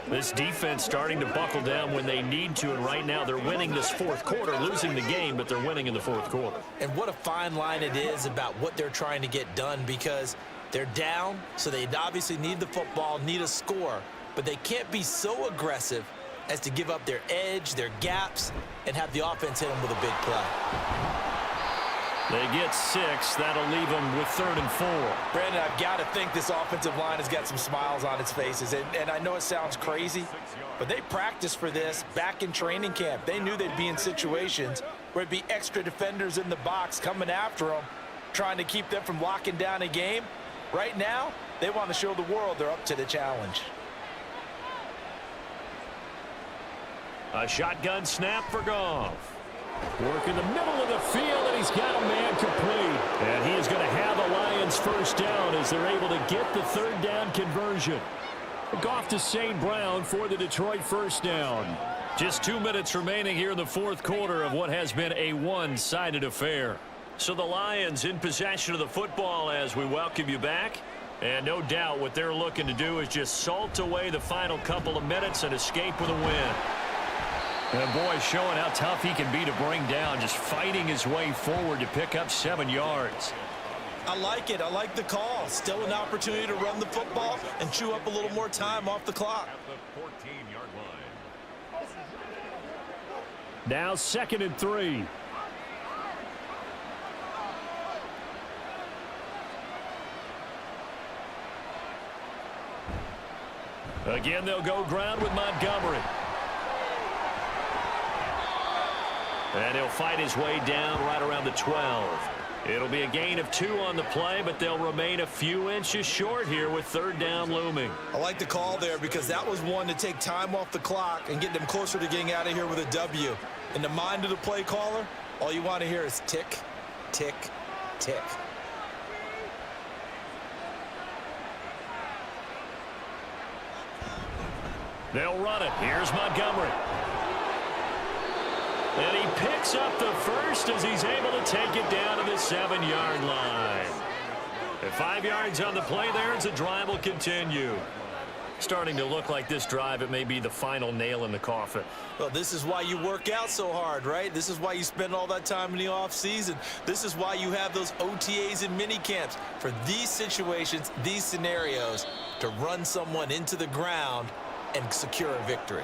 This defense starting to buckle down when they need to, and right now they're winning this fourth quarter, losing the game, but they're winning in the fourth quarter. And what a fine line it is about what they're trying to get done, because they're down, so they obviously need the football, need a score, but they can't be so aggressive as to give up their edge, their gaps, and have the offense hit them with a big play. They get 6. That'll leave them with 3rd and 4. Brandon, I've got to think this offensive line has got some smiles on its faces. And I know it sounds crazy, but they practiced for this back in training camp. They knew they'd be in situations where it'd be extra defenders in the box coming after them, trying to keep them from locking down a game. Right now, they want to show the world they're up to the challenge. A shotgun snap for Goff. Work in the middle of the field, and he's got a man complete. And he is going to have a Lions first down as they're able to get the 3rd down conversion. Goff to St. Brown for the Detroit first down. Just 2 minutes remaining here in the fourth quarter of what has been a one-sided affair. So the Lions in possession of the football as we welcome you back. And no doubt what they're looking to do is just salt away the final couple of minutes and escape with a win. And boy, showing how tough he can be to bring down, just fighting his way forward to pick up 7 yards. I like it. I like the call. Still an opportunity to run the football and chew up a little more time off the clock. At the 14-yard line. Now 2nd and 3. Again, they'll go ground with Montgomery. And he'll fight his way down right around the 12. It'll be a gain of 2 on the play, but they'll remain a few inches short here with 3rd down looming. I like the call there, because that was one to take time off the clock and get them closer to getting out of here with a W. In the mind of the play caller, all you want to hear is tick, tick, tick. They'll run it. Here's Montgomery. And he picks up the first as he's able to take it down to the 7-yard line. And 5 yards on the play there as the drive will continue. Starting to look like this drive, it may be the final nail in the coffin. Well, this is why you work out so hard, right? This is why you spend all that time in the offseason. This is why you have those OTAs and mini camps, for these situations, these scenarios, to run someone into the ground and secure a victory.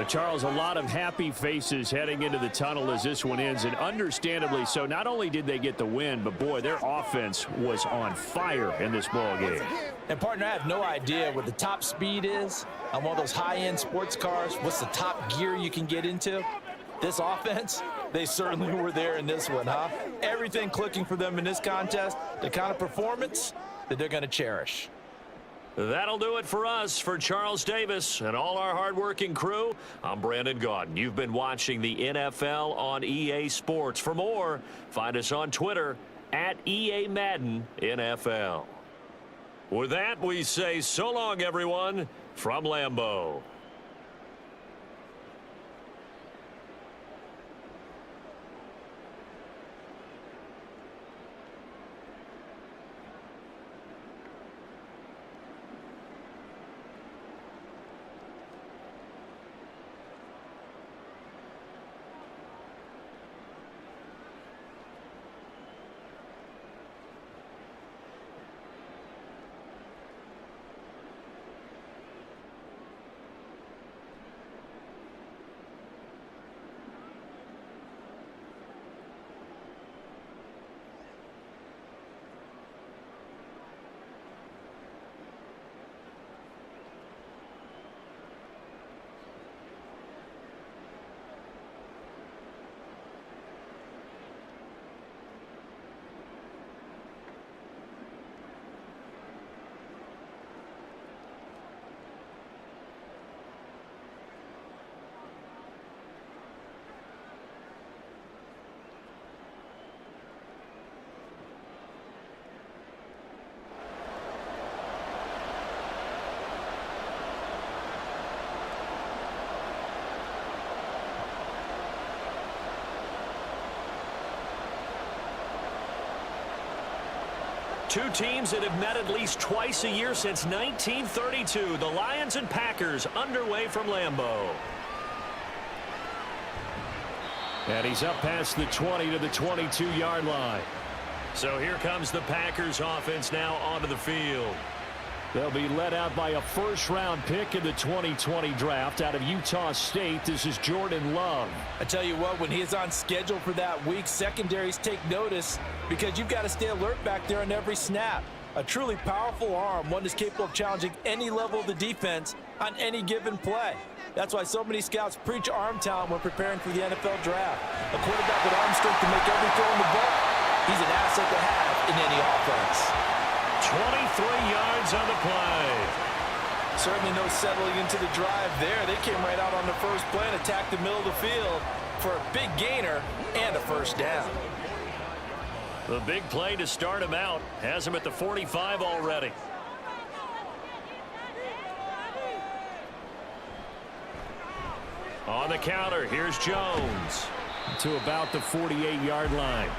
Charles, a lot of happy faces heading into the tunnel as this one ends, and understandably so. Not only did they get the win, but boy, their offense was on fire in this ball game. And partner, I have no idea what the top speed is on one of those high-end sports cars. What's the top gear you can get into? This offense, they certainly were there in this one, huh? Everything clicking for them in this contest, the kind of performance that they're going to cherish. That'll do it for us. For Charles Davis and all our hardworking crew, I'm Brandon Gaudin. You've been watching the NFL on EA Sports. For more, find us on Twitter at EA Madden NFL. With that, we say so long, everyone, from Lambeau. Two teams that have met at least twice a year since 1932. The Lions and Packers underway from Lambeau. And he's up past the 20 to the 22-yard line. So here comes the Packers offense now onto the field. They'll be led out by a first-round pick in the 2020 draft out of Utah State. This is Jordan Love. I tell you what, when he is on schedule for that week, secondaries take notice because you've got to stay alert back there on every snap. A truly powerful arm, one that's capable of challenging any level of the defense on any given play. That's why so many scouts preach arm talent when preparing for the NFL draft. A quarterback with arm strength to make every throw in the book, he's an asset to have in any offense. 23 yards on the play. Certainly no settling into the drive there. They came right out on the first play and attacked the middle of the field for a big gainer and a first down. The big play to start him out has him at the 45 already. On the counter, here's Jones to about the 48-yard line.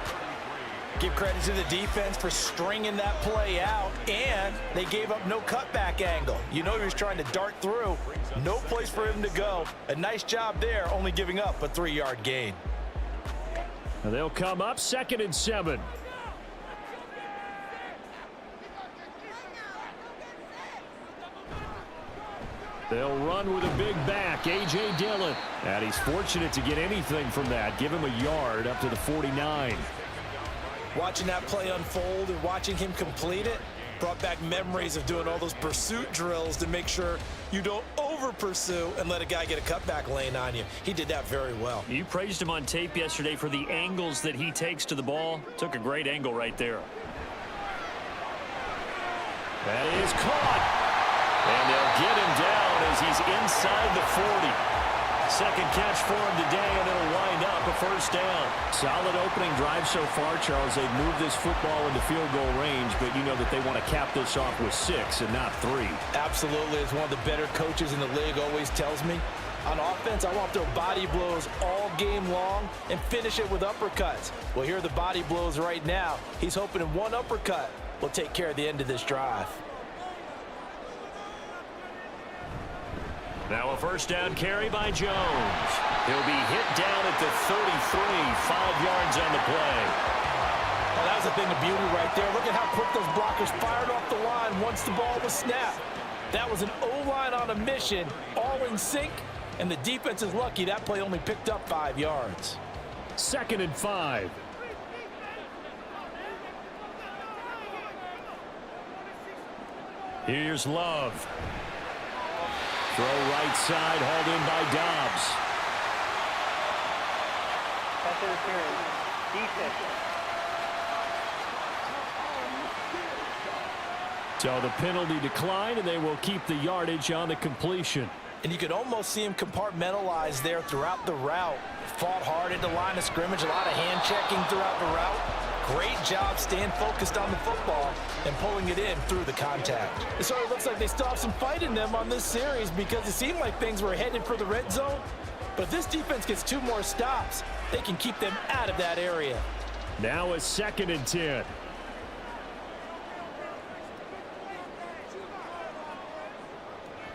Give credit to the defense for stringing that play out, and they gave up no cutback angle. You know he was trying to dart through. No place for him to go. A nice job there, only giving up a 3-yard gain. And they'll come up 2nd and 7. They'll run with a big back, A.J. Dillon. And he's fortunate to get anything from that. Give him a yard up to the 49. Watching that play unfold and watching him complete it brought back memories of doing all those pursuit drills to make sure you don't over-pursue and let a guy get a cutback lane on you. He did that very well. You praised him on tape yesterday for the angles that he takes to the ball. Took a great angle right there. That is caught. And they'll get him down as he's inside the 40. Second catch for him today, and it'll wind up a first down. Solid opening drive so far, Charles. They've moved this football into field goal range, but you know that they want to cap this off with 6 and not 3. Absolutely. As one of the better coaches in the league always tells me, on offense, I want to throw body blows all game long and finish it with uppercuts. Well, here are the body blows right now. He's hoping in one uppercut will take care of the end of this drive. Now a first down carry by Jones. He'll be hit down at the 33, 5 yards on the play. Oh, that was a thing of beauty right there. Look at how quick those blockers fired off the line once the ball was snapped. That was an O-line on a mission, all in sync, and the defense is lucky that play only picked up 5 yards. 2nd and 5. Here's Love. Throw right side, hauled in by Dobbs. Pass interference. Defense. So the penalty declined, and they will keep the yardage on the completion. And you could almost see him compartmentalize there throughout the route. Fought hard at the line of scrimmage, a lot of hand checking throughout the route. Great job staying focused on the football and pulling it in through the contact. It sort of looks like they still have some fight in them on this series because it seemed like things were headed for the red zone. But if this defense gets 2 more stops, they can keep them out of that area. Now a 2nd and 10.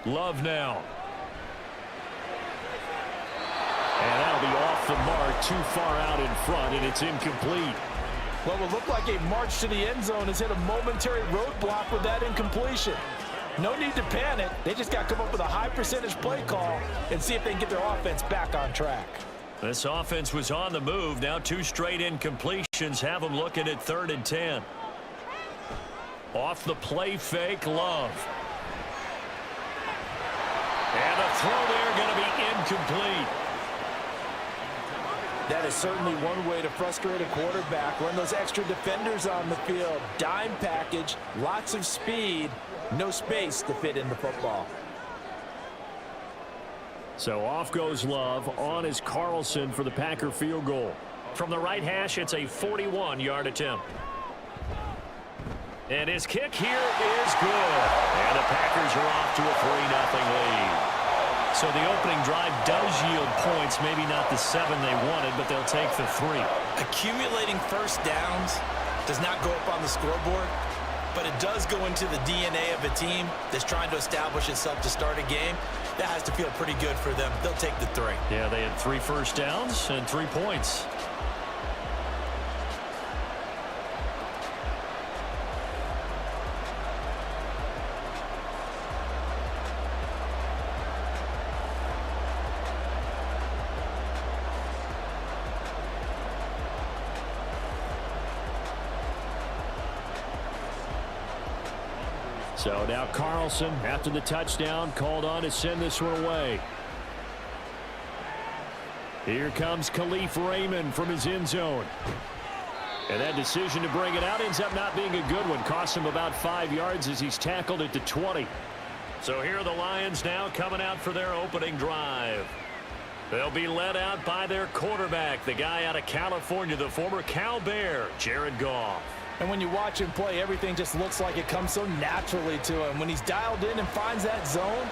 Love now. And that'll be off the mark, too far out in front, and it's incomplete. What will look like a march to the end zone has hit a momentary roadblock with that incompletion. No need to panic. They just got to come up with a high percentage play call and see if they can get their offense back on track. This offense was on the move. Now 2 straight incompletions have them looking at 3rd and 10. Off the play fake, Love. And the throw there going to be incomplete. That is certainly one way to frustrate a quarterback. Run those extra defenders on the field. Dime package, lots of speed, no space to fit in the football. So off goes Love. On is Carlson for the Packer field goal. From the right hash, it's a 41-yard attempt. And his kick here is good. And the Packers are off to a 3-0 lead. So the opening drive does yield points, maybe not the 7 they wanted, but they'll take the 3. Accumulating first downs does not go up on the scoreboard. but it does go into the DNA of a team that's trying to establish itself to start a game. That has to feel pretty good for them. They'll take the 3. Yeah, they had 3 first downs and 3 points. So now Carlson, after the touchdown, called on to send this one away. Here comes Khalif Raymond from his end zone. And that decision to bring it out ends up not being a good one. Cost him about 5 yards as he's tackled at the 20. So here are the Lions now coming out for their opening drive. They'll be led out by their quarterback, the guy out of California, the former Cal Bear, Jared Goff. And when you watch him play, everything just looks like it comes so naturally to him. When he's dialed in and finds that zone,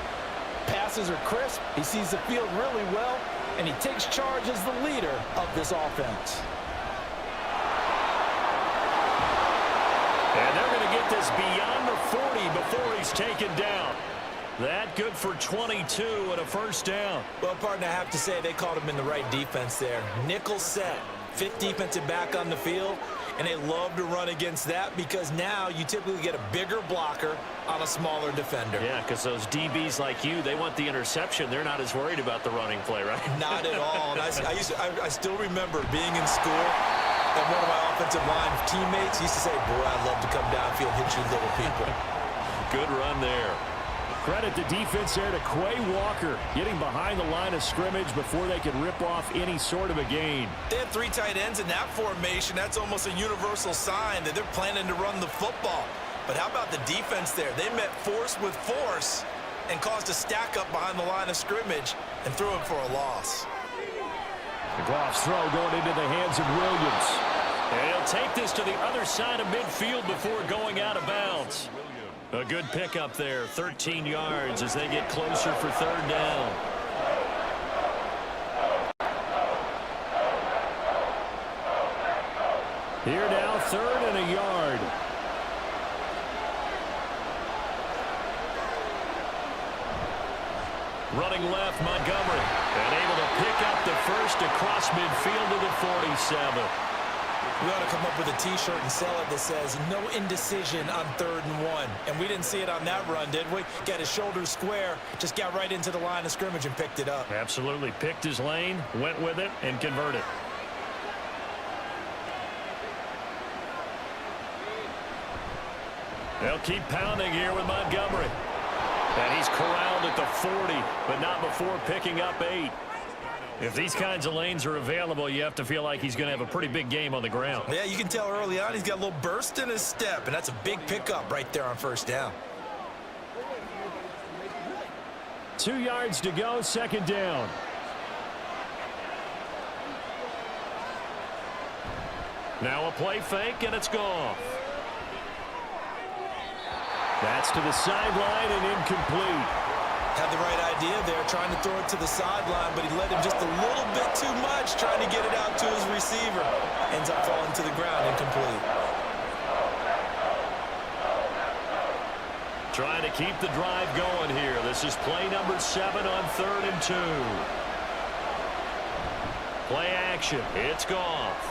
passes are crisp, he sees the field really well, and he takes charge as the leader of this offense. And they're going to get this beyond the 40 before he's taken down. That good for 22 and a first down. Well, partner, I have to say they called him in the right defense there. Nickel set, 5th defensive back on the field, and they love to run against that because now you typically get a bigger blocker on a smaller defender. Yeah, because those DBs like you, they want the interception. They're not as worried about the running play, right? Not at all. And I still remember being in school, and one of my offensive line teammates used to say, boy, I'd love to come downfield and hit you little people. Good run there. Credit the defense there to Quay Walker, getting behind the line of scrimmage before they could rip off any sort of a gain. They have 3 tight ends in that formation. That's almost a universal sign that they're planning to run the football. But how about the defense there? They met force with force and caused a stack up behind the line of scrimmage and threw it for a loss. The Goff's throw going into the hands of Williams. And he'll take this to the other side of midfield before going out of bounds. A good pickup there, 13 yards as they get closer for 3rd down. Here now, 3rd and a yard. Running left, Montgomery. And able to pick up the first across midfield to the 47. We ought to come up with a T-shirt and sell it that says, no indecision on 3rd and 1. And we didn't see it on that run, did we? Got his shoulders square, just got right into the line of scrimmage and picked it up. Absolutely. Picked his lane, went with it, and converted. They'll keep pounding here with Montgomery. And he's corralled at the 40, but not before picking up 8. If these kinds of lanes are available, you have to feel like he's going to have a pretty big game on the ground. Yeah, you can tell early on he's got a little burst in his step, and that's a big pickup right there on 1st down. 2 yards to go, 2nd down. Now a play fake, and it's Goff. That's to the sideline and incomplete. Had the right idea there, trying to throw it to the sideline, but he let him just a little bit too much, trying to get it out to his receiver. Ends up falling to the ground, incomplete. Trying to keep the drive going here. This is play number 7 on 3rd and 2. Play action. It's Goff.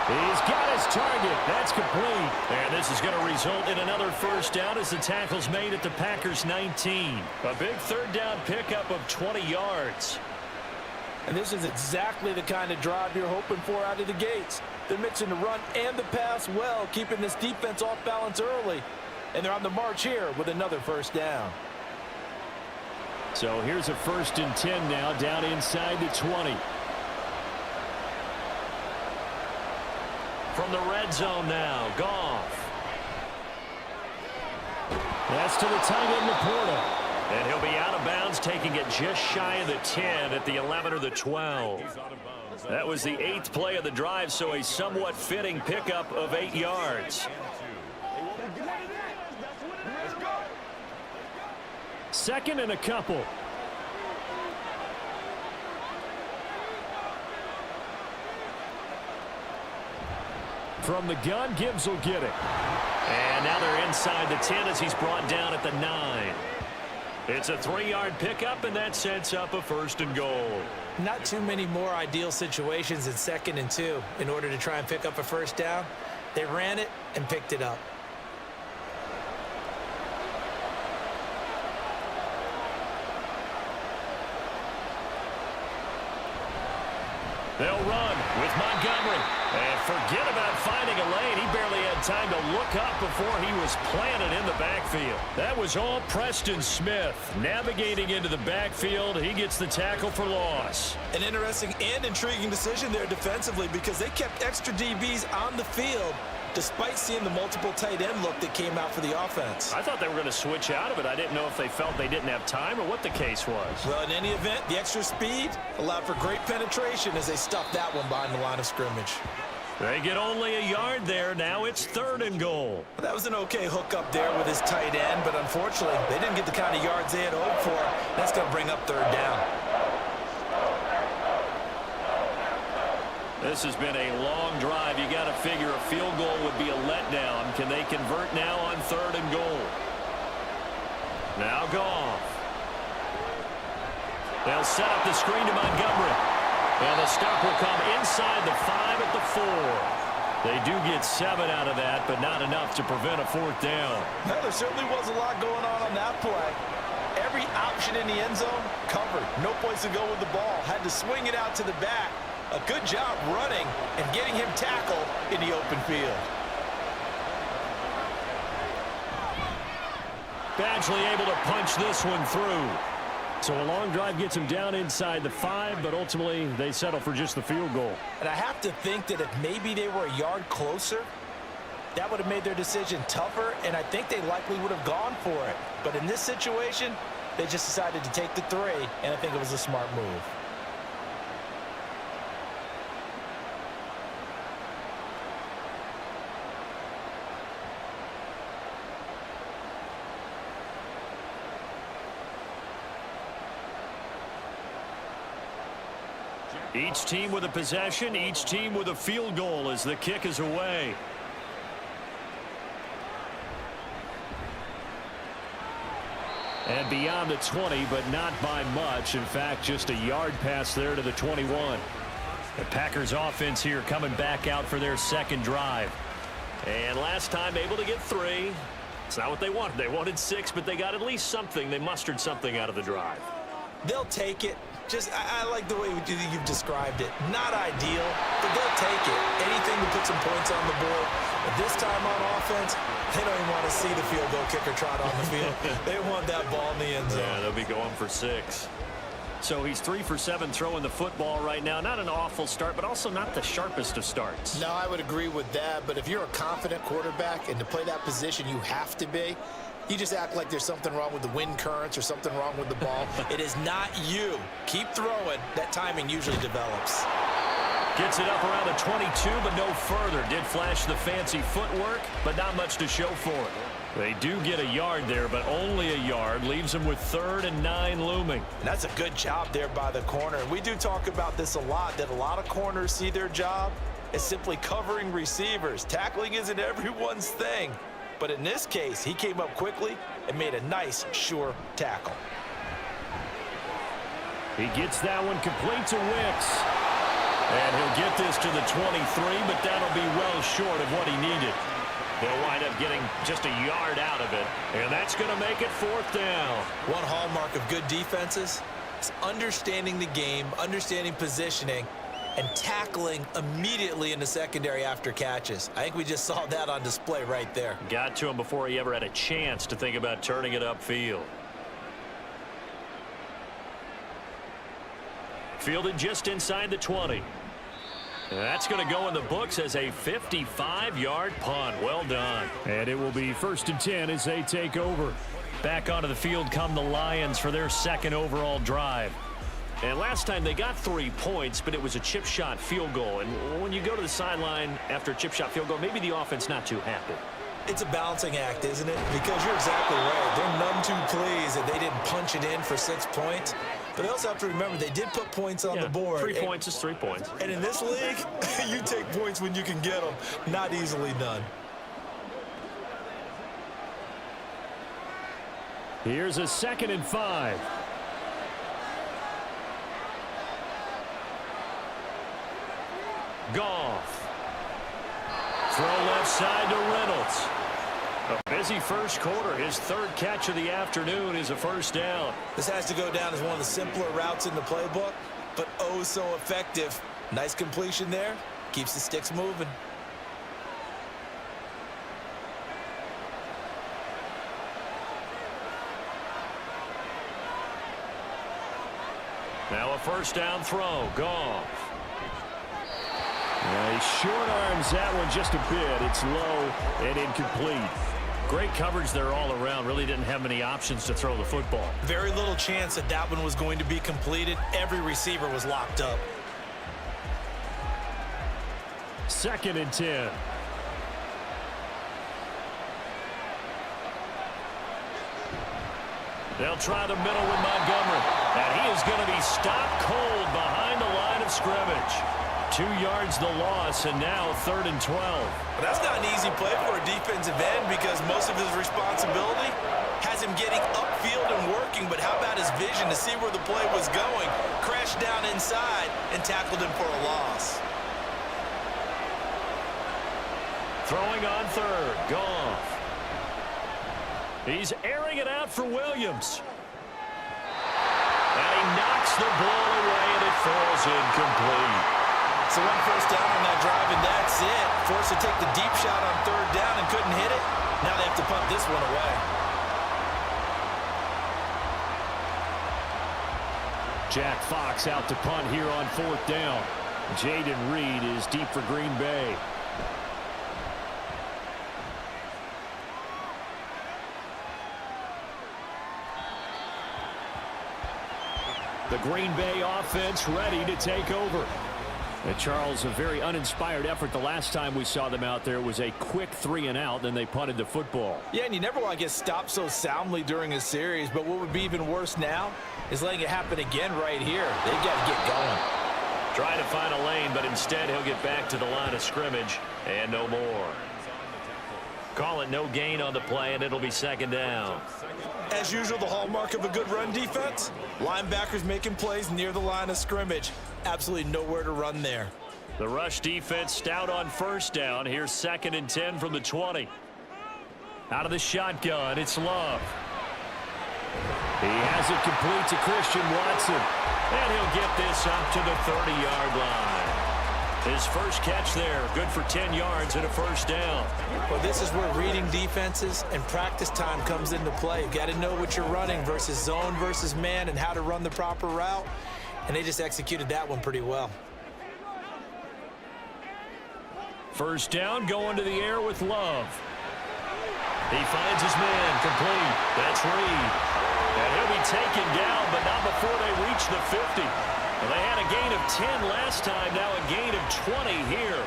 He's got his target. That's complete. And this is going to result in another first down as the tackle's made at the Packers 19. A big 3rd down pickup of 20 yards. And this is exactly the kind of drive you're hoping for out of the gates. They're mixing the run and the pass well, keeping this defense off balance early. And they're on the march here with another first down. So here's a 1st and 10 now, down inside the 20. From the red zone now, Goff. That's to the tight end, Laporta. And he'll be out of bounds, taking it just shy of the 10 at the 11 or the 12. That was the 8th play of the drive, so a somewhat fitting pickup of 8 yards. 2nd and a couple. From the gun, Gibbs will get it. And now they're inside the 10 as he's brought down at the 9. It's a 3-yard pickup, and that sets up a 1st and goal. Not too many more ideal situations in 2nd and 2 in order to try and pick up a 1st down. They ran it and picked it up. They'll run with Montgomery. And forget about finding a lane. He barely had time to look up before he was planted in the backfield. That was all Preston Smith. Navigating into the backfield, he gets the tackle for loss. An interesting and intriguing decision there defensively because they kept extra DBs on the field despite seeing the multiple tight end look that came out for the offense. I thought they were going to switch out of it. I didn't know if they felt they didn't have time or what the case was. Well, in any event, the extra speed allowed for great penetration as they stuffed that one behind the line of scrimmage. They get only a yard there. Now it's 3rd and goal. That was an okay hook up there with his tight end, but unfortunately, they didn't get the kind of yards they had hoped for. That's going to bring up 3rd down. This has been a long drive. You got to figure a field goal would be a letdown. Can they convert now on 3rd and goal? Now Goff. They'll set up the screen to Montgomery. And the stop will come inside the 5 at the 4. They do get 7 out of that, but not enough to prevent a 4th down. Well, there certainly was a lot going on that play. Every option in the end zone covered. No place to go with the ball. Had to swing it out to the back. A good job running and getting him tackled in the open field. Badgley able to punch this one through. So a long drive gets him down inside the 5, but ultimately they settle for just the field goal. And I have to think that if maybe they were a yard closer, that would have made their decision tougher, and I think they likely would have gone for it. But in this situation, they just decided to take the 3, and I think it was a smart move. Each team with a possession, each team with a field goal as the kick is away. And beyond the 20, but not by much. In fact, just a yard pass there to the 21. The Packers offense here coming back out for their 2nd drive. And last time able to get 3. It's not what they wanted. They wanted 6, but they got at least something. They mustered something out of the drive. They'll take it. Just, I like the way you've described it. Not ideal, but they'll take it. Anything to put some points on the board. But this time on offense, they don't even want to see the field goal kicker trot on the field. They want that ball in the end zone. Yeah, they'll be going for 6. So he's 3 for 7 throwing the football right now. Not an awful start, but also not the sharpest of starts. No, I would agree with that. But if you're a confident quarterback and to play that position, you have to be. You just act like there's something wrong with the wind currents or something wrong with the ball. It is not you. Keep throwing. That timing usually develops. Gets it up around the 22, but no further. Did flash the fancy footwork, but not much to show for it. They do get a yard there, but only a yard. Leaves them with 3rd and 9 looming. And that's a good job there by the corner. We do talk about this a lot, that a lot of corners see their job as simply covering receivers. Tackling isn't everyone's thing. But in this case, he came up quickly and made a nice, sure tackle. He gets that one complete to Wicks. And he'll get this to the 23, but that'll be well short of what he needed. They'll wind up getting just a yard out of it, and that's going to make it 4th down. One hallmark of good defenses is understanding the game, understanding positioning, and tackling immediately in the secondary after catches. I think we just saw that on display right there. Got to him before he ever had a chance to think about turning it upfield. Fielded just inside the 20. And that's going to go in the books as a 55-yard punt. Well done. And it will be 1st and 10 as they take over. Back onto the field come the Lions for their 2nd overall drive. And last time they got 3 points, but it was a chip shot field goal. And when you go to the sideline after a chip shot field goal, maybe the offense not too happy. It's a balancing act, isn't it? Because you're exactly right. They're none too pleased that they didn't punch it in for 6 points. But they also have to remember they did put points on the board. 3 points is 3 points. And in this league, you take points when you can get them. Not easily done. Here's a 2nd and 5. Goff. Throw left side to Reynolds. A busy first quarter. His 3rd catch of the afternoon is a first down. This has to go down as one of the simpler routes in the playbook, but oh so effective. Nice completion there. Keeps the sticks moving. Now a first down throw. Goff. He short arms that one just a bit. It's low and incomplete. Great coverage there all around. Really didn't have many options to throw the football. Very little chance that that one was going to be completed. Every receiver was locked up. 2nd and 10. They'll try the middle with Montgomery. And he is going to be stopped cold behind the line of scrimmage. 2 yards the loss, and now 3rd and 12. But that's not an easy play for a defensive end because most of his responsibility has him getting upfield and working. But how about his vision to see where the play was going? Crashed down inside and tackled him for a loss. Throwing on 3rd. Goff. He's airing it out for Williams. And he knocks the ball away, and it falls incomplete. So 1 first down on that drive, and that's it. Forced to take the deep shot on 3rd down and couldn't hit it. Now they have to punt this one away. Jack Fox out to punt here on 4th down. Jaden Reed is deep for Green Bay. The Green Bay offense ready to take over. Charles, a very uninspired effort the last time we saw them out there. Was a quick 3 and out, then they punted the football. Yeah, and you never want to get stopped so soundly during a series, but what would be even worse now is letting it happen again right here. They got to get going. Trying to find a lane, but instead he'll get back to the line of scrimmage and no more. Call it no gain on the play, and it'll be 2nd down. As usual, the hallmark of a good run defense, linebackers making plays near the line of scrimmage. Absolutely nowhere to run there. The rush defense stout on 1st down. Here's 2nd and 10 from the 20. Out of the shotgun, it's Love. He has it complete to Christian Watson. And he'll get this up to the 30-yard line. His first catch there, good for 10 yards and a first down. Well, this is where reading defenses and practice time comes into play. You've got to know what you're running versus zone versus man and how to run the proper route. And they just executed that one pretty well. First down, going to the air with Love. He finds his man, complete. That's Reed. And he'll be taken down, but not before they reach the 50. Well, they had a gain of 10 last time, now a gain of 20 here.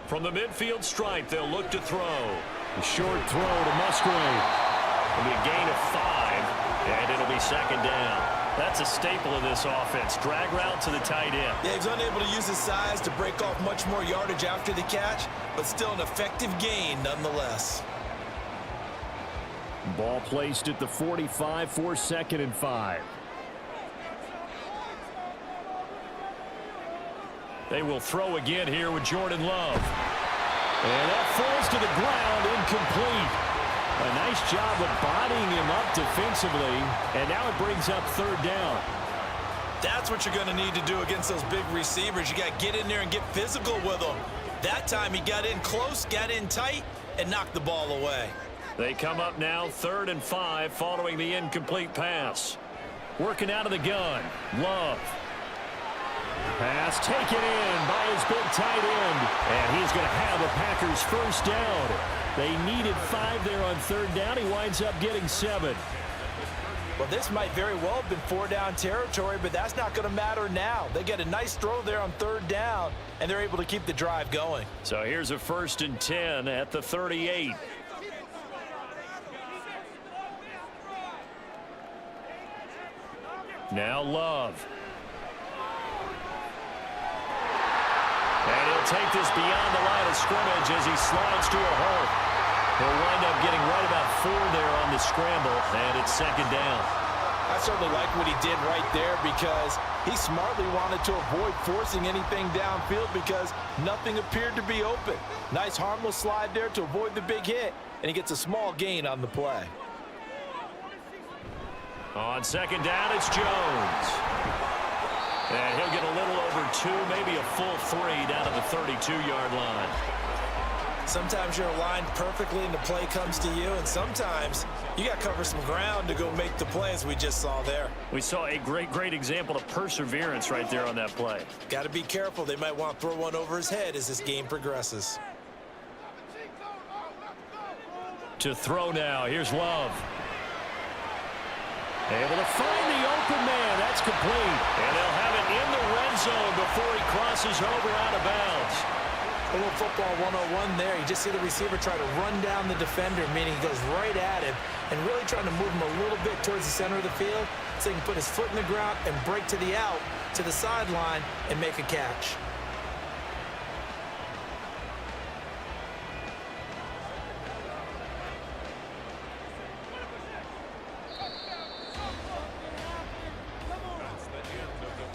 From the midfield stripe, they'll look to throw. A short throw to Musgrave. It'll be a gain of 5, and it'll be 2nd down. That's a staple of this offense. Drag route to the tight end. Yeah, he's unable to use his size to break off much more yardage after the catch, but still an effective gain nonetheless. Ball placed at the 45 for 2nd and 5. They will throw again here with Jordan Love. And that falls to the ground, incomplete. A nice job of bodying him up defensively, and now it brings up 3rd down. That's what you're going to need to do against those big receivers. You got to get in there and get physical with them. That time he got in close, got in tight, and knocked the ball away. They come up now 3rd and 5 following the incomplete pass. Working out of the gun, Love. Pass taken in by his big tight end. And he's going to have a Packers first down. They needed 5 there on third down. He winds up getting 7. Well, this might very well have been 4-down territory, but that's not going to matter now. They get a nice throw there on third down, and they're able to keep the drive going. So here's a 1st and 10 at the 38. Now Love. And he'll take this beyond the line of scrimmage as he slides to a hole. He'll wind up getting right about 4 there on the scramble, and it's 2nd down. I certainly like what he did right there because he smartly wanted to avoid forcing anything downfield because nothing appeared to be open. Nice harmless slide there to avoid the big hit, and he gets a small gain on the play. On 2nd down, it's Jones. And he'll get a little over 2, maybe a full 3 down to the 32-yard line. Sometimes you're aligned perfectly and the play comes to you, and sometimes you got to cover some ground to go make the play, as we just saw there. We saw a great example of perseverance right there on that play. Got to be careful. They might want to throw one over his head as this game progresses. To throw now. Here's Love. Able to find the open man. That's complete. And they'll have it in the red zone before he crosses over out of bounds. A little football 101 there. You just see the receiver try to run down the defender, meaning he goes right at him and really trying to move him a little bit towards the center of the field so he can put his foot in the ground and break to the out, to the sideline, and make a catch.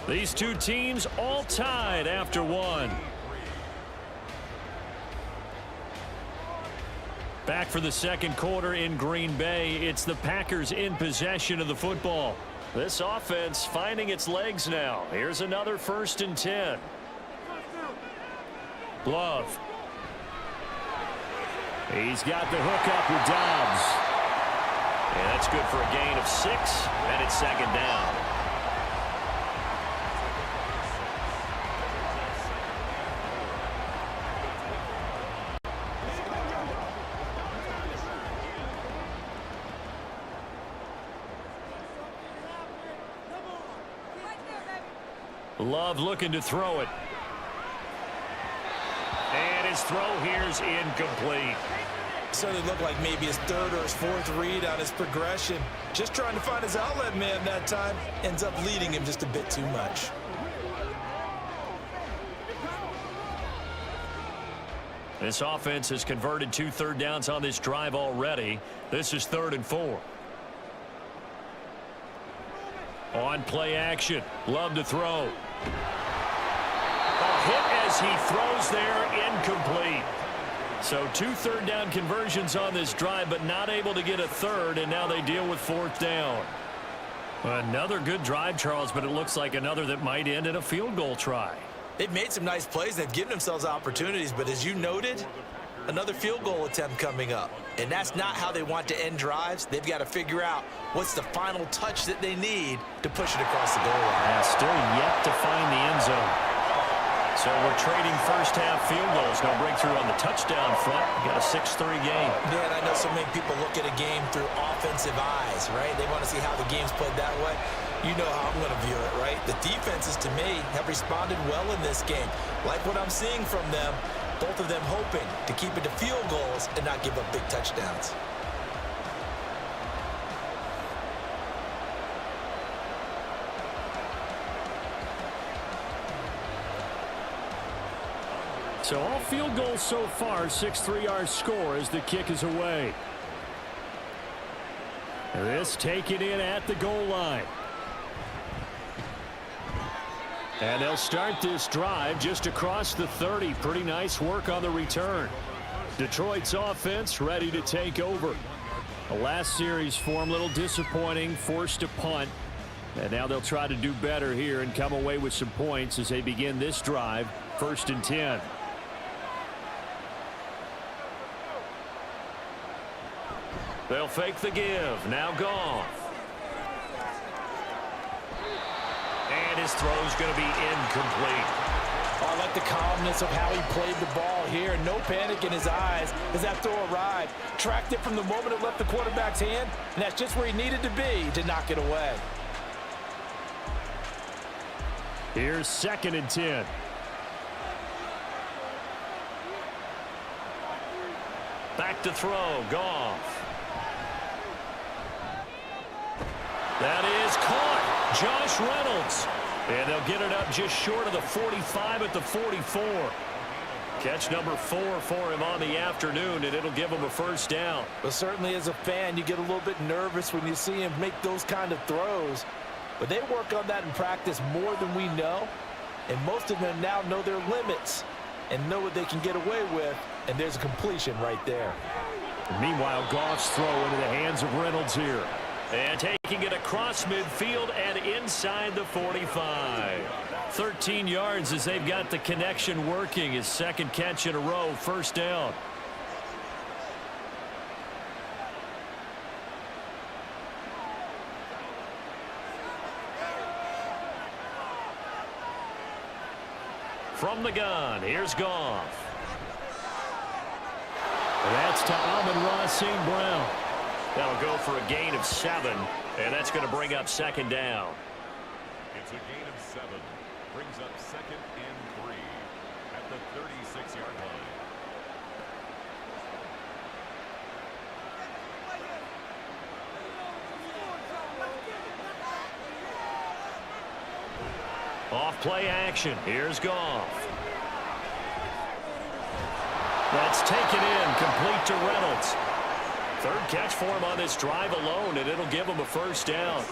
These two teams all tied after 1. Back for the 2nd quarter in Green Bay. It's the Packers in possession of the football. This offense finding its legs now. Here's another 1st and 10. Love. He's got the hook up with Dobbs. And that's good for a gain of 6, and it's 2nd down. Love looking to throw it. And his throw here's incomplete. Certainly looked like maybe his 3rd or his 4th read on his progression. Just trying to find his outlet man that time. Ends up leading him just a bit too much. This offense has converted 2 third downs on this drive already. This is 3rd and 4. On play action. Love to throw. A hit as he throws there, incomplete. So 2 third down conversions on this drive, but not able to get a 3rd, and now they deal with 4th down. Another good drive, Charles, but it looks like another that might end in a field goal try. They've made some nice plays. They've given themselves opportunities, but as you noted, another field goal attempt coming up. And that's not how they want to end drives. They've got to figure out what's the final touch that they need to push it across the goal line. Still yet to find the end zone. So we're trading first half field goals. No breakthrough on the touchdown front. We got a 6-3 game. Man, I know so many people look at a game through offensive eyes, right? They want to see how the game's played that way. You know how I'm going to view it, right? The defenses, to me, have responded well in this game. Like what I'm seeing from them, both of them hoping to keep it to field goals and not give up big touchdowns. So all field goals so far, 6-3 our score as the kick is away. This taken in at the goal line. And they'll start this drive just across the 30. Pretty nice work on the return. Detroit's offense ready to take over. The last series form a little disappointing, forced a punt. And now they'll try to do better here and come away with some points as they begin this drive, 1st and 10. They'll fake the give. Now Goff. And his throw's going to be incomplete. I like the calmness of how he played the ball here. No panic in his eyes as that throw arrived. Tracked it from the moment it left the quarterback's hand, and that's just where he needed to be to knock it away. Here's 2nd and 10. Back to throw, Goff. That is caught. Josh Reynolds. And they'll get it up just short of the 45 at the 44. Catch number 4 for him on the afternoon, and it'll give him a first down. But certainly as a fan, you get a little bit nervous when you see him make those kind of throws. But they work on that in practice more than we know. And most of them now know their limits and know what they can get away with. And there's a completion right there. Meanwhile, Goff's throw into the hands of Reynolds here. And taking it across midfield and inside the 45. 13 yards as they've got the connection working. His 2nd catch in a row, first down. From the gun, here's Goff. That's to Amon-Ra St. Brown. That'll go for a gain of 7, and that's going to bring up 2nd down. It's a gain of 7. Brings up 2nd and 3 at the 36-yard line. Off play action. Here's Goff. That's taken in, complete to Reynolds. 3rd catch for him on this drive alone, and it'll give him a first down.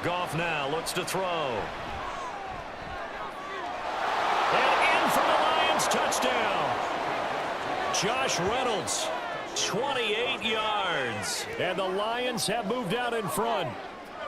Goff now looks to throw. And in for the Lions, touchdown. Josh Reynolds, 28 yards. And the Lions have moved out in front.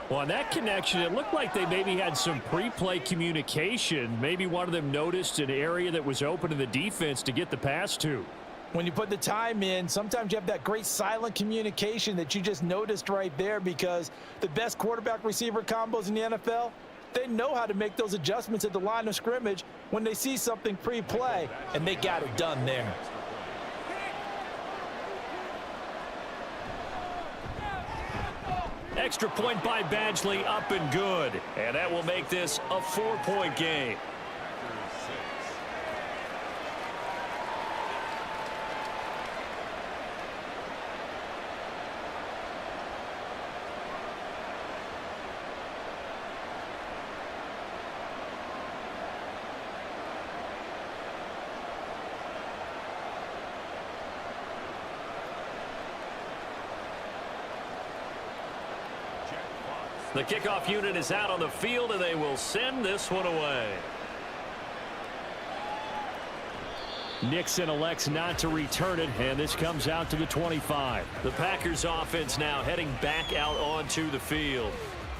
Well, on that connection, it looked like they maybe had some pre-play communication. Maybe one of them noticed an area that was open to the defense to get the pass to. When you put the time in, sometimes you have that great silent communication that you just noticed right there, because the best quarterback-receiver combos in the NFL, they know how to make those adjustments at the line of scrimmage when they see something pre-play, and they got it done there. Extra point by Badgley, up and good. And that will make this a 4-point game. The kickoff unit is out on the field, and they will send this one away. Nixon elects not to return it, and this comes out to the 25. The Packers offense now heading back out onto the field.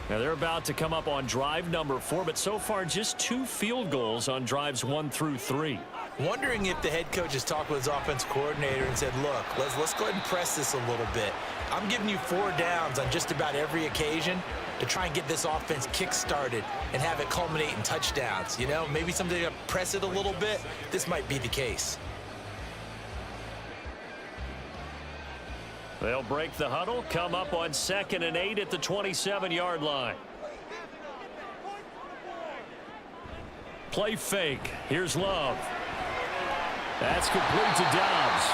Now they're about to come up on drive number 4, but so far just 2 field goals on drives 1 through 3. Wondering if the head coach has talked with his offense coordinator and said, look, let's go ahead and press this a little bit. I'm giving you 4 downs on just about every occasion to try and get this offense kick-started and have it culminate in touchdowns. You know, maybe something to press it a little bit. This might be the case. They'll break the huddle, come up on 2nd and 8 at the 27-yard line. Play fake. Here's Love. That's complete to Dobbs.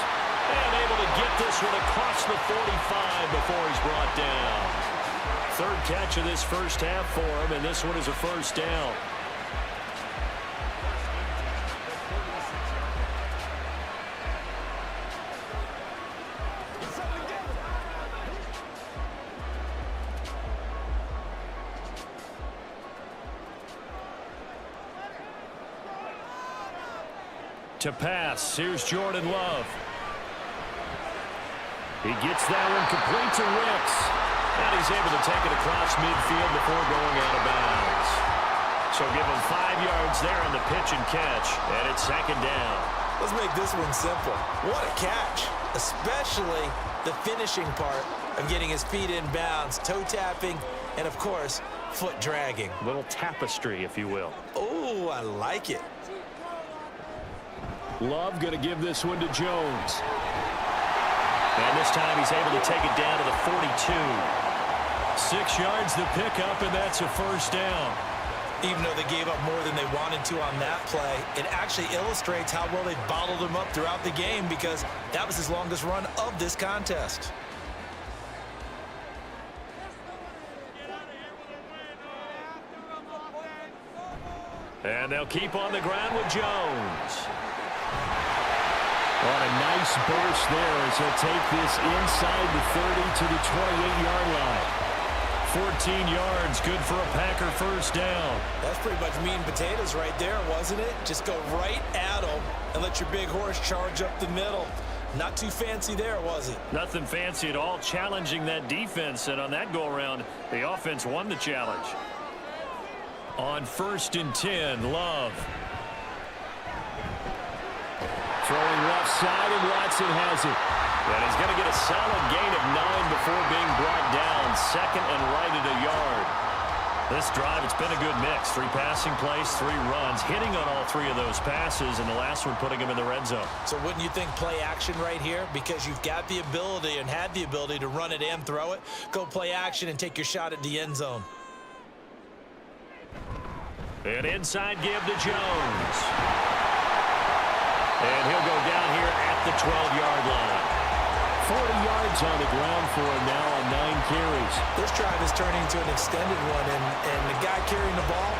And able to get this one across the 45 before he's brought down. 3rd catch of this first half for him, and this one is a first down. To pass, here's Jordan Love. He gets that one complete to Ricks. And he's able to take it across midfield before going out of bounds. So give him 5 yards there on the pitch and catch, and it's second down. Let's make this one simple. What a catch, especially the finishing part of getting his feet in bounds, toe tapping, and of course, foot dragging. A little tapestry, if you will. Oh, I like it. Love going to give this one to Jones. And this time he's able to take it down to the 42. 6 yards the pickup, and that's a first down. Even though they gave up more than they wanted to on that play, it actually illustrates how well they bottled him up throughout the game because that was his longest run of this contest. And they'll keep on the ground with Jones. On a nice burst there as he'll take this inside the 30 to the 28-yard line. 14 yards, good for a Packer first down. That's pretty much meat and potatoes right there, wasn't it? Just go right at them and let your big horse charge up the middle. Not too fancy there, was it? Nothing fancy at all, challenging that defense, and on that go-around, the offense won the challenge. On 1st and 10, Love. Throwing left side, and Watson has it. And he's going to get a solid gain of 9 before being brought down. Second and right at a yard. This drive, it's been a good mix. 3 passing plays, 3 runs, hitting on all 3 of those passes, and the last one putting him in the red zone. So wouldn't you think play action right here? Because you've got the ability and had the ability to run it and throw it. Go play action and take your shot at the end zone. An inside give to Jones. And he'll go down here at the 12-yard line. 40 yards on the ground for him now on 9 carries. This drive is turning into an extended one, and the guy carrying the ball,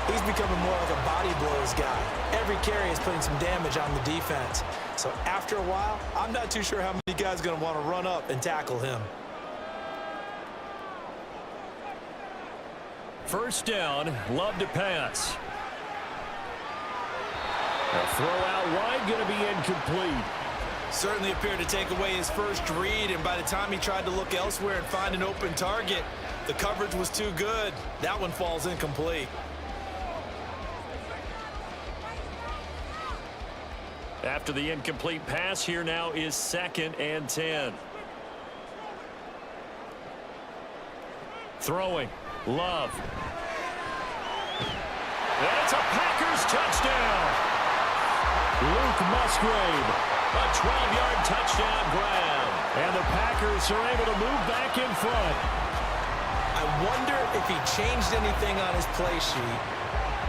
he's becoming more like a body blows guy. Every carry is putting some damage on the defense. So after a while, I'm not too sure how many guys are going to want to run up and tackle him. First down, Love to pass. A throw out wide, going to be incomplete. Certainly appeared to take away his first read, and by the time he tried to look elsewhere and find an open target, the coverage was too good. That one falls incomplete. After the incomplete pass, here now is 2nd and 10. Throwing, Love. And it's a Packers touchdown. Luke Musgrave, a 12-yard touchdown grab. And the Packers are able to move back in front. I wonder if he changed anything on his play sheet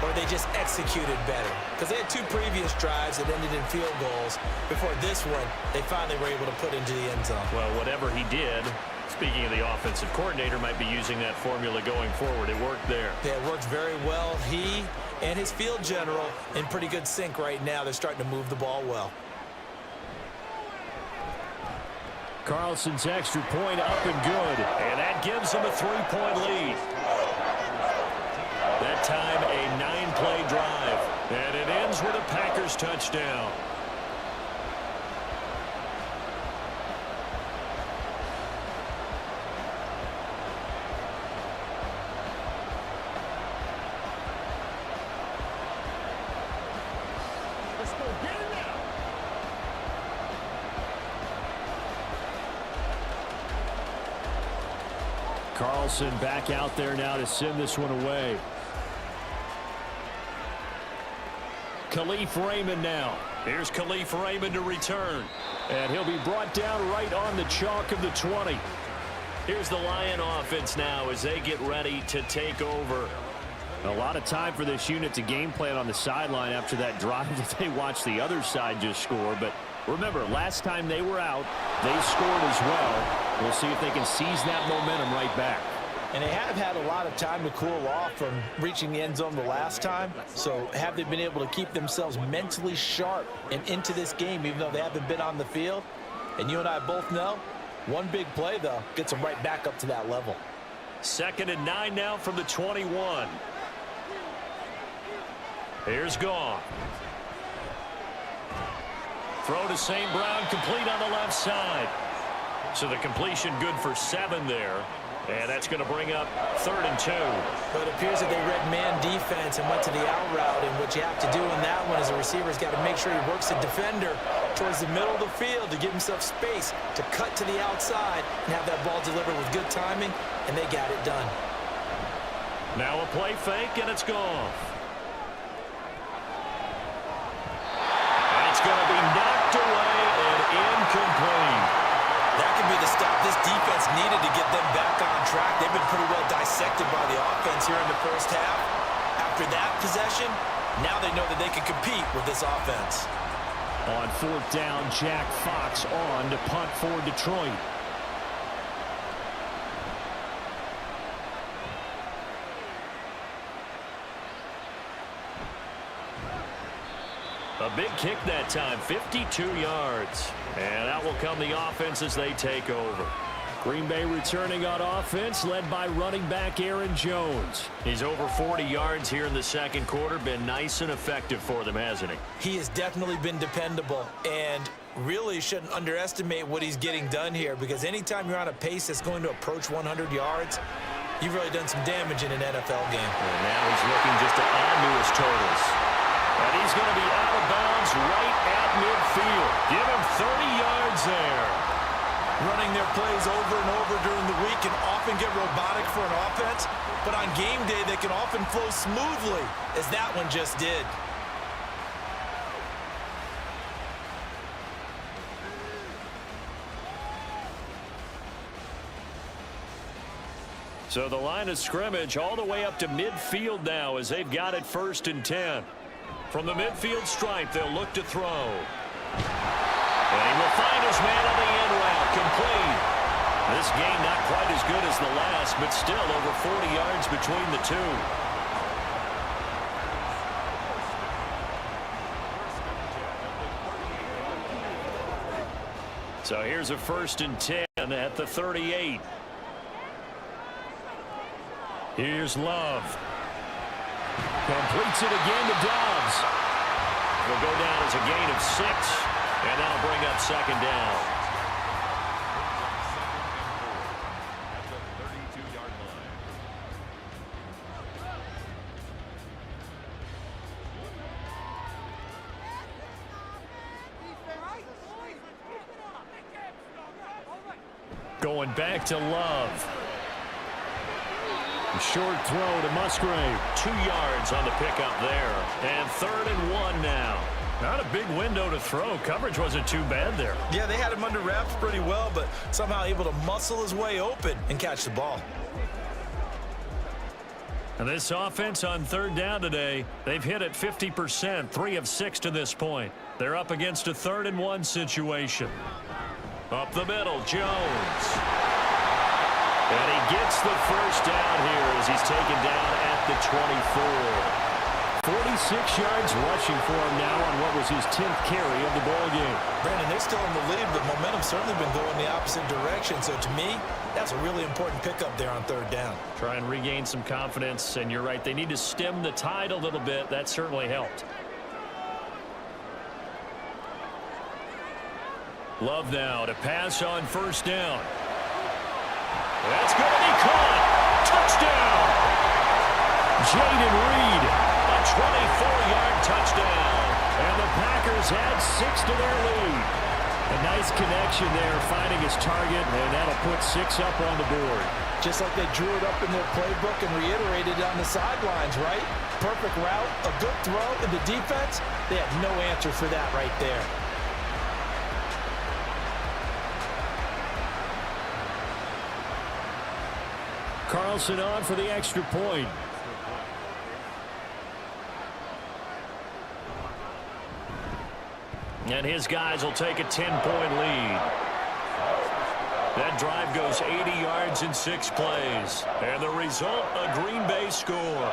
or they just executed better. Because they had 2 previous drives that ended in field goals. Before this one, they finally were able to put into the end zone. Well, whatever he did, speaking of the offensive coordinator, might be using that formula going forward. It worked there. Yeah, it worked very well. He and his field general in pretty good sync right now. They're starting to move the ball well. Carlson's extra point up and good, and that gives him a 3-point lead. That time a 9-play drive, and it ends with a Packers touchdown. Carlson back out there now to send this one away. Khalif Raymond now. Here's Khalif Raymond to return. And he'll be brought down right on the chalk of the 20. Here's the Lion offense now as they get ready to take over. A lot of time for this unit to game plan on the sideline after that drive that they watched the other side just score. But remember, last time they were out, they scored as well. We'll see if they can seize that momentum right back. And they have had a lot of time to cool off from reaching the end zone the last time. So have they been able to keep themselves mentally sharp and into this game, even though they haven't been on the field? And you and I both know, one big play, though, gets them right back up to that level. 2nd and 9 now from the 21. Here's Goff. Throw to St. Brown, complete on the left side. So the completion good for 7 there. And that's going to bring up 3rd and 2. But it appears that they read man defense and went to the out route. And what you have to do in that one is a receiver's got to make sure he works the defender towards the middle of the field to give himself space to cut to the outside and have that ball delivered with good timing, and they got it done. Now a play fake, and it's gone. It's going to be knocked away and incomplete. That could be the stop this defense needed to get them back on track. They've been pretty well dissected by the offense here in the first half. After that possession, now they know that they can compete with this offense. On 4th down, Jack Fox on to punt for Detroit. A big kick that time, 52 yards. And out will come the offense as they take over. Green Bay returning on offense, led by running back Aaron Jones. He's over 40 yards here in the second quarter. Been nice and effective for them, hasn't he? He has definitely been dependable, and really shouldn't underestimate what he's getting done here, because anytime you're on a pace that's going to approach 100 yards, you've really done some damage in an NFL game. And now he's looking just to add to his totals. And he's going to be out of bounds right at midfield. Give him 30 yards there. Running their plays over and over during the week can often get robotic for an offense, but on game day they can often flow smoothly, as that one just did. So the line of scrimmage all the way up to midfield now as they've got it 1st and 10. From the midfield stripe, they'll look to throw. And he will find his man on the end route, complete. This game not quite as good as the last, but still over 40 yards between the two. So here's a 1st and 10 at the 38. Here's Love. Completes it again to Dobbs. Will go down as a gain of 6, and that'll bring up 2nd down. At the 32-yard line. Going back to Love. Short throw to Musgrave. 2 yards on the pickup there. And 3rd and 1 now. Not a big window to throw. Coverage wasn't too bad there. Yeah, they had him under wraps pretty well, but somehow able to muscle his way open and catch the ball. And this offense on 3rd down today, they've hit it 50%, 3 of 6 to this point. They're up against a 3rd and 1 situation. Up the middle, Jones. And he gets the 1st down here as he's taken down at the 24. 46 yards rushing for him now on what was his 10th carry of the ball game. Brandon, they're still in the lead, but momentum's certainly been going the opposite direction. So to me, that's a really important pickup there on 3rd down. Try and regain some confidence, and you're right, they need to stem the tide a little bit. That certainly helped. Love now to pass on 1st down. That's going to be caught. Touchdown. Jaden Reed, a 24-yard touchdown. And the Packers add 6 to their lead. A nice connection there, finding his target, and that'll put 6 up on the board. Just like they drew it up in their playbook and reiterated it on the sidelines, right? Perfect route, a good throw, and the defense, they have no answer for that right there. Carlson on for the extra point. And his guys will take a 10-point lead. That drive goes 80 yards in 6 plays. And the result, a Green Bay score.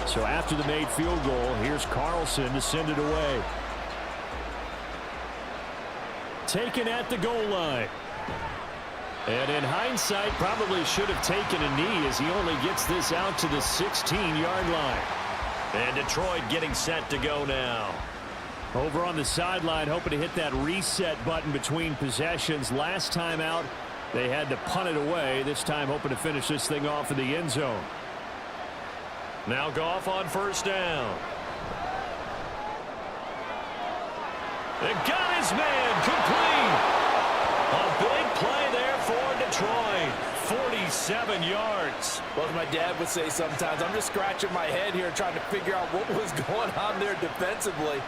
So after the made field goal, here's Carlson to send it away. Taken at the goal line. And in hindsight, probably should have taken a knee as he only gets this out to the 16-yard line. And Detroit getting set to go now. Over on the sideline, hoping to hit that reset button between possessions. Last time out, they had to punt it away. This time hoping to finish this thing off in the end zone. Now Goff on first down. They got his man complete. A big play there for Detroit. 47 yards. Well, as my dad would say sometimes, I'm just scratching my head here trying to figure out what was going on there defensively.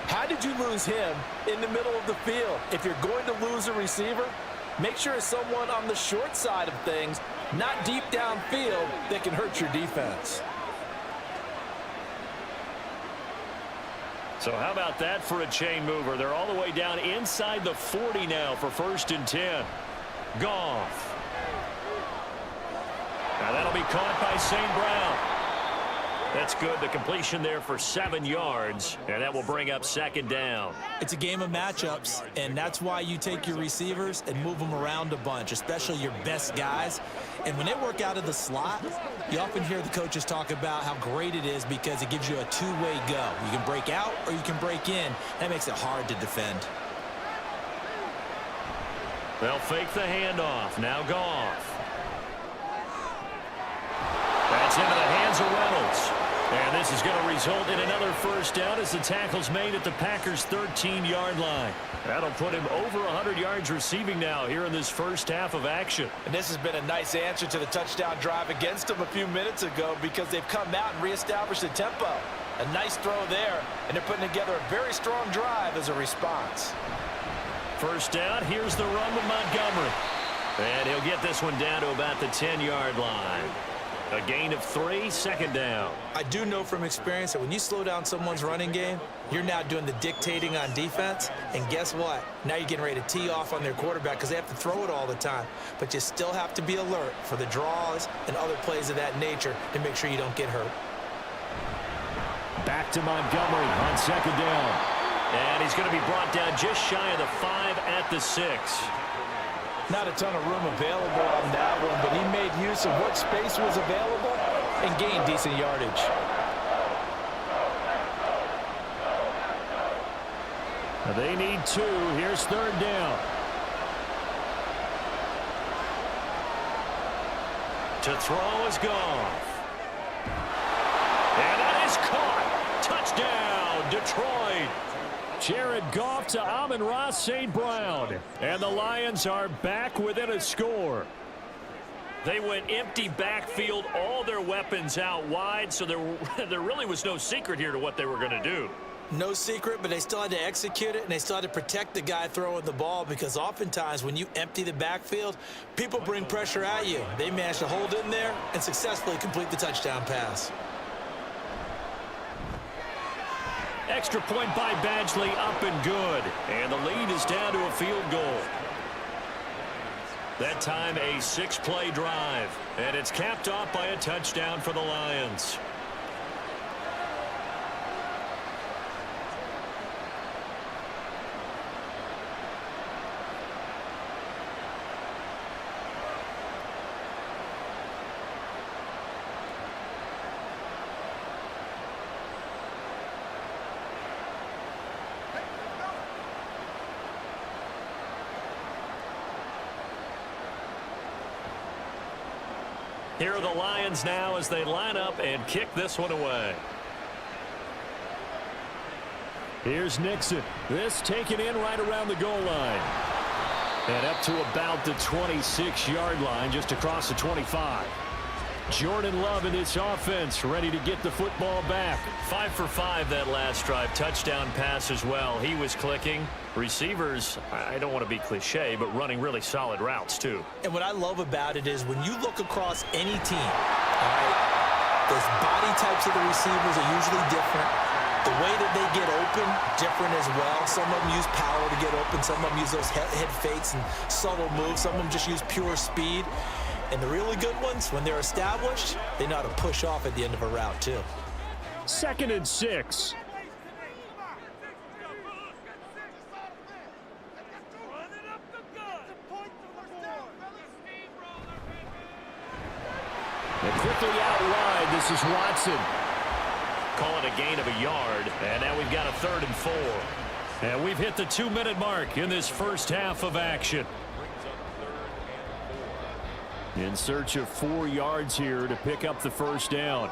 How did you lose him in the middle of the field? If you're going to lose a receiver, make sure it's someone on the short side of things, not deep downfield, that can hurt your defense. So how about that for a chain mover? They're all the way down inside the 40 now for 1st and 10. Goff. Now that'll be caught by St. Brown. That's good. The completion there for 7 yards, and that will bring up 2nd down. It's a game of matchups, and that's why you take your receivers and move them around a bunch, especially your best guys. And when they work out of the slot, you often hear the coaches talk about how great it is because it gives you a two-way go. You can break out or you can break in. That makes it hard to defend. They'll fake the handoff. Now Goff. That's into the hands of Reynolds. And this is going to result in another 1st down as the tackle's made at the Packers' 13-yard line. That'll put him over 100 yards receiving now here in this first half of action. And this has been a nice answer to the touchdown drive against them a few minutes ago because they've come out and reestablished the tempo. A nice throw there, and they're putting together a very strong drive as a response. 1st down, here's the run with Montgomery. And he'll get this one down to about the 10-yard line. A gain of 3, 2nd down. I do know from experience that when you slow down someone's running game, you're now doing the dictating on defense. And guess what? Now you're getting ready to tee off on their quarterback because they have to throw it all the time. But you still have to be alert for the draws and other plays of that nature to make sure you don't get hurt. Back to Montgomery on 2nd down. And he's going to be brought down just shy of the 5 at the 6. Not a ton of room available on that one, but he made use of what space was available and gained decent yardage. They need 2. Here's 3rd down. To throw is Goff. And that is caught. Touchdown, Detroit. Jared Goff to Amon-Ra St. Brown. And the Lions are back within a score. They went empty backfield, all their weapons out wide, so there really was no secret here to what they were going to do. No secret, but they still had to execute it, and they still had to protect the guy throwing the ball because oftentimes when you empty the backfield, people bring pressure at you. They managed to hold in there and successfully complete the touchdown pass. Extra point by Badgley, up and good. And the lead is down to a field goal. That time a 6-play drive. And it's capped off by a touchdown for the Lions. Here are the Lions now as they line up and kick this one away. Here's Nixon. This taken in right around the goal line. And up to about the 26-yard line, just across the 25. Jordan Love in this offense, ready to get the football back. 5 for 5 that last drive. Touchdown pass as well. He was clicking. Receivers, I don't want to be cliche, but running really solid routes, too. And what I love about it is when you look across any team, all right, those body types of the receivers are usually different. The way that they get open, different as well. Some of them use power to get open. Some of them use those head fakes and subtle moves. Some of them just use pure speed. And the really good ones, when they're established, they know how to push off at the end of a route, too. 2nd and 6. And quickly out wide, this is Watson. Call it a gain of a yard, and now we've got a 3rd and 4. And we've hit the 2-minute mark in this first half of action. In search of 4 yards here to pick up the first down.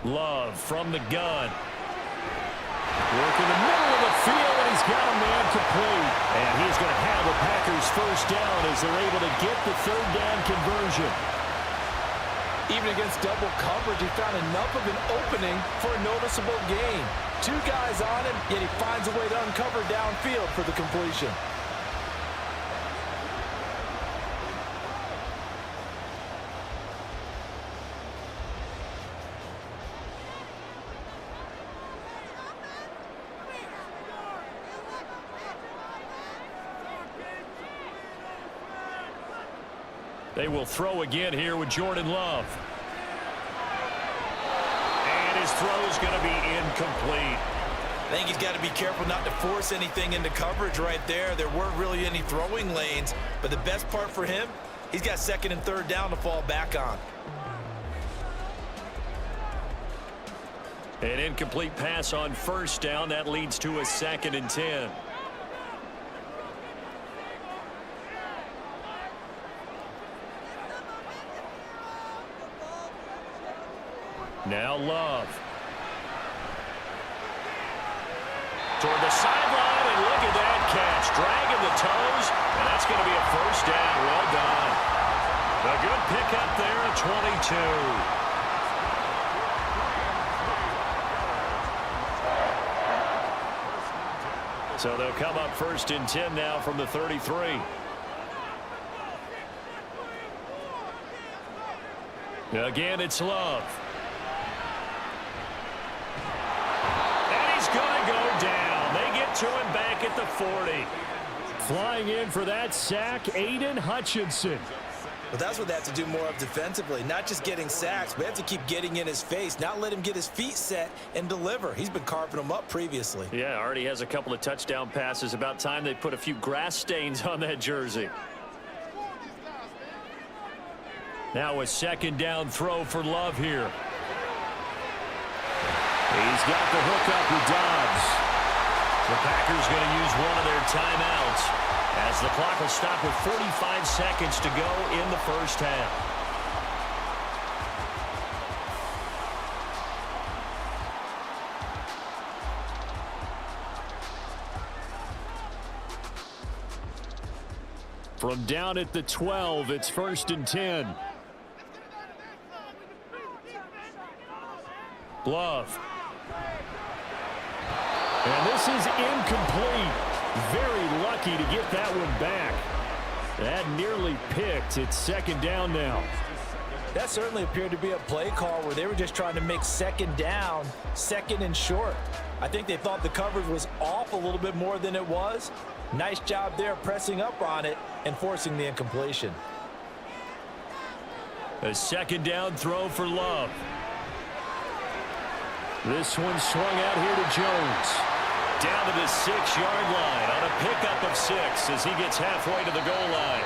Love from the gun. Work in the middle of the field, and he's got a man complete. And he's going to have the Packers first down as they're able to get the 3rd down conversion. Even against double coverage, he found enough of an opening for a noticeable gain. 2 guys on him, yet he finds a way to uncover downfield for the completion. They will throw again here with Jordan Love. And his throw is going to be incomplete. I think he's got to be careful not to force anything into coverage right there. There weren't really any throwing lanes, but the best part for him, he's got 2nd and 3rd down to fall back on. An incomplete pass on 1st down. That leads to a 2nd and 10. Now Love. Toward the sideline, and look at that catch. Dragging the toes, and that's going to be a first down. Well done. A good pickup there at 22. So they'll come up 1st and 10 now from the 33. Again, it's Love. Going to go down. They get to him back at the 40. Flying in for that sack, Aiden Hutchinson. But that's what they have to do more of defensively. Not just getting sacks, but have to keep getting in his face, not let him get his feet set and deliver. He's been carving them up previously. Yeah, already has a couple of touchdown passes. About time they put a few grass stains on that jersey. Now a 2nd down throw for Love here. He's got the hook up with Dobbs. The Packers going to use one of their timeouts as the clock will stop with 45 seconds to go in the first half. From down at the 12, it's 1st and 10. Love. And this is incomplete. Very lucky to get that one back. That nearly picked. It's 2nd down now. That certainly appeared to be a play call where they were just trying to make 2nd down, 2nd and short. I think they thought the coverage was off a little bit more than it was. Nice job there pressing up on it and forcing the incompletion. A 2nd down throw for Love. This one swung out here to Jones. Down to the 6-yard line on a pickup of 6 as he gets halfway to the goal line.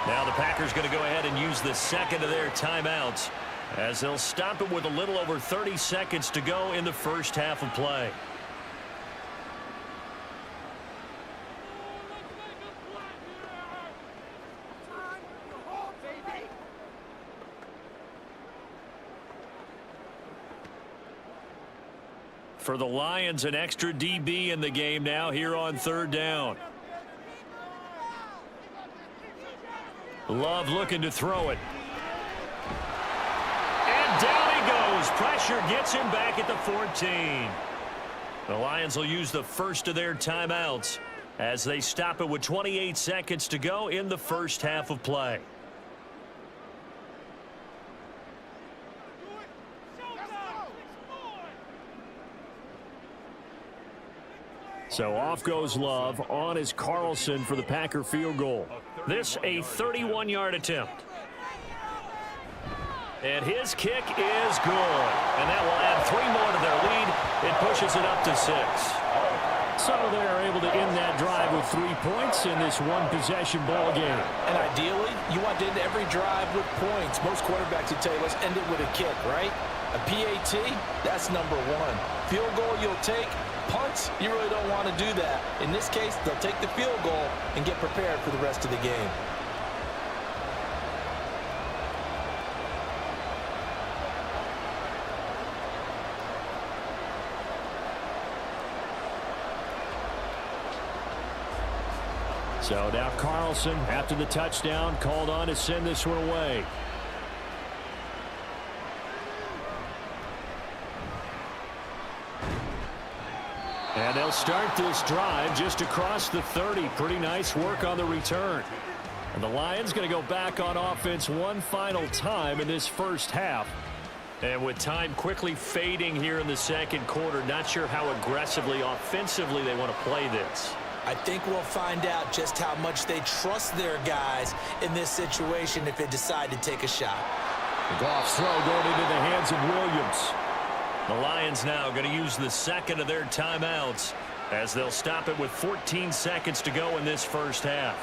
Now the Packers going to go ahead and use the 2nd of their timeouts as they'll stop it with a little over 30 seconds to go in the first half of play. For the Lions, an extra DB in the game now here on 3rd down. Love looking to throw it. And down he goes. Pressure gets him back at the 14. The Lions will use the 1st of their timeouts as they stop it with 28 seconds to go in the first half of play. So off goes Love. On is Carlson for the Packer field goal. This a 31-yard attempt. And his kick is good. And that will add 3 more to their lead. It pushes it up to 6. So they're able to end that drive with 3 points in this one-possession ball game. And ideally, you want to end every drive with points. Most quarterbacks would tell you, let's end it with a kick, right? A PAT, that's number 1. Field goal you'll take. Punts, you really don't want to do that. In this case, they'll take the field goal and get prepared for the rest of the game. So now Carlson, after the touchdown, called on to send this one away. And they'll start this drive just across the 30. Pretty nice work on the return. And the Lions going to go back on offense one final time in this first half. And with time quickly fading here in the second quarter, not sure how aggressively, offensively they want to play this. I think we'll find out just how much they trust their guys in this situation if they decide to take a shot. The Goff's throw going into the hands of Williams. The Lions now going to use the second of their timeouts as they'll stop it with 14 seconds to go in this first half.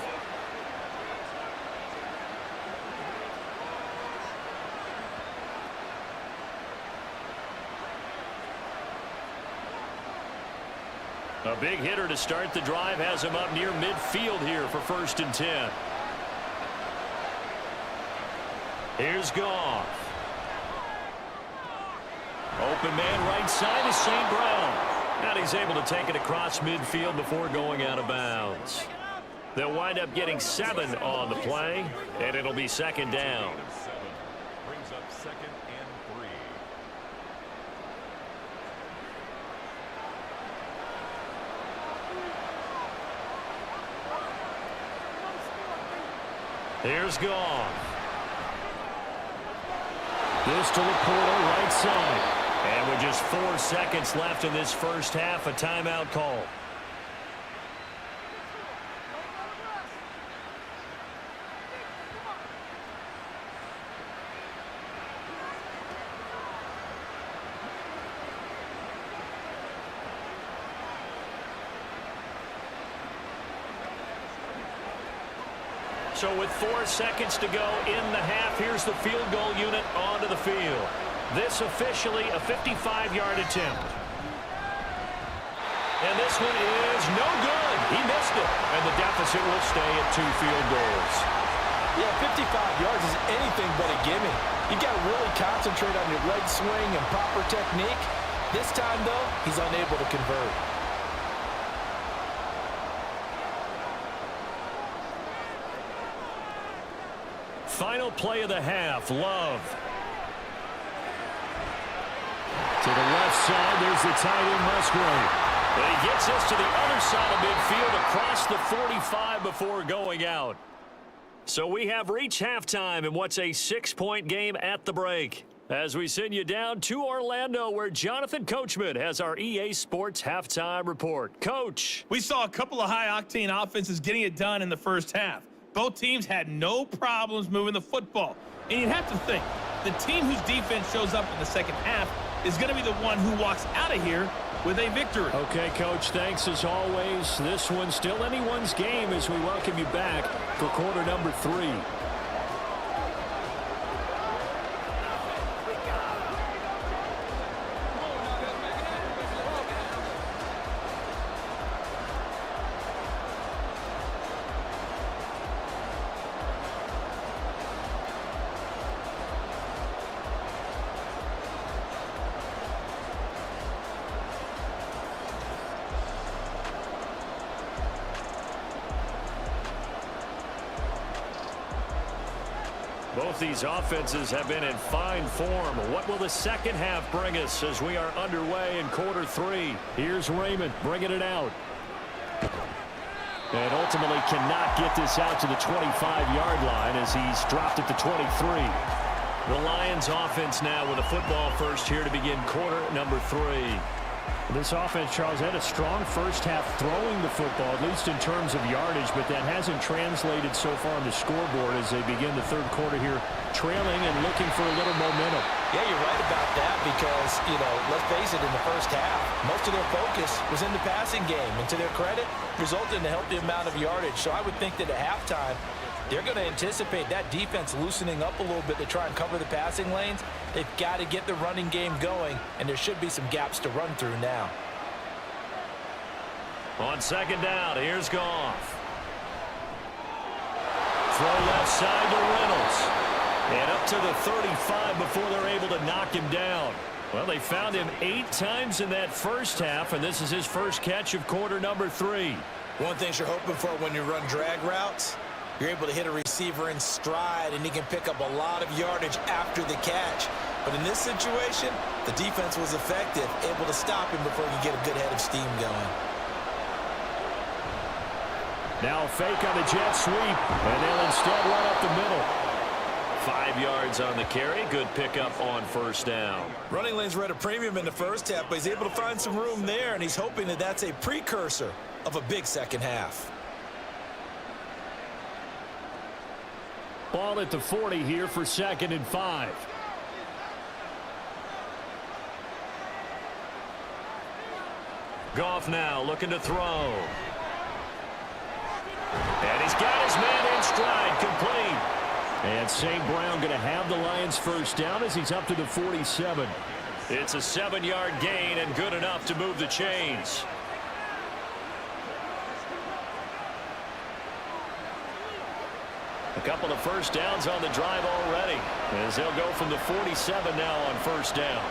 A big hitter to start the drive has him up near midfield here for 1st and 10. Here's Goff. Open man right side is St. Brown. And he's able to take it across midfield before going out of bounds. They'll wind up getting 7 on the play, and it'll be 2nd down. Brings up 2nd and 3. Here's Goff. This to Laporta, right side. And with just 4 seconds left in this first half, a timeout call. So with 4 seconds to go in the half, here's the field goal unit onto the field. This officially a 55-yard attempt. And this one is no good. He missed it. And the deficit will stay at 2 field goals. Yeah, 55 yards is anything but a gimme. You got to really concentrate on your leg swing and proper technique. This time, though, he's unable to convert. Final play of the half, Love. To the left side, there's the tight end, Musgrave. And he gets us to the other side of midfield across the 45 before going out. So we have reached halftime in what's a 6-point game at the break. As we send you down to Orlando, where Jonathan Coachman has our EA Sports halftime report. Coach. We saw a couple of high-octane offenses getting it done in the first half. Both teams had no problems moving the football. And you'd have to think, the team whose defense shows up in the second half is going to be the one who walks out of here with a victory. Okay, Coach, thanks as always. This one's still anyone's game as we welcome you back for quarter number 3. Both these offenses have been in fine form. What will the second half bring us as we are underway in quarter 3? Here's Raymond bringing it out. And ultimately cannot get this out to the 25-yard line as he's dropped at the 23. The Lions offense now with a football first here to begin quarter number 3. This offense, Charles, had a strong first half throwing the football, at least in terms of yardage, but that hasn't translated so far on the scoreboard as they begin the third quarter here, trailing and looking for a little momentum. Yeah, you're right about that because, let's face it, in the first half, most of their focus was in the passing game. And to their credit, resulted in a healthy amount of yardage. So I would think that at halftime, they're going to anticipate that defense loosening up a little bit to try and cover the passing lanes. They've got to get the running game going, and there should be some gaps to run through now. On second down, here's Goff. Throw left side to Reynolds. And up to the 35 before they're able to knock him down. Well, they found him 8 times in that first half, and this is his first catch of quarter number 3. One of the things you're hoping for when you run drag routes, you're able to hit a receiver in stride, and he can pick up a lot of yardage after the catch. But in this situation, the defense was effective, able to stop him before he could get a good head of steam going. Now a fake on the jet sweep, and they'll instead run up the middle. 5 yards on the carry. Good pickup on first down. Running lanes were at a premium in the first half, but he's able to find some room there, and he's hoping that that's a precursor of a big second half. Ball at the 40 here for 2nd and 5. Goff now looking to throw. And he's got his man in stride, complete. And St. Brown going to have the Lions first down as he's up to the 47. It's a 7-yard gain and good enough to move the chains. A couple of first downs on the drive already, as they'll go from the 47 now on first down.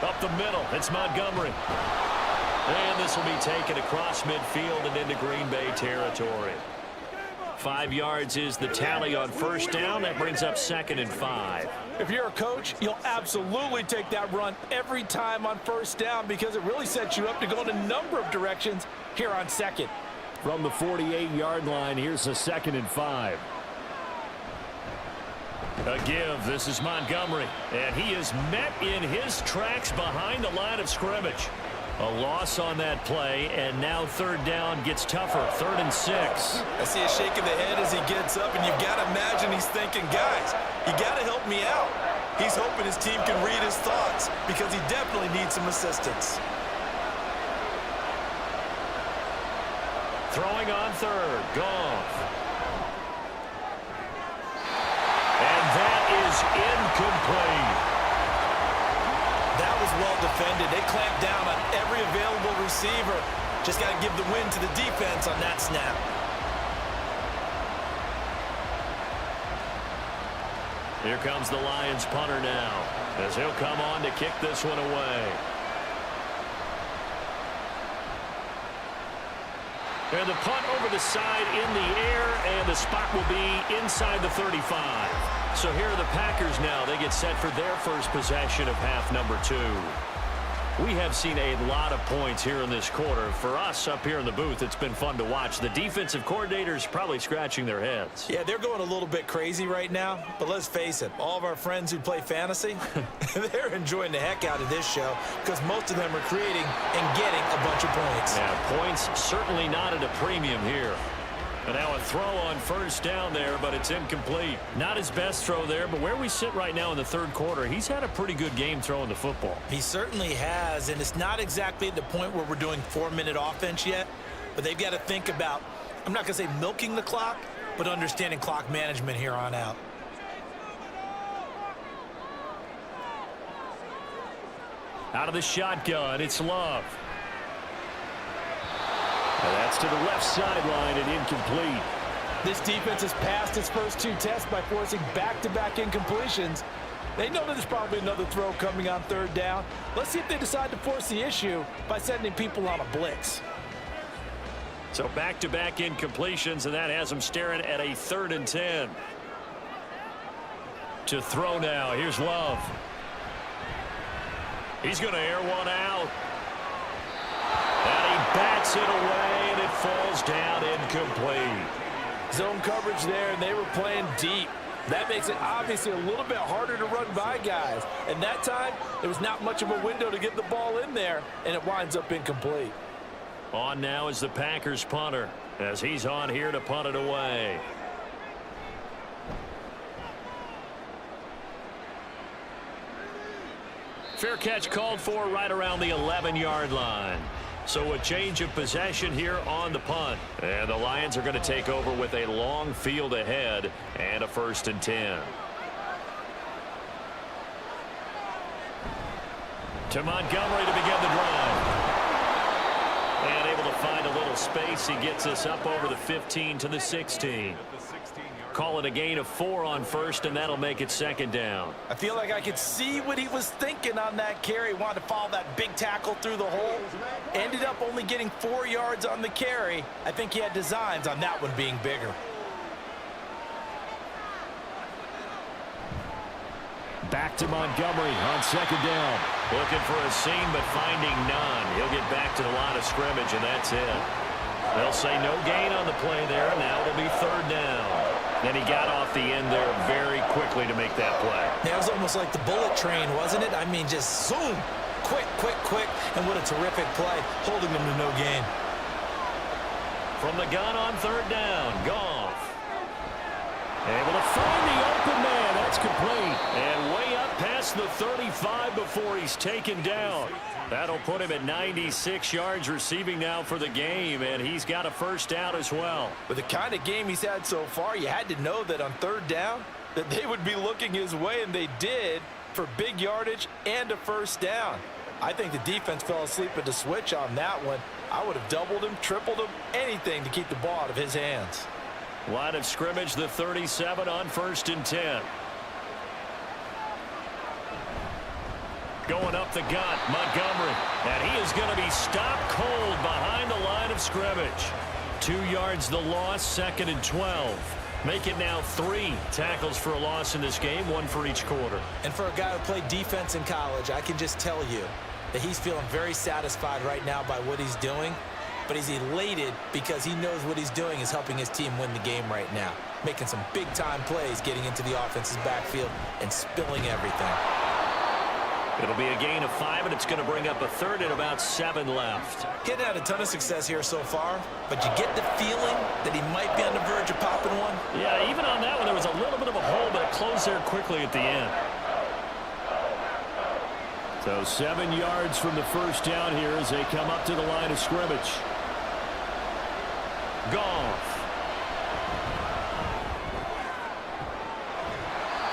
Up the middle, it's Montgomery. And this will be taken across midfield and into Green Bay territory. 5 yards is the tally on first down. That brings up 2nd and 5. If you're a coach, you'll absolutely take that run every time on first down because it really sets you up to go in a number of directions here on second. From the 48-yard line, here's a 2nd and 5. A give. This is Montgomery. And he is met in his tracks behind the line of scrimmage. A loss on that play, and now third down gets tougher. 3rd and 6. I see a shake of the head as he gets up, and you've got to imagine he's thinking, guys, you got to help me out. He's hoping his team can read his thoughts because he definitely needs some assistance. Throwing on 3rd, Goff. And that is incomplete. That was well defended. They clamped down on every available receiver. Just got to give the win to the defense on that snap. Here comes the Lions punter now, as he'll come on to kick this one away. And the punt over the side in the air, and the spot will be inside the 35. So here are the Packers now. They get set for their first possession of half number 2. We have seen a lot of points here in this quarter. For us up here in the booth, it's been fun to watch. The defensive coordinators probably scratching their heads. Yeah, they're going a little bit crazy right now, but let's face it, all of our friends who play fantasy, they're enjoying the heck out of this show because most of them are creating and getting a bunch of points. Yeah, points certainly not at a premium here. And now a throw on first down there, but it's incomplete. Not his best throw there, but where we sit right now in the third quarter, he's had a pretty good game throwing the football. He certainly has, and it's not exactly at the point where we're doing 4-minute offense yet, but they've got to think about, I'm not going to say milking the clock, but understanding clock management here on out. Out of the shotgun, it's Love. And that's to the left sideline and incomplete. This defense has passed its first 2 tests by forcing back-to-back incompletions. They know that there's probably another throw coming on third down. Let's see if they decide to force the issue by sending people on a blitz. So back-to-back incompletions, and that has them staring at a 3rd and 10. To throw now, here's Love. He's going to air one out. And he bats it away, and it falls down incomplete. Zone coverage there, and they were playing deep. That makes it obviously a little bit harder to run by guys. And that time, there was not much of a window to get the ball in there, and it winds up incomplete. On now is the Packers punter, as he's on here to punt it away. Fair catch called for right around the 11-yard line. So a change of possession here on the punt. And the Lions are going to take over with a long field ahead and a 1st and 10. To Montgomery to begin the drive. And able to find a little space. He gets us up over the 15 to the 16. Call it a gain of 4 on 1st, and that'll make it 2nd down. I feel like I could see what he was thinking on that carry. Wanted to follow that big tackle through the hole. Ended up only getting 4 yards on the carry. I think he had designs on that one being bigger. Back to Montgomery on 2nd down. Looking for a seam, but finding none. He'll get back to the line of scrimmage, and that's it. They'll say no gain on the play there. Now it'll be 3rd down. Then he got off the end there very quickly to make that play. That was almost like the bullet train, wasn't it? I mean, just zoom. Quick, quick, quick. And what a terrific play, holding them to no gain. From the gun on 3rd down, Goff. Able to find the open man. That's complete. And way up past the 35 before he's taken down. That'll put him at 96 yards receiving now for the game, and he's got a 1st down as well. With the kind of game he's had so far, you had to know that on 3rd down that they would be looking his way, and they did, for big yardage and a 1st down. I think the defense fell asleep at the switch on that one. I would have doubled him, tripled him, anything to keep the ball out of his hands. Line of scrimmage, the 37 on 1st and 10. Going up the gut, Montgomery. And he is going to be stopped cold behind the line of scrimmage. 2 yards the loss, 2nd and 12. Make it now 3 tackles for a loss in this game, 1 for each quarter. And for a guy who played defense in college, I can just tell you that he's feeling very satisfied right now by what he's doing. But he's elated because he knows what he's doing is helping his team win the game right now. Making some big-time plays, getting into the offense's backfield and spilling everything. It'll be a gain of 5, and it's going to bring up a 3rd and about 7 left. Getting had a ton of success here so far, but you get the feeling that he might be on the verge of popping one. Yeah, even on that one, there was a little bit of a hole, but it closed there quickly at the end. So 7 yards from the 1st down here as they come up to the line of scrimmage. Goff.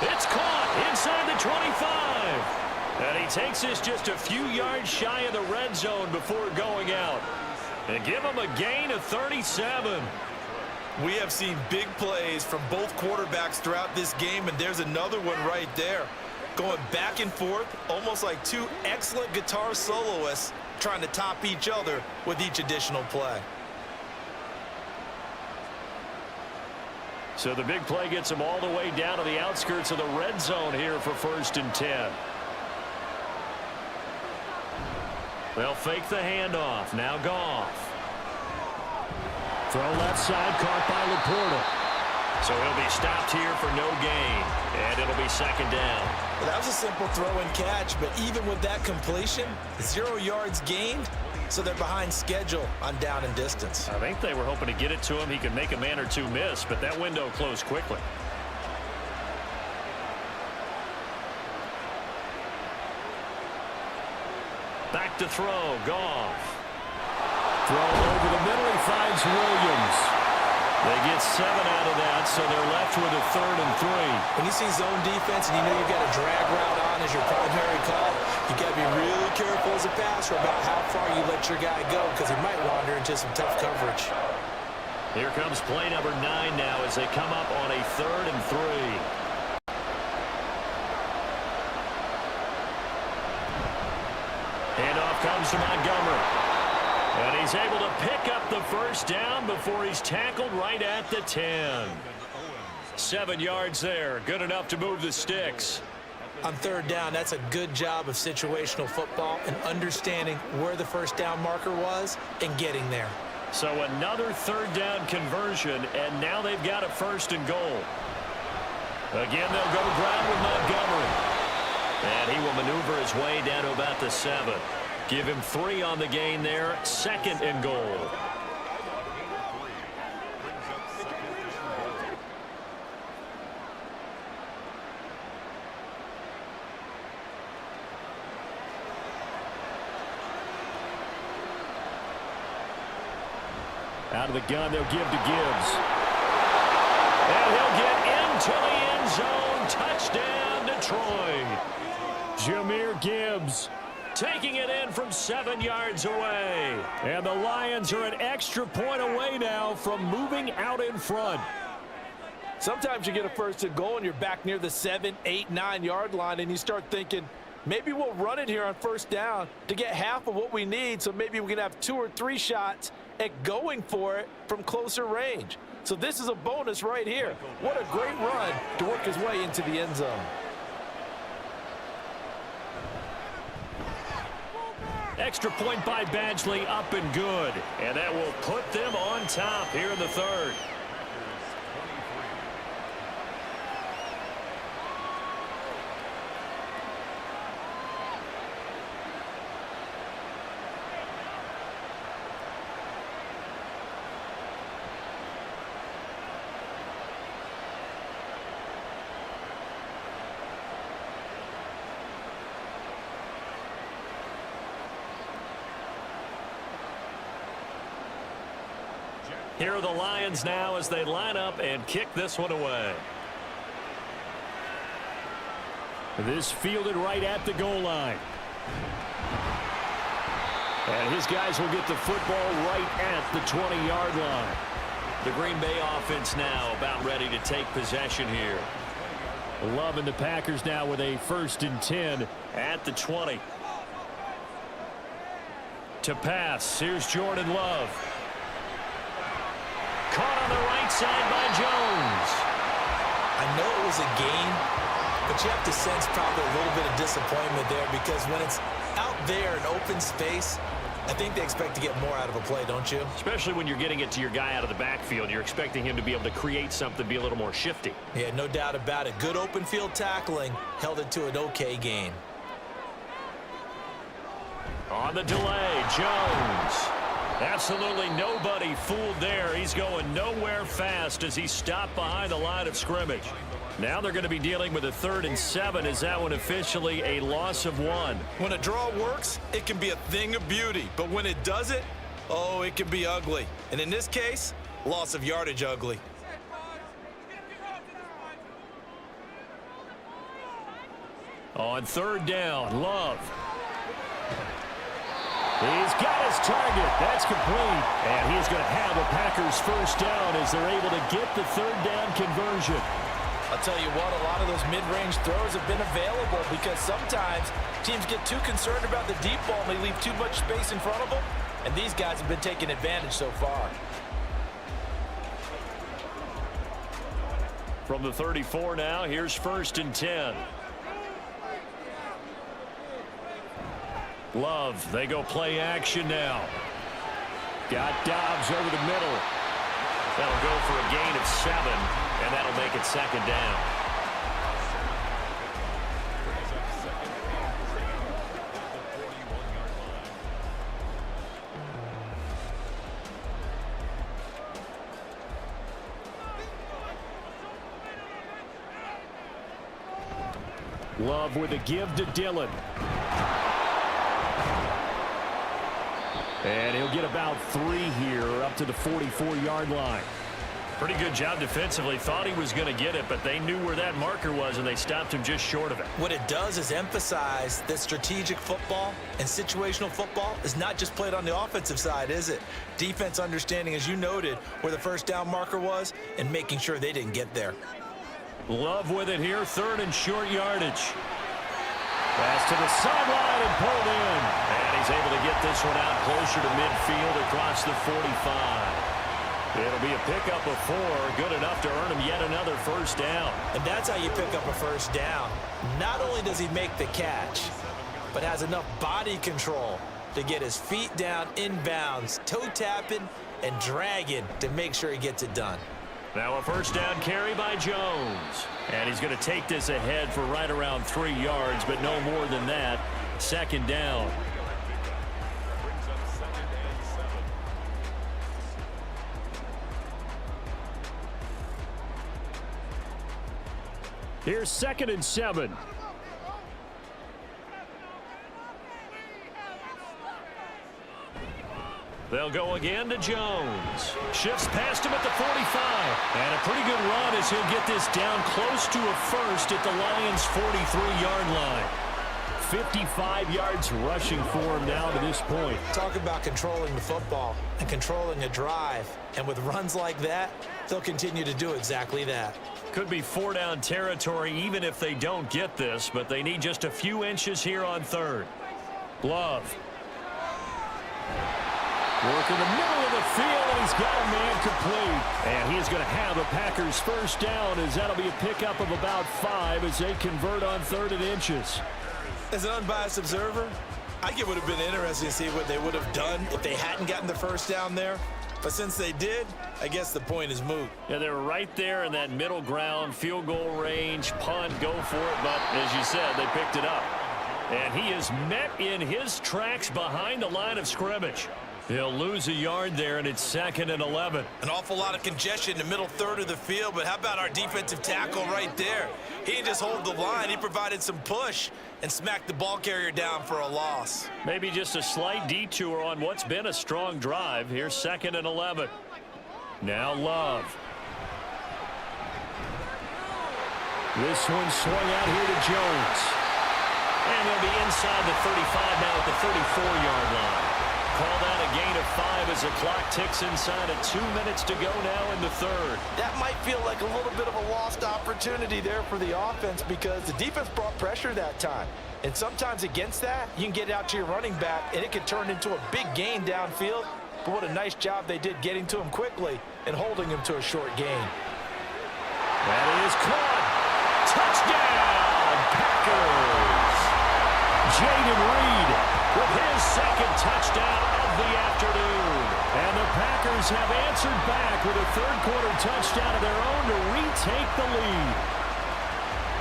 It's caught inside the 25. And he takes this just a few yards shy of the red zone before going out. And give him a gain of 37. We have seen big plays from both quarterbacks throughout this game, and there's another one right there. Going back and forth, almost like 2 excellent guitar soloists trying to top each other with each additional play. So the big play gets him all the way down to the outskirts of the red zone here for 1st and 10. They'll fake the handoff. Now Goff. Throw left side, caught by Laporta. So he'll be stopped here for no gain. And it'll be 2nd down. Well, that was a simple throw and catch, but even with that completion, 0 yards gained, so they're behind schedule on down and distance. I think they were hoping to get it to him. He could make a man or 2 miss, but that window closed quickly. Back to throw, Goff. Throw over the middle, he finds Williams. They get 7 out of that, so they're left with a 3rd and 3. When you see zone defense and you know you've got a drag route on as your primary call, you got to be really careful as a passer about how far you let your guy go because he might wander into some tough coverage. Here comes play number 9 now as they come up on a 3rd and 3. Handoff comes to Montgomery. And he's able to pick up the 1st down before he's tackled right at the 10. 7 yards there. Good enough to move the sticks. On 3rd down, that's a good job of situational football and understanding where the 1st down marker was and getting there. So another 3rd down conversion, and now they've got a 1st and goal. Again, they'll go ground with Montgomery. And he will maneuver his way down to about the 7. Give him 3 on the gain there. 2nd and goal. Out of the gun, they'll give to Gibbs. And he'll get into the end zone. Touchdown, Detroit. Jahmyr Gibbs taking it in from 7 yards away. And the Lions are an extra point away now from moving out in front. Sometimes you get a 1st and goal and you're back near the 7, 8, 9 yard line and you start thinking, maybe we'll run it here on 1st down to get half of what we need, so maybe we can have 2 or 3 shots at going for it from closer range. So this is a bonus right here. What a great run to work his way into the end zone. Extra point by Badgley, up and good. And that will put them on top here in the 3rd. Here are the Lions now as they line up and kick this one away. This fielded right at the goal line. And his guys will get the football right at the 20-yard line. The Green Bay offense now about ready to take possession here. Love and the Packers now with a 1st and 10 at the 20. To pass, here's Jordan Love. Caught on the right side by Jones. I know it was a game, but you have to sense probably a little bit of disappointment there because when it's out there in open space, I think they expect to get more out of a play, don't you? Especially when you're getting it to your guy out of the backfield. You're expecting him to be able to create something, be a little more shifty. Yeah, no doubt about it. Good open field tackling held it to an okay gain. On the delay, Jones. Absolutely nobody fooled there. He's going nowhere fast as he stopped behind the line of scrimmage. Now they're going to be dealing with a 3rd and 7. Is that one officially a loss of 1? When a draw works, it can be a thing of beauty. But when it doesn't, oh, it can be ugly. And in this case, loss of yardage ugly. On 3rd down, Love. He's got his target. That's complete. And he's going to have a Packers 1st down as they're able to get the 3rd down conversion. I'll tell you what, a lot of those mid-range throws have been available because sometimes teams get too concerned about the deep ball and they leave too much space in front of them. And these guys have been taking advantage so far. From the 34 now, here's 1st and 10. Love, they go play action now. Got Dobbs over the middle. That'll go for a gain of 7, and that'll make it 2nd down. Love with a give to Dillon. And he'll get about 3 here up to the 44-yard line. Pretty good job defensively. Thought he was going to get it, but they knew where that marker was, and they stopped him just short of it. What it does is emphasize that strategic football and situational football is not just played on the offensive side, is it? Defense understanding, as you noted, where the 1st down marker was and making sure they didn't get there. Love with it here, 3rd and short yardage. Pass to the sideline and pulled in. And he's able to get this one out closer to midfield across the 45. It'll be a pickup of 4, good enough to earn him yet another 1st down. And that's how you pick up a 1st down. Not only does he make the catch, but has enough body control to get his feet down inbounds, toe tapping and dragging to make sure he gets it done. Now a first down carry by Jones. And he's going to take this ahead for right around 3 yards, but no more than that. Second down. Brings up 2nd and 7. Here's 2nd and 7. They'll go again to Jones. Shifts past him at the 45. And a pretty good run as he'll get this down close to a first at the Lions' 43-yard line. 55 yards rushing for him now to this point. Talk about controlling the football and controlling a drive. And with runs like that, they'll continue to do exactly that. Could be 4-down territory even if they don't get this, but they need just a few inches here on 3rd. Love. Work in the middle of the field, and he's got a man complete. And he's going to have a Packers first down, as that'll be a pickup of about 5 as they convert on 3rd and inches. As an unbiased observer, I think it would have been interesting to see what they would have done if they hadn't gotten the first down there. But since they did, I guess the point is moot. Yeah, they were right there in that middle ground, field goal range, punt, go for it. But as you said, they picked it up. And he is met in his tracks behind the line of scrimmage. He'll lose a yard there, and it's 2nd and 11. An awful lot of congestion in the middle 3rd of the field, but how about our defensive tackle right there? He didn't just hold the line. He provided some push and smacked the ball carrier down for a loss. Maybe just a slight detour on what's been a strong drive. Here's 2nd and 11. Now Love. This one swung out here to Jones. And they'll be inside the 35 now at the 34-yard line. Call that a gain of 5 as the clock ticks inside of 2 minutes to go now in the 3rd. That might feel like a little bit of a lost opportunity there for the offense because the defense brought pressure that time. And sometimes against that, you can get out to your running back, and it can turn into a big gain downfield. But what a nice job they did getting to him quickly and holding him to a short gain. That is caught. Touchdown, Packers. Jayden Reed with his 2nd touchdown of the afternoon. And the Packers have answered back with a 3rd-quarter touchdown of their own to retake the lead.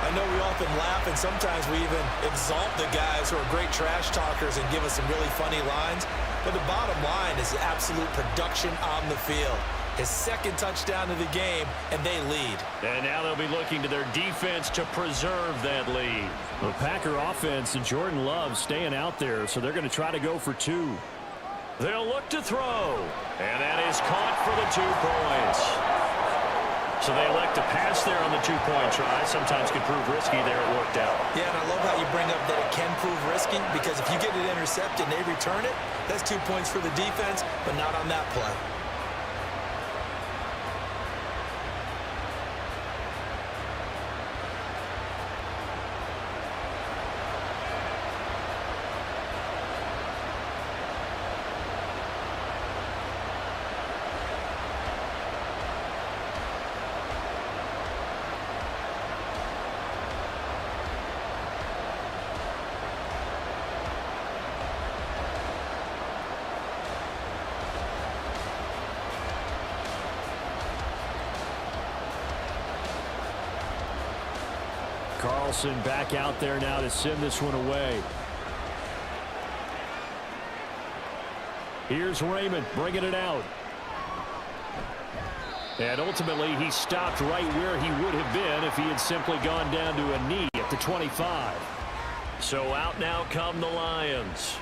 I know we often laugh, and sometimes we even exalt the guys who are great trash talkers and give us some really funny lines. But the bottom line is absolute production on the field. His 2nd touchdown of the game, and they lead. And now they'll be looking to their defense to preserve that lead. The Packer offense and Jordan Love staying out there, so they're going to try to go for 2. They'll look to throw, and that is caught for the 2 points. So they elect to pass there on the 2-point try. Sometimes could prove risky there. It worked out. Yeah, and I love how you bring up that it can prove risky, because if you get it intercepted and they return it, that's 2 points for the defense, but not on that play. Carlson back out there now to send this one away. Here's Raymond bringing it out. And ultimately he stopped right where he would have been if he had simply gone down to a knee at the 25. So out now come the Lions.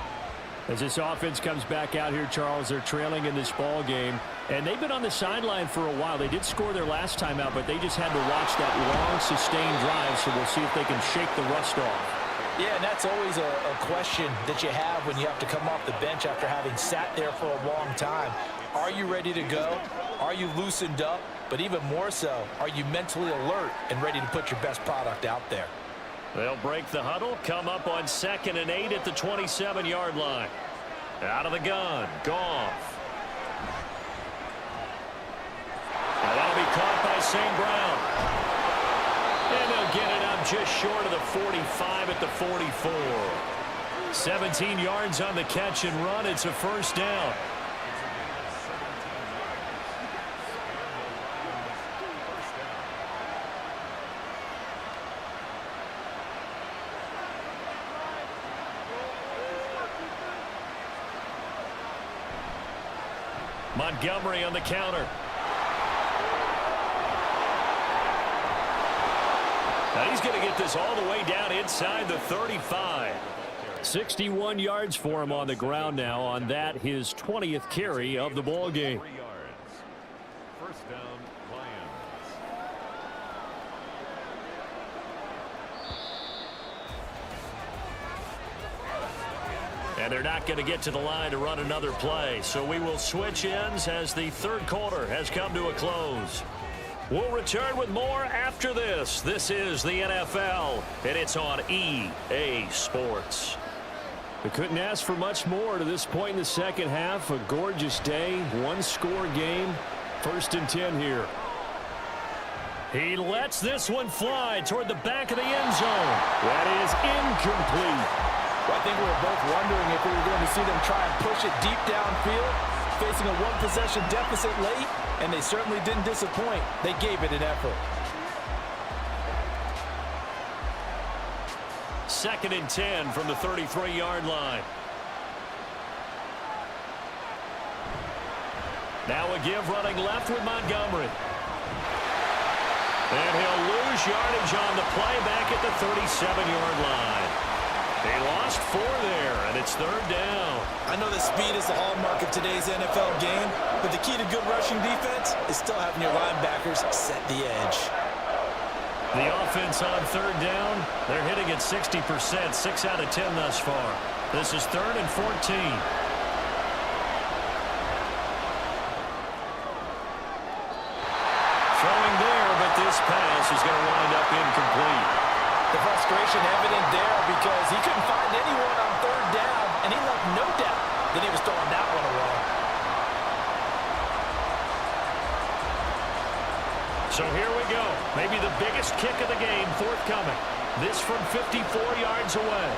As this offense comes back out here, Charles, they're trailing in this ball game. And they've been on the sideline for a while. They did score their last time out, but they just had to watch that long, sustained drive, so we'll see if they can shake the rust off. Yeah, and that's always a question that you have when you have to come off the bench after having sat there for a long time. Are you ready to go? Are you loosened up? But even more so, are you mentally alert and ready to put your best product out there? They'll break the huddle, come up on 2nd and 8 at the 27-yard line. Out of the gun, Goff. Now that'll be caught by St. Brown. And they'll get it up just short of the 45 at the 44. 17 yards on the catch and run. It's a first down. Montgomery on the counter. Now he's going to get this all the way down inside the 35. 61 yards for him on the ground now on that, his 20th carry of the ball game. 3 yards. First down, Lions. And they're not going to get to the line to run another play. So we will switch ends as the third quarter has come to a close. We'll return with more after this. This is the NFL, and it's on EA Sports. We couldn't ask for much more to this point in the second half. A gorgeous day, one-score game. 1st and 10 here. He lets this one fly toward the back of the end zone. That is incomplete. Well, I think we were both wondering if we were going to see them try and push it deep downfield, facing a one-possession deficit late, and they certainly didn't disappoint. They gave it an effort. 2nd and 10 from the 33-yard line. Now a give running left with Montgomery. And he'll lose yardage on the play back at the 37-yard line. They lost 4 there, and it's 3rd down. I know that speed is the hallmark of today's NFL game, but the key to good rushing defense is still having your linebackers set the edge. The offense on 3rd down, they're hitting at 60%, 6 out of 10 thus far. This is 3rd and 14. Throwing there, but this pass is going to wind up incomplete. The frustration evident there because he couldn't find anyone on 3rd down, and he left no doubt that he was throwing that one away. So here we go. Maybe the biggest kick of the game forthcoming. This from 54 yards away.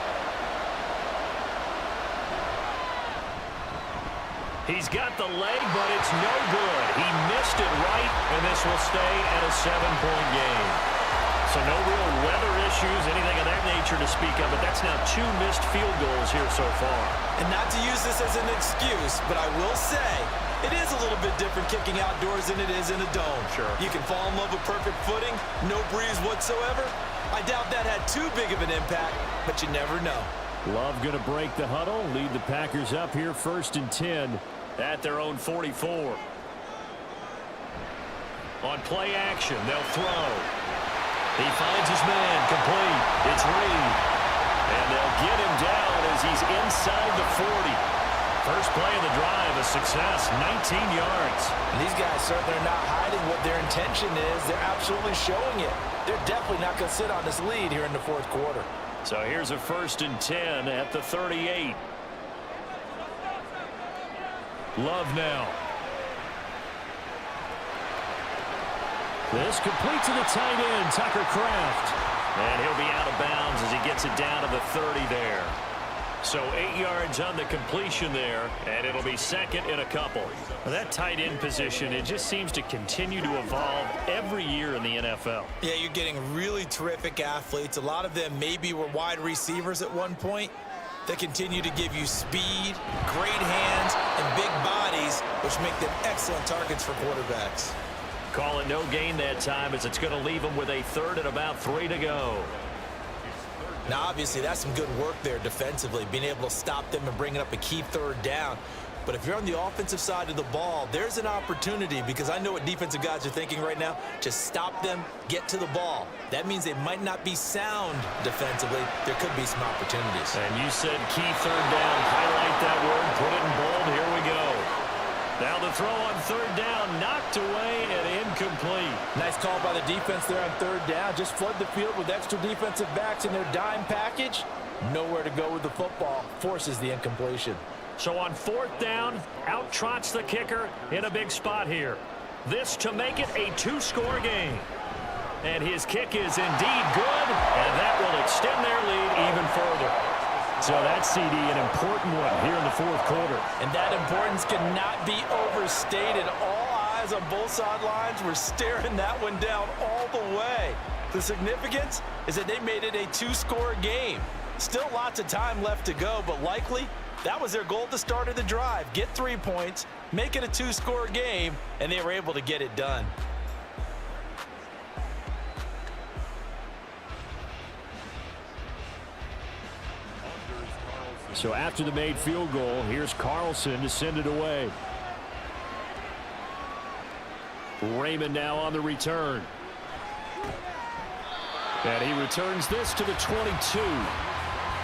He's got the leg, but it's no good. He missed it right, and this will stay at a 7-point game. So no real weather issues, anything of that nature to speak of, but that's now 2 missed field goals here so far. And not to use this as an excuse, but I will say it is a little bit different kicking outdoors than it is in a dome. Sure. You can fall in love with perfect footing, no breeze whatsoever. I doubt that had too big of an impact, but you never know. Love going to break the huddle, lead the Packers up here 1st and 10 at their own 44. On play action, they'll throw. He finds his man, complete. It's Reed. And they'll get him down as he's inside the 40. First play of the drive, a success, 19 yards. And these guys certainly are not hiding what their intention is. They're absolutely showing it. They're definitely not going to sit on this lead here in the 4th quarter. So here's a 1st and 10 at the 38. Love now. This complete to the tight end, Tucker Kraft. And he'll be out of bounds as he gets it down to the 30 there. So 8 yards on the completion there, and it'll be 2nd and a couple. That tight end position, it just seems to continue to evolve every year in the NFL. Yeah, you're getting really terrific athletes. A lot of them maybe were wide receivers at one point. They continue to give you speed, great hands, and big bodies, which make them excellent targets for quarterbacks. Call it no gain that time as it's going to leave them with a 3rd and about 3 to go. Now, obviously, that's some good work there defensively, being able to stop them and bringing up a key 3rd down. But if you're on the offensive side of the ball, there's an opportunity because I know what defensive guys are thinking right now. Just stop them, get to the ball. That means they might not be sound defensively. There could be some opportunities. And you said key 3rd down. Highlight that word, put it in bold. Here we go. Now the throw on 3rd down, knocked away and incomplete. Nice call by the defense there on 3rd down. Just flood the field with extra defensive backs in their dime package. Nowhere to go with the football. Forces the incompletion. So on 4th down, out trots the kicker in a big spot here. This to make it a 2-score game. And his kick is indeed good, and that will extend their lead even further. So that's, CD, an important one here in the 4th quarter. And that importance cannot be overstated. All eyes on both sidelines were staring that one down all the way. The significance is that they made it a 2-score game. Still lots of time left to go, but likely that was their goal at the start of the drive. Get 3 points, make it a two-score game, and they were able to get it done. So after the made field goal, here's Carlson to send it away. Raymond now on the return. And he returns this to the 22.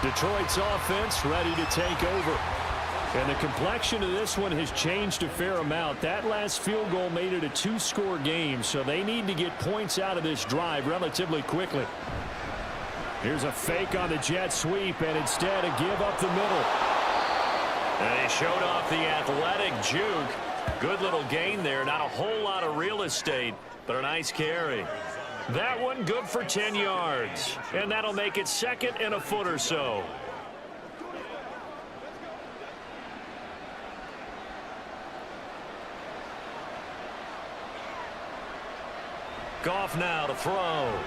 Detroit's offense ready to take over. And the complexion of this one has changed a fair amount. That last field goal made it a two-score game, so they need to get points out of this drive relatively quickly. Here's a fake on the jet sweep, and instead a give up the middle. And he showed off the athletic juke. Good little gain there. Not a whole lot of real estate, but a nice carry. That one good for 10 yards. And that'll make it second and a foot or so. Goff now to throw.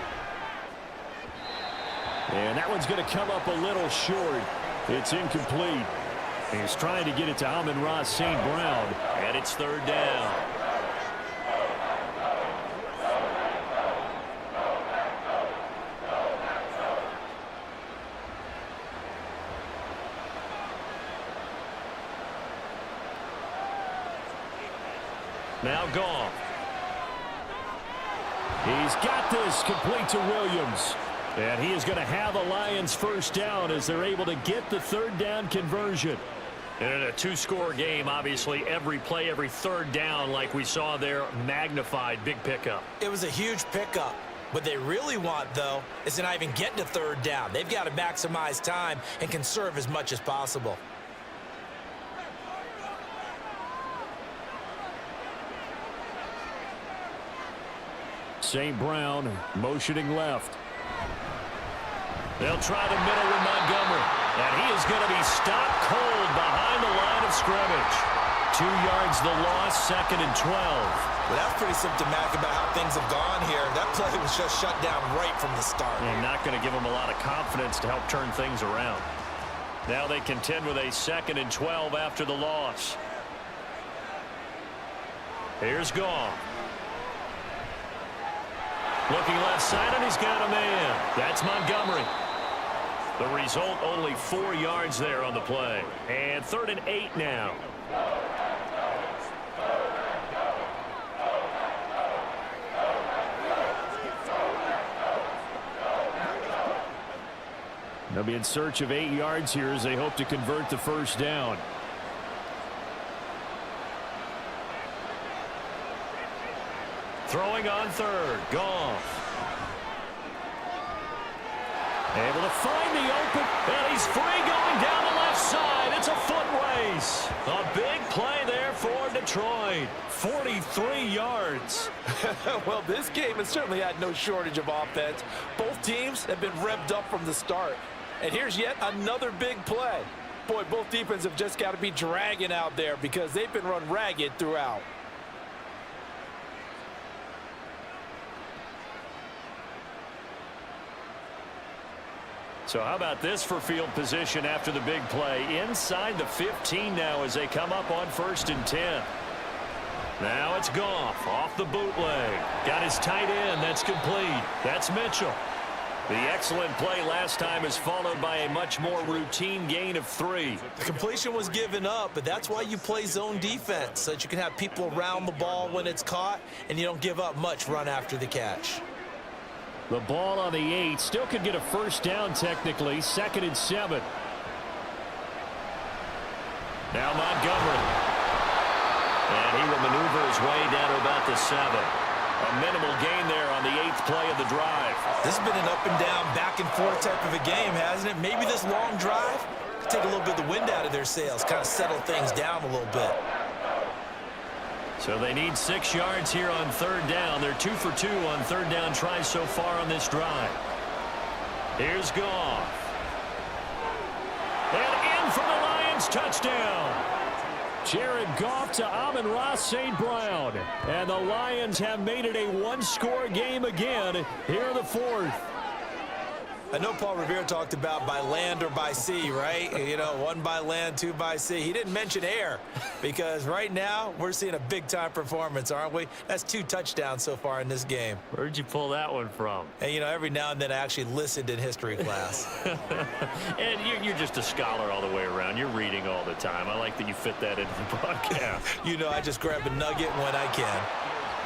And that one's going to come up a little short. It's incomplete. He's trying to get it to Amon-Ra St. Brown. And it's third down. Now Goff. He's got this complete to Williams. And he is going to have a Lions first down as they're able to get the third down conversion. And in a two-score game, obviously, every play, every third down, like we saw there, magnified. Big pickup. It was a huge pickup. What they really want, though, is to not even get to third down. They've got to maximize time and conserve as much as possible. St. Brown motioning left. They'll try the middle with Montgomery. And he is going to be stopped cold behind the line of scrimmage. 2 yards the loss, second and 12. Well, that's pretty symptomatic about how things have gone here. That play was just shut down right from the start. And not going to give them a lot of confidence to help turn things around. Now they contend with a second and 12 after the loss. Here's Goff. Looking left side, and he's got a man. That's Montgomery. The result, only 4 yards there on the play. And 3rd and 8 now. They'll be in search of 8 yards here as they hope to convert the first down. Throwing on third, Goff. Able to find the open, and he's free going down the left side. It's a foot race. A big play there for Detroit. 43 yards. Well, this game has certainly had no shortage of offense. Both teams have been revved up from the start. And here's yet another big play. Boy, both defenses have just got to be dragging out there because they've been run ragged throughout. So how about this for field position after the big play? Inside the 15 now as they come up on 1st and 10. Now it's Goff off the bootleg. Got his tight end. That's complete. That's Mitchell. The excellent play last time is followed by a much more routine gain of 3. The completion was given up, but that's why you play zone defense, so that you can have people around the ball when it's caught, and you don't give up much run after the catch. The ball on the 8. Still could get a first down technically. 2nd and 7. Now Montgomery. And he will maneuver his way down to about the 7. A minimal gain there on the 8th play of the drive. This has been an up and down, back and forth type of a game, hasn't it? Maybe this long drive take a little bit of the wind out of their sails, kind of settle things down a little bit. So they need 6 yards here on 3rd down. They're 2 for 2 on 3rd down tries so far on this drive. Here's Goff. And in for the Lions, touchdown. Jared Goff to Amon-Ra St. Brown. And the Lions have made it a one-score game again here in the 4th. I know Paul Revere talked about by land or by sea, right? You know, 1 by land, 2 by sea. He didn't mention air because right now we're seeing a big-time performance, aren't we? That's 2 touchdowns so far in this game. Where'd you pull that one from? And, you know, every now and then I actually listened in history class. And you're just a scholar all the way around. You're reading all the time. I like that you fit that into the broadcast. You know, I just grab a nugget when I can.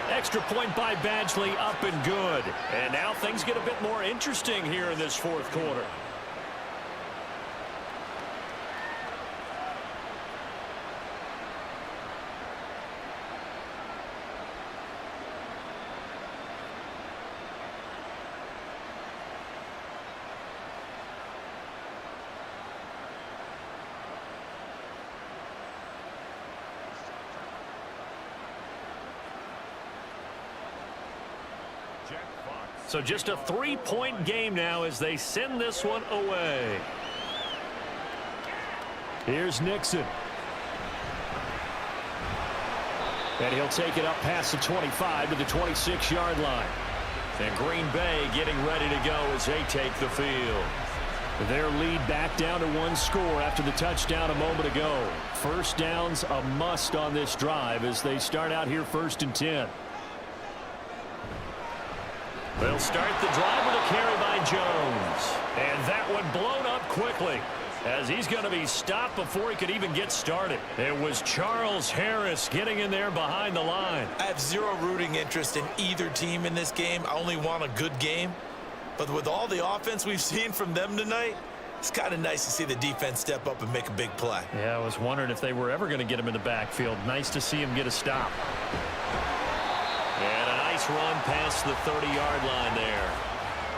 Extra point by Badgley, up and good. And now things get a bit more interesting here in this 4th quarter. So just a 3-point game now as they send this one away. Here's Nixon. And he'll take it up past the 25 to the 26-yard line. And Green Bay getting ready to go as they take the field. Their lead back down to 1 score after the touchdown a moment ago. First down's a must on this drive as they start out here 1st and 10. They'll start the drive with a carry by Jones. And that one blown up quickly as he's going to be stopped before he could even get started. It was Charles Harris getting in there behind the line. I have 0 rooting interest in either team in this game. I only want a good game. But with all the offense we've seen from them tonight, it's kind of nice to see the defense step up and make a big play. Yeah, I was wondering if they were ever going to get him in the backfield. Nice to see him get a stop. And a nice run past the 30-yard line there.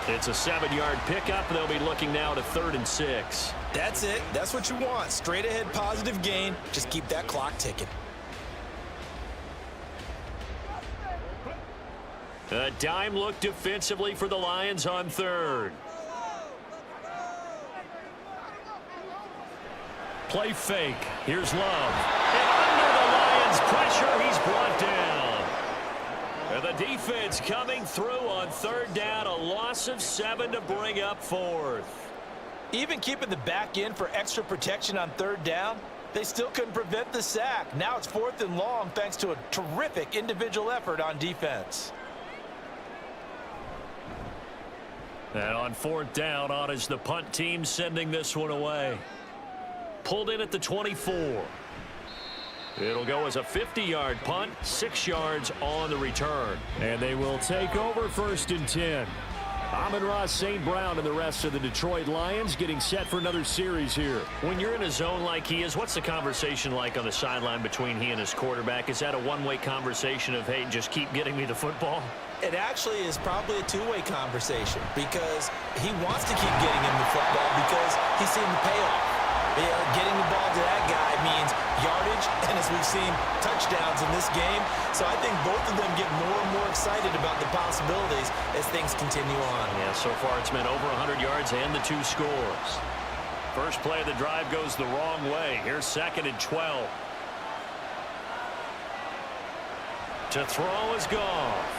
It's a 7-yard pickup. They'll be looking now to 3rd and 6. That's it. That's what you want. Straight ahead positive gain. Just keep that clock ticking. A dime look defensively for the Lions on 3rd. Play fake. Here's Love. And under the Lions' pressure, he's brought down. And the defense coming through on 3rd down. A loss of 7 to bring up 4th. Even keeping the back end for extra protection on 3rd down, they still couldn't prevent the sack. Now it's 4th and long thanks to a terrific individual effort on defense. And on 4th down, on is the punt team sending this one away. Pulled in at the 24. It'll go as a 50-yard punt, 6 yards on the return. And they will take over 1st and 10. Amon-Ra St. Brown and the rest of the Detroit Lions getting set for another series here. When you're in a zone like he is, what's the conversation like on the sideline between he and his quarterback? Is that a one-way conversation of, hey, just keep getting me the football? It actually is probably a 2-way conversation because he wants to keep getting him the football because he's seeing the payoff. Getting the ball to that guy means yardage, and as we've seen, touchdowns in this game. So I think both of them get more and more excited about the possibilities as things continue on. Yeah, so far it's meant over 100 yards and the 2 scores. First play of the drive goes the wrong way. Here's 2nd and 12. To throw is Goff.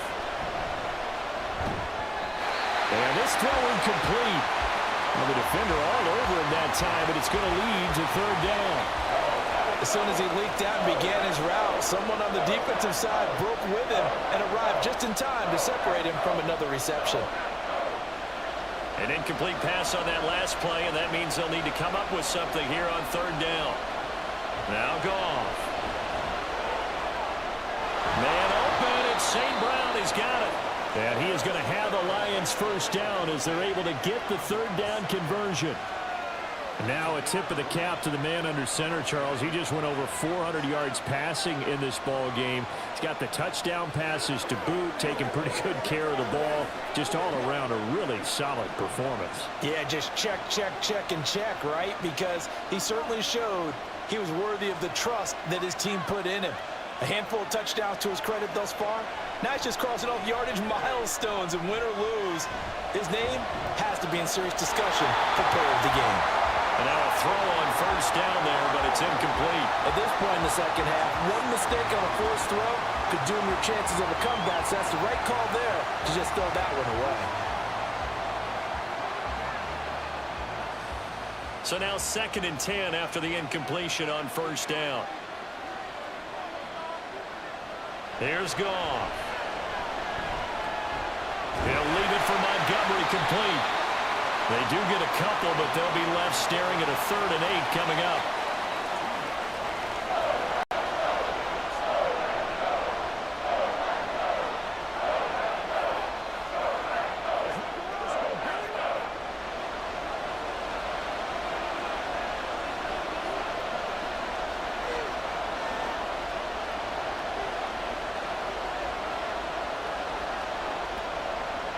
And this throw incomplete. Well, the defender all over him that time, but it's going to lead to 3rd down. As soon as he leaked out and began his route, someone on the defensive side broke with him and arrived just in time to separate him from another reception. An incomplete pass on that last play, and that means they'll need to come up with something here on 3rd down. Now Goff. Man open, it's St. Brown. He's got it. And he is going to have the Lions first down as they're able to get the 3rd down conversion. Now a tip of the cap to the man under center, Charles. He just went over 400 yards passing in this ball game. He's got the touchdown passes to boot, taking pretty good care of the ball. Just all around a really solid performance. Yeah, just check, and check, right? Because he certainly showed he was worthy of the trust that his team put in him. A handful of touchdowns to his credit thus far. Now he's just crossing off yardage milestones, and win or lose, his name has to be in serious discussion for player of the game. And now a throw on first down there, but it's incomplete. At this point in the second half, one mistake on a forced throw could doom your chances of a comeback. So that's the right call there to just throw that one away. So now 2nd and 10 after the incompletion on first down. Here's Goff. He'll leave it for Montgomery complete. They do get a couple, but they'll be left staring at a 3rd and 8 coming up.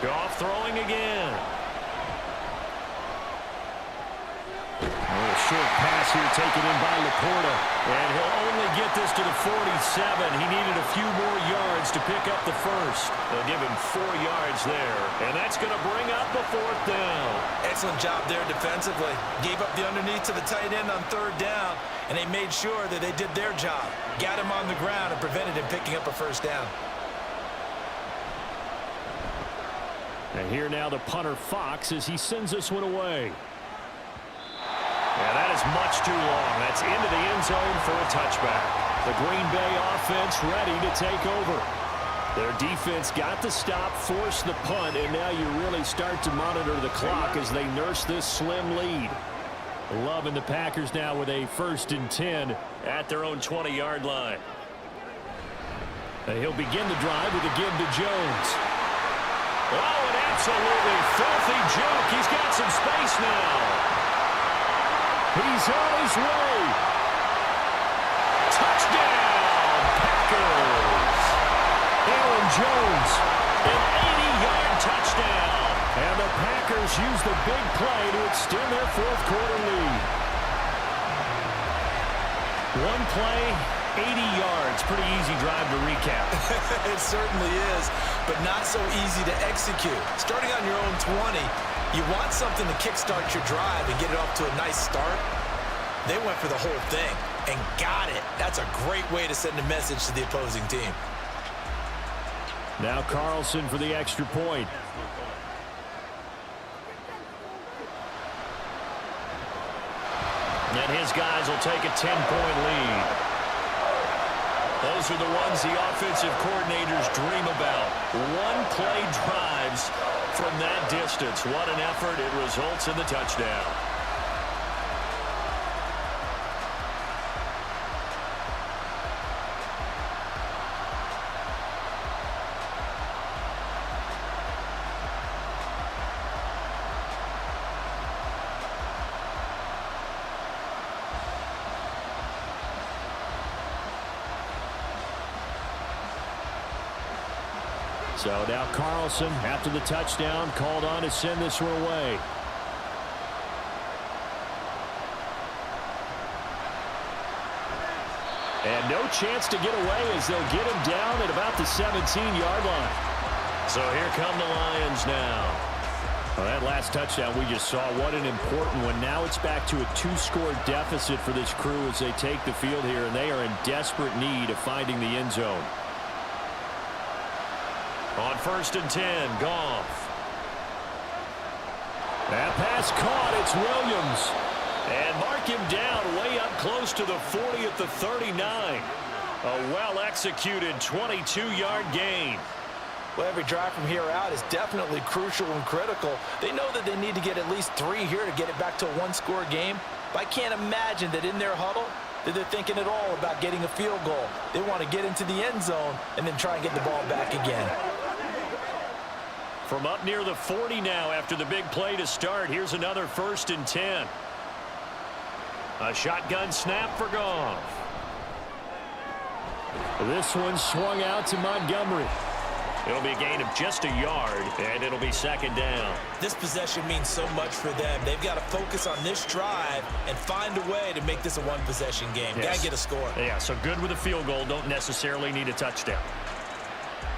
Goff throwing again. A short pass here taken in by Laporta. And he'll only get this to the 47. He needed a few more yards to pick up the first. They'll give him 4 yards there. And that's going to bring up the 4th down. Excellent job there defensively. Gave up the underneath to the tight end on 3rd down, and they made sure that they did their job. Got him on the ground and prevented him picking up a 1st down. And here now the punter Fox as he sends this one away. Yeah, that is much too long. That's into the end zone for a touchback. The Green Bay offense ready to take over. Their defense got the stop, forced the punt, and now you really start to monitor the clock as they nurse this slim lead. Love and the Packers now with a 1st and 10 at their own 20-yard line. And he'll begin the drive with a give to Jones. Oh, an absolutely filthy joke. He's got some space now. He's on his way. Touchdown, Packers. Aaron Jones, an 80-yard touchdown. And the Packers use the big play to extend their 4th quarter lead. One play, 80 yards. Pretty easy drive to recap. It certainly is, but not so easy to execute. Starting on your own 20, you want something to kickstart your drive and get it off to a nice start. They went for the whole thing and got it. That's a great way to send a message to the opposing team. Now Carlson for the extra point. And his guys will take a 10-point lead. Those are the ones the offensive coordinators dream about. One-play drives from that distance. What an effort. It results in the touchdown. So now Carlson, after the touchdown, called on to send this one away. And no chance to get away as they'll get him down at about the 17-yard line. So here come the Lions now. Well, that last touchdown we just saw, what an important one. Now it's back to a 2-score deficit for this crew as they take the field here, and they are in desperate need of finding the end zone. On 1st and 10, Goff. That pass caught. It's Williams. And mark him down way up close to the 40 at the 39. A well-executed 22-yard gain. Well, every drive from here out is definitely crucial and critical. They know that they need to get at least 3 here to get it back to a 1-score game. But I can't imagine that in their huddle that they're thinking at all about getting a field goal. They want to get into the end zone and then try and get the ball back again. From up near the 40 now after the big play to start, here's another 1st and 10. A shotgun snap for Goff. This one swung out to Montgomery. It'll be a gain of just a yard, and it'll be 2nd down. This possession means so much for them. They've got to focus on this drive and find a way to make this a one-possession game. Yes. Got to get a score. Yeah, so good with a field goal. Don't necessarily need a touchdown.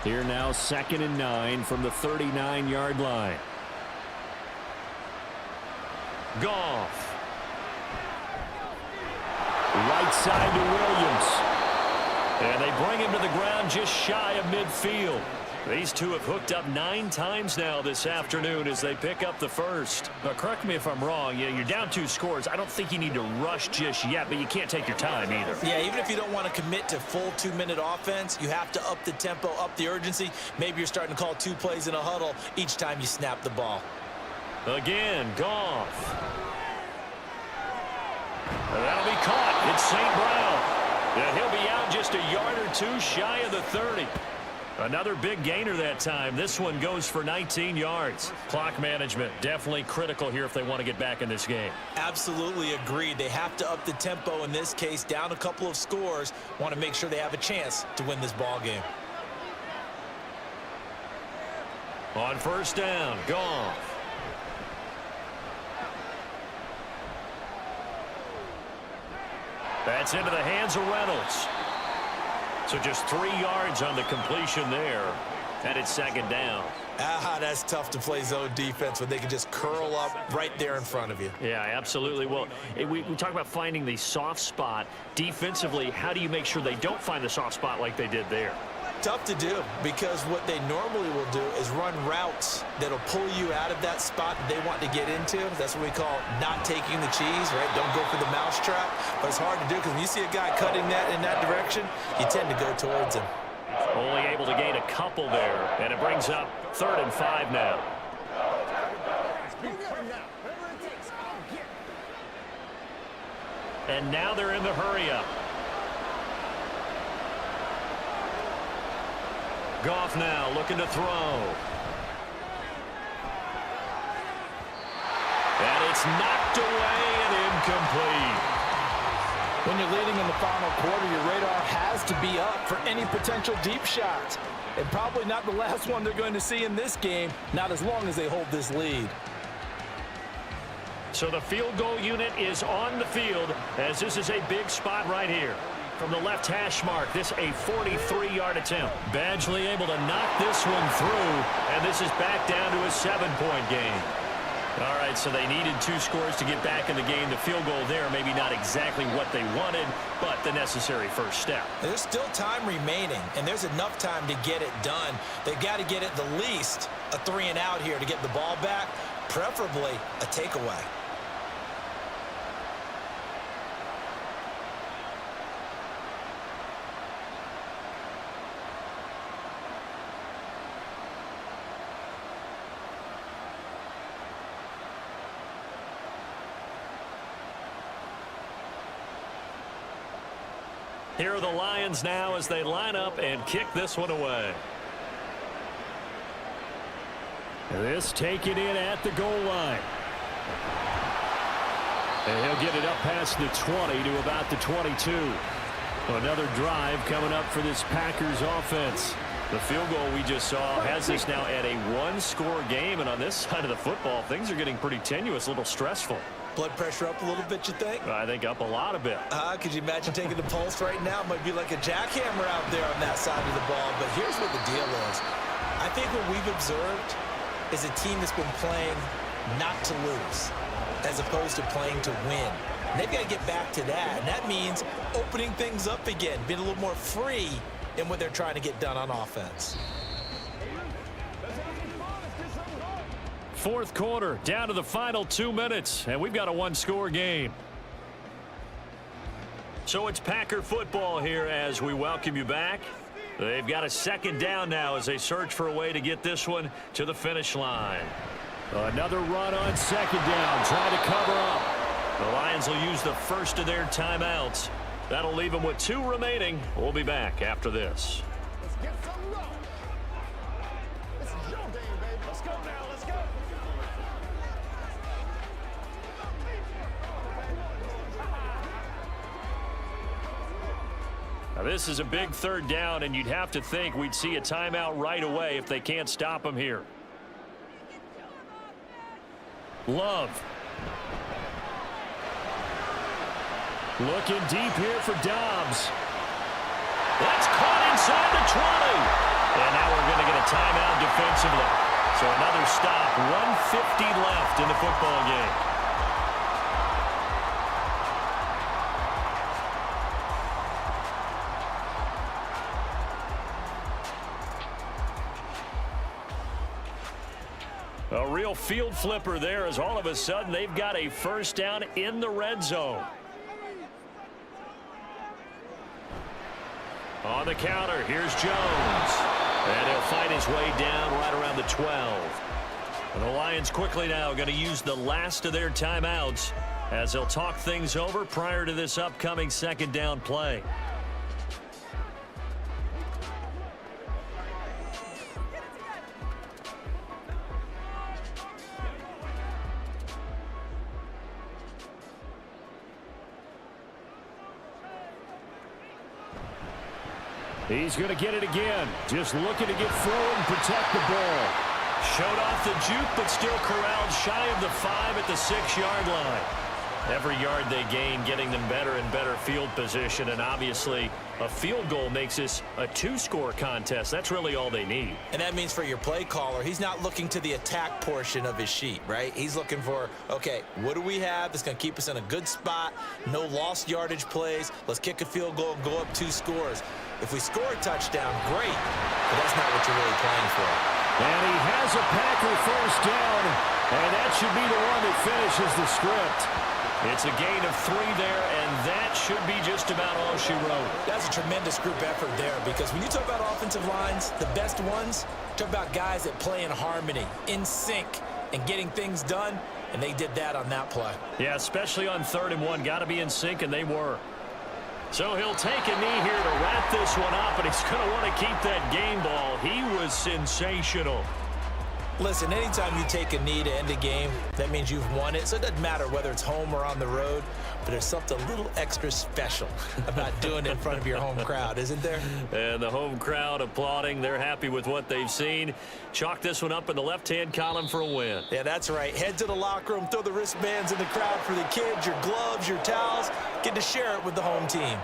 Here now, 2nd and 9 from the 39-yard line. Goff. Right side to Williams. And they bring him to the ground just shy of midfield. These two have hooked up 9 times now this afternoon as they pick up the first. But correct me if I'm wrong. You're down 2 scores. I don't think you need to rush just yet, but you can't take your time either. Yeah, even if you don't want to commit to full 2-minute offense, you have to up the tempo, up the urgency. Maybe you're starting to call 2 plays in a huddle each time you snap the ball. Again, Goff. That'll be caught. It's St. Brown. Yeah, he'll be out just a yard or 2 shy of the 30. Another big gainer that time. This one goes for 19 yards. Clock management definitely critical here if they want to get back in this game. Absolutely agreed. They have to up the tempo in this case, down a couple of scores. Want to make sure they have a chance to win this ball game. On first down, Goff. That's into the hands of Reynolds. So just 3 yards on the completion there. And it's second down. That's tough to play zone defense when they can just curl up right there in front of you. Yeah, absolutely. Well, we talk about finding the soft spot. Defensively, how do you make sure they don't find the soft spot like they did there? Tough to do, because what they normally will do is run routes that'll pull you out of that spot that they want to get into. That's what we call not taking the cheese, right? Don't go for the mousetrap. But it's hard to do because when you see a guy cutting that in that direction, you tend to go towards him. Only able to gain a couple there, and it brings up 3rd and 5 now. And now they're in the hurry-up. Goff now looking to throw. And it's knocked away and incomplete. When you're leading in the final quarter, your radar has to be up for any potential deep shots. And probably not the last one they're going to see in this game, not as long as they hold this lead. So the field goal unit is on the field as this is a big spot right here. From the left hash mark, this a 43-yard attempt. Badgley able to knock this one through, and this is back down to a 7-point game. All right, so they needed 2 scores to get back in the game. The field goal there, maybe not exactly what they wanted, but the necessary first step. There's still time remaining, and there's enough time to get it done. They've got to get at the least a 3-and-out here to get the ball back, preferably a takeaway. Here are the Lions now as they line up and kick this one away. This taken in at the goal line. And he'll get it up past the 20 to about the 22. Another drive coming up for this Packers offense. The field goal we just saw has us now at a 1-score game, and on this side of the football, things are getting pretty tenuous, a little stressful. Blood pressure up a little bit, you think? I think up a lot a bit. Could you imagine taking the pulse right now? It might be like a jackhammer out there on that side of the ball. But here's what the deal is. I think what we've observed is a team that's been playing not to lose as opposed to playing to win. And they've got to get back to that. And that means opening things up again, being a little more free in what they're trying to get done on offense. 4th quarter, down to the final 2 minutes, and we've got a 1-score game. So it's Packer football here as we welcome you back. They've got a 2nd down now as they search for a way to get this one to the finish line. Another run on 2nd down, trying to cover up. The Lions will use the first of their timeouts. That'll leave them with 2 remaining. We'll be back after this. Let's get something going. This is your game, baby. Let's go now. Let's go. Now this is a big 3rd down, and you'd have to think we'd see a timeout right away if they can't stop them here. Love. Looking deep here for Dobbs. That's caught inside the 20. And now we're going to get a timeout defensively. So another stop, 1:50 left in the football game. A real field flipper there as all of a sudden they've got a first down in the red zone. On the counter, here's Jones. And he'll find his way down right around the 12. And the Lions quickly now going to use the last of their timeouts as they'll talk things over prior to this upcoming second down play. He's going to get it again. Just looking to get forward and protect the ball. Showed off the juke, but still corralled shy of the 5 at the 6-yard line. Every yard they gain getting them better and better field position, and obviously a field goal makes this a 2-score contest. That's really all they need. And that means for your play caller, he's not looking to the attack portion of his sheet, right? He's looking for, okay, what do we have that's going to keep us in a good spot? No lost yardage plays. Let's kick a field goal and go up 2 scores. If we score a touchdown, great, but that's not what you're really playing for. And he has a Packer first down, and that should be the one that finishes the script. It's a gain of 3 there, and that should be just about all she wrote. That's a tremendous group effort there, because when you talk about offensive lines, the best ones, talk about guys that play in harmony, in sync, and getting things done, and they did that on that play. Yeah, especially on 3rd and 1. Got to be in sync, and they were. So he'll take a knee here to wrap this one up, and he's going to want to keep that game ball. He was sensational. Listen, anytime you take a knee to end a game, that means you've won it. So it doesn't matter whether it's home or on the road, but there's something a little extra special about doing it in front of your home crowd, isn't there? And the home crowd applauding. They're happy with what they've seen. Chalk this one up in the left-hand column for a win. Yeah, that's right. Head to the locker room, throw the wristbands in the crowd for the kids, your gloves, your towels. Get to share it with the home team.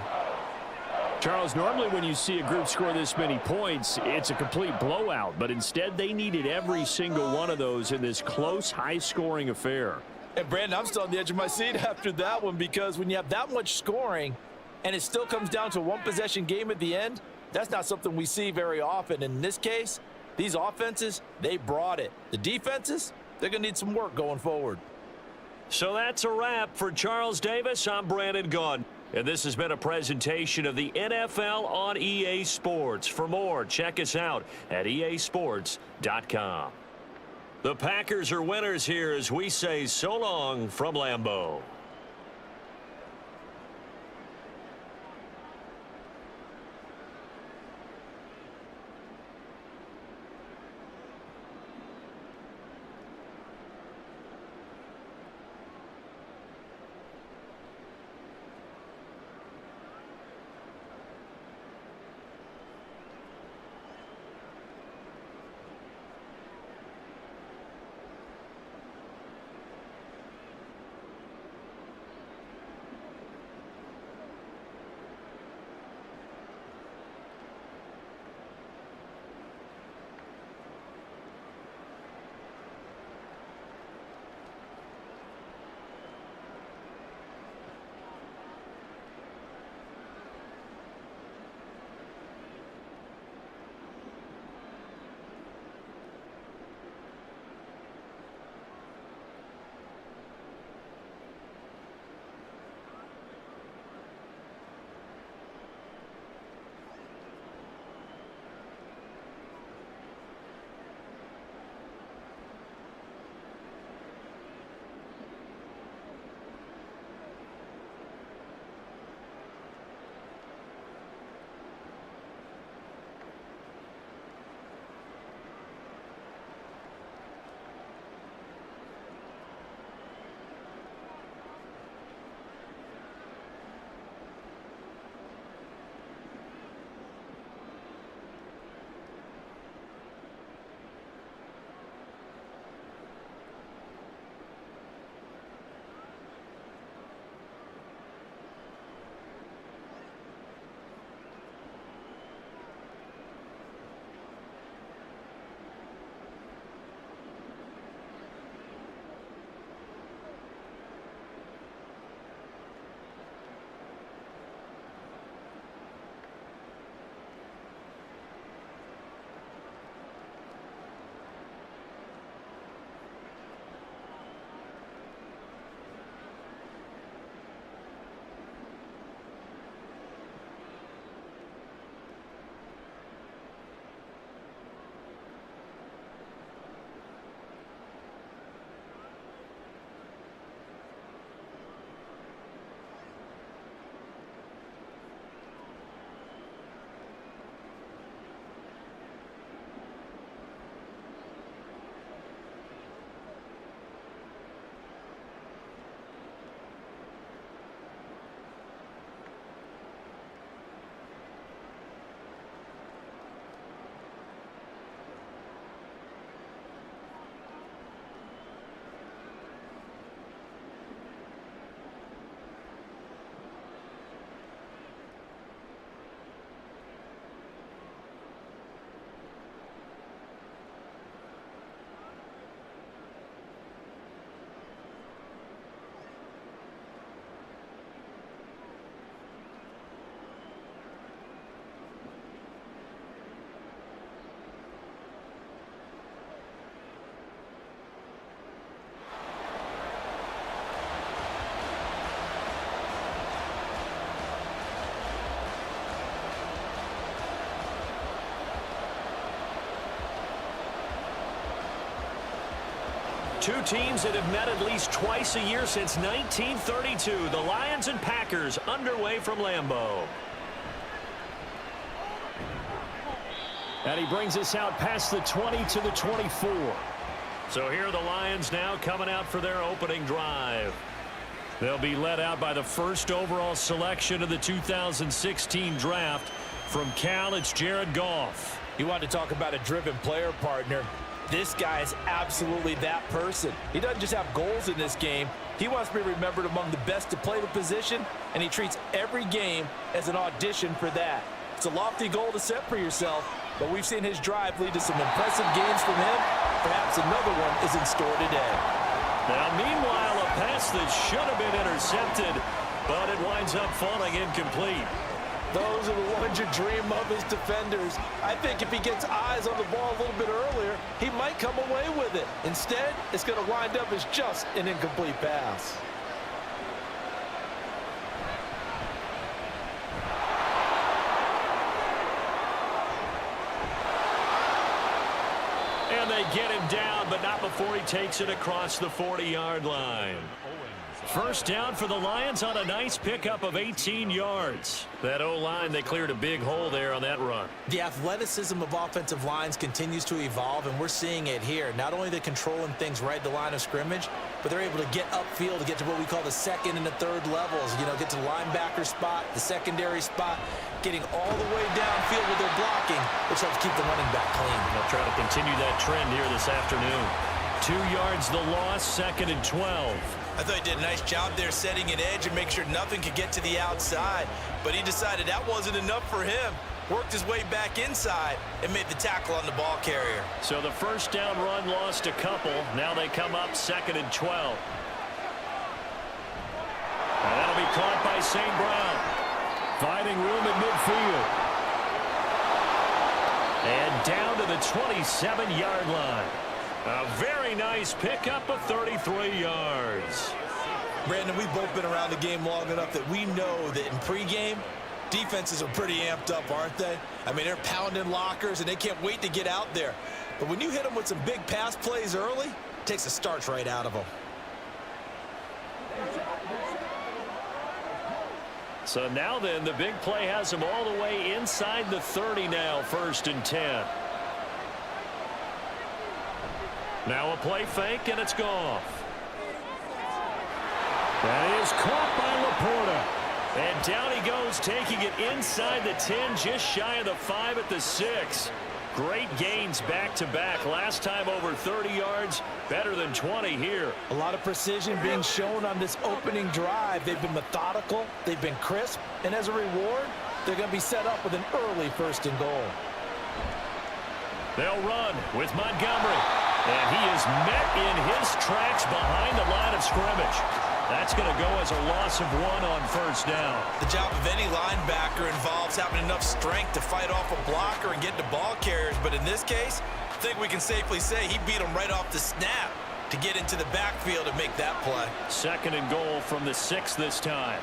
Charles, normally when you see a group score this many points, it's a complete blowout. But instead, they needed every single one of those in this close, high-scoring affair. And, Brandon, I'm still on the edge of my seat after that one, because when you have that much scoring and it still comes down to a one-possession game at the end, that's not something we see very often. In this case, these offenses, they brought it. The defenses, they're going to need some work going forward. So that's a wrap for Charles Davis. I'm Brandon Gaudin. And this has been a presentation of the NFL on EA Sports. For more, check us out at easports.com. The Packers are winners here as we say so long from Lambeau. Two teams that have met at least twice a year since 1932. The Lions and Packers underway from Lambeau. And he brings us out past the 20 to the 24. So here are the Lions now coming out for their opening drive. They'll be led out by the first overall selection of the 2016 draft. From Cal, it's Jared Goff. You want to talk about a driven player, partner. This guy is absolutely that person. He doesn't just have goals in this game. He wants to be remembered among the best to play the position, and he treats every game as an audition for that. It's a lofty goal to set for yourself, but we've seen his drive lead to some impressive games from him. Perhaps another one is in store today. Now, meanwhile, a pass that should have been intercepted, but it winds up falling incomplete. Those are the ones you dream of as defenders. I think if he gets eyes on the ball a little bit earlier, he might come away with it. Instead, it's going to wind up as just an incomplete pass. And they get him down, but not before he takes it across the 40-yard line. First down for the Lions on a nice pickup of 18 yards. That O-line, they cleared a big hole there on that run. The athleticism of offensive lines continues to evolve, and we're seeing it here. Not only are they controlling things right at the line of scrimmage, but they're able to get upfield to get to what we call the second and the third levels. You know, get to the linebacker spot, the secondary spot, getting all the way downfield with their blocking, which helps keep the running back clean. They'll try to continue that trend here this afternoon. 2 yards the loss, 2nd and 12. I thought he did a nice job there setting an edge and make sure nothing could get to the outside. But he decided that wasn't enough for him. Worked his way back inside and made the tackle on the ball carrier. So the first down run lost a couple. Now they come up 2nd and 12. And that'll be caught by St. Brown. Finding room at midfield. And down to the 27-yard line. A very nice pickup of 33 yards. Brandon, we've both been around the game long enough that we know that in pregame, defenses are pretty amped up, aren't they? I mean, they're pounding lockers, and they can't wait to get out there. But when you hit them with some big pass plays early, it takes the starch right out of them. So now then, the big play has them all the way inside the 30 now, 1st and 10. Now a play fake, and it's Goff. That is caught by Laporta. And down he goes, taking it inside the 10, just shy of the 5 at the 6. Great gains back-to-back. Last time over 30 yards, better than 20 here. A lot of precision being shown on this opening drive. They've been methodical, they've been crisp, and as a reward, they're going to be set up with an early 1st and goal. They'll run with Montgomery. And he is met in his tracks behind the line of scrimmage. That's going to go as a loss of 1 on 1st down. The job of any linebacker involves having enough strength to fight off a blocker and get to ball carriers. But in this case, I think we can safely say he beat him right off the snap to get into the backfield and make that play. 2nd and goal from the 6 this time.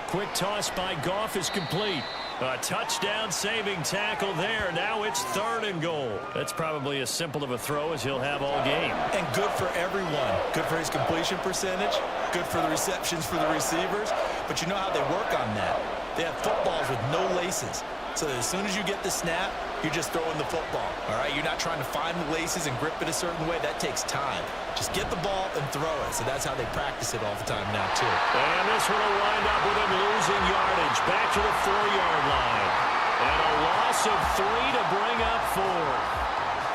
Quick toss by Goff is complete. A touchdown saving tackle there. Now it's 3rd and goal. That's probably as simple of a throw as he'll have all game. And good for everyone. Good for his completion percentage. Good for the receptions for the receivers. But you know how they work on that. They have footballs with no laces. So that as soon as you get the snap, you're just throwing the football. All right? You're not trying to find the laces and grip it a certain way. That takes time. Just get the ball and throw it. So that's how they practice it all the time now, too. And this one will wind up with him losing yardage back to the 4-yard line. And a loss of 3 to bring up 4.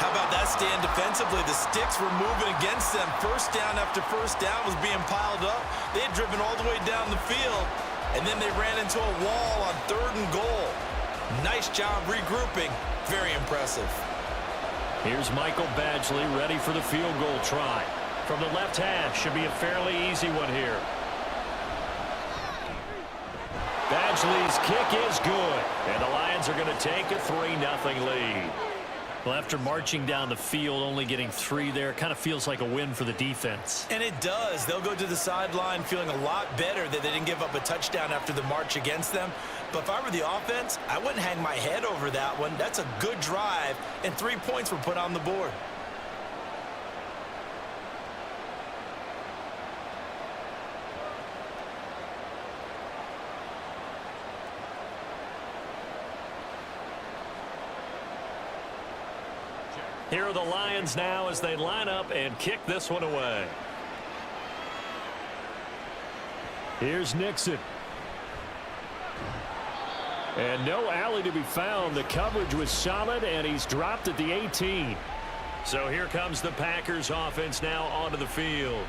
How about that stand defensively? The sticks were moving against them. First down after first down was being piled up. They had driven all the way down the field, and then they ran into a wall on 3rd and goal. Nice job regrouping. Very impressive. Here's Michael Badgley ready for the field goal try. From the left hash, should be a fairly easy one here. Badgley's kick is good, and the Lions are going to take a 3-0 lead. Well, after marching down the field, only getting 3 there, kind of feels like a win for the defense. And it does. They'll go to the sideline feeling a lot better that they didn't give up a touchdown after the march against them. But if I were the offense, I wouldn't hang my head over that one. That's a good drive, and 3 points were put on the board. Here are the Lions now as they line up and kick this one away. Here's Nixon. And no alley to be found. The coverage was solid, and he's dropped at the 18. So here comes the Packers offense now onto the field.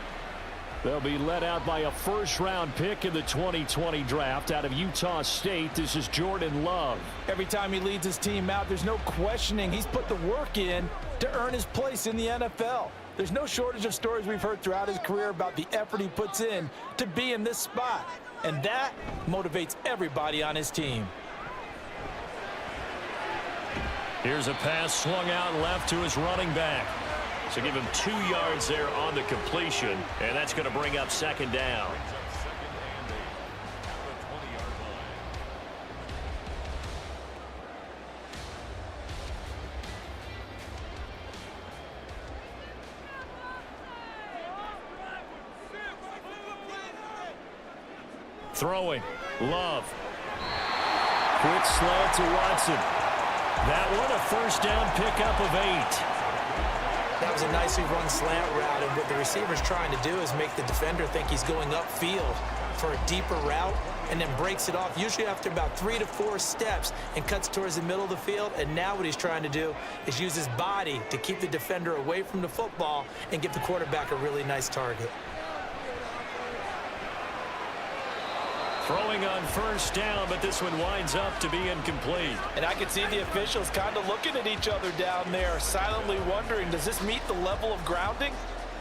They'll be led out by a first-round pick in the 2020 draft out of Utah State. This is Jordan Love. Every time he leads his team out, there's no questioning. He's put the work in to earn his place in the NFL. There's no shortage of stories we've heard throughout his career about the effort he puts in to be in this spot. And that motivates everybody on his team. Here's a pass swung out left to his running back. So give him 2 yards there on the completion, and that's going to bring up second down. Throwing, Love. Quick slant to Watson. That one a first down pickup of 8. That was a nicely run slant route, and what the receiver's trying to do is make the defender think he's going upfield for a deeper route and then breaks it off, usually after about 3 to 4 steps, and cuts towards the middle of the field. And now what he's trying to do is use his body to keep the defender away from the football and give the quarterback a really nice target. Throwing on first down, but this one winds up to be incomplete. And I can see the officials kind of looking at each other down there, silently wondering, does this meet the level of grounding?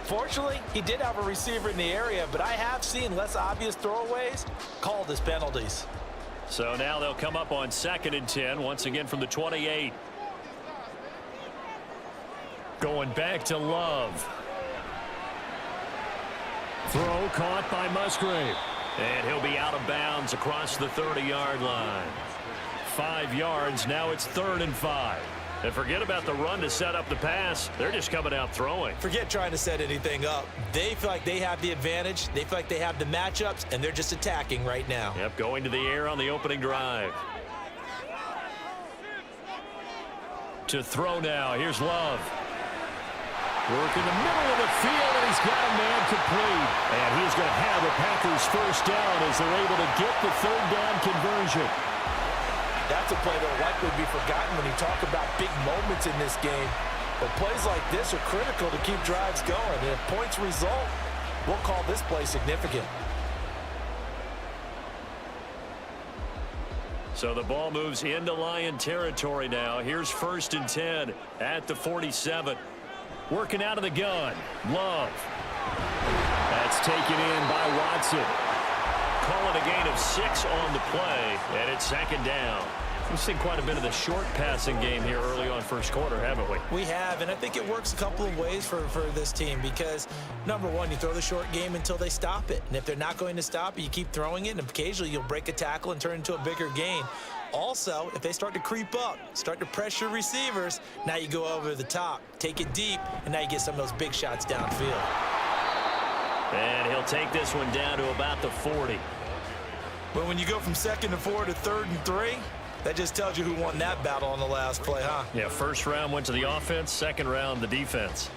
Fortunately, he did have a receiver in the area, but I have seen less obvious throwaways called as penalties. So now they'll come up on 2nd and 10, once again from the 28. Going back to Love. Throw caught by Musgrave. And he'll be out of bounds across the 30-yard line. 5 yards, now it's 3rd and 5. And forget about the run to set up the pass. They're just coming out throwing. Forget trying to set anything up. They feel like they have the advantage. They feel like they have the matchups, and they're just attacking right now. Yep, going to the air on the opening drive. To throw now, here's Love. Work in the middle of the field, and he's got a man complete. And he's going to have the Packers first down as they're able to get the 3rd down conversion. That's a play that will likely be forgotten when you talk about big moments in this game. But plays like this are critical to keep drives going. And if points result, we'll call this play significant. So the ball moves into Lion territory now. Here's 1st and 10 at the 47. Working out of the gun. Love. That's taken in by Watson. Call it a gain of 6 on the play, and it's 2nd down. We've seen quite a bit of the short passing game here early on first quarter, haven't we? We have, and I think it works a couple of ways for this team because, number one, you throw the short game until they stop it. And if they're not going to stop it, you keep throwing it, and occasionally you'll break a tackle and turn it into a bigger gain. Also, if they start to creep up, start to pressure receivers, now you go over the top, take it deep, and now you get some of those big shots downfield. And he'll take this one down to about the 40. But when you go from 2nd to 4 to 3rd and 3, that just tells you who won that battle on the last play, huh? Yeah, first round went to the offense, 2nd round the defense.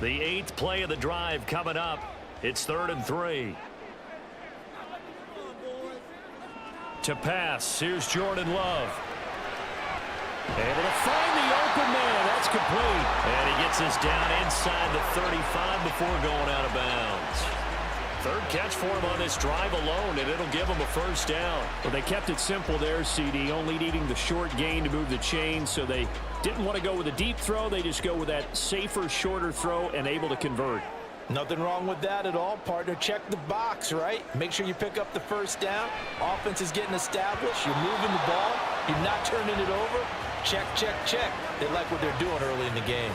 The 8th play of the drive coming up. It's 3rd and 3. To pass, here's Jordan Love. Able to find the open man. That's complete. And he gets this down inside the 35 before going out of bounds. 3rd catch for him on this drive alone, and it'll give him a first down. Well, they kept it simple there, CD, only needing the short gain to move the chains, so they didn't want to go with a deep throw. They just go with that safer, shorter throw and able to convert. Nothing wrong with that at all, partner. Check the box, right? Make sure you pick up the first down. Offense is getting established. You're moving the ball. You're not turning it over. Check, check, check. They like what they're doing early in the game.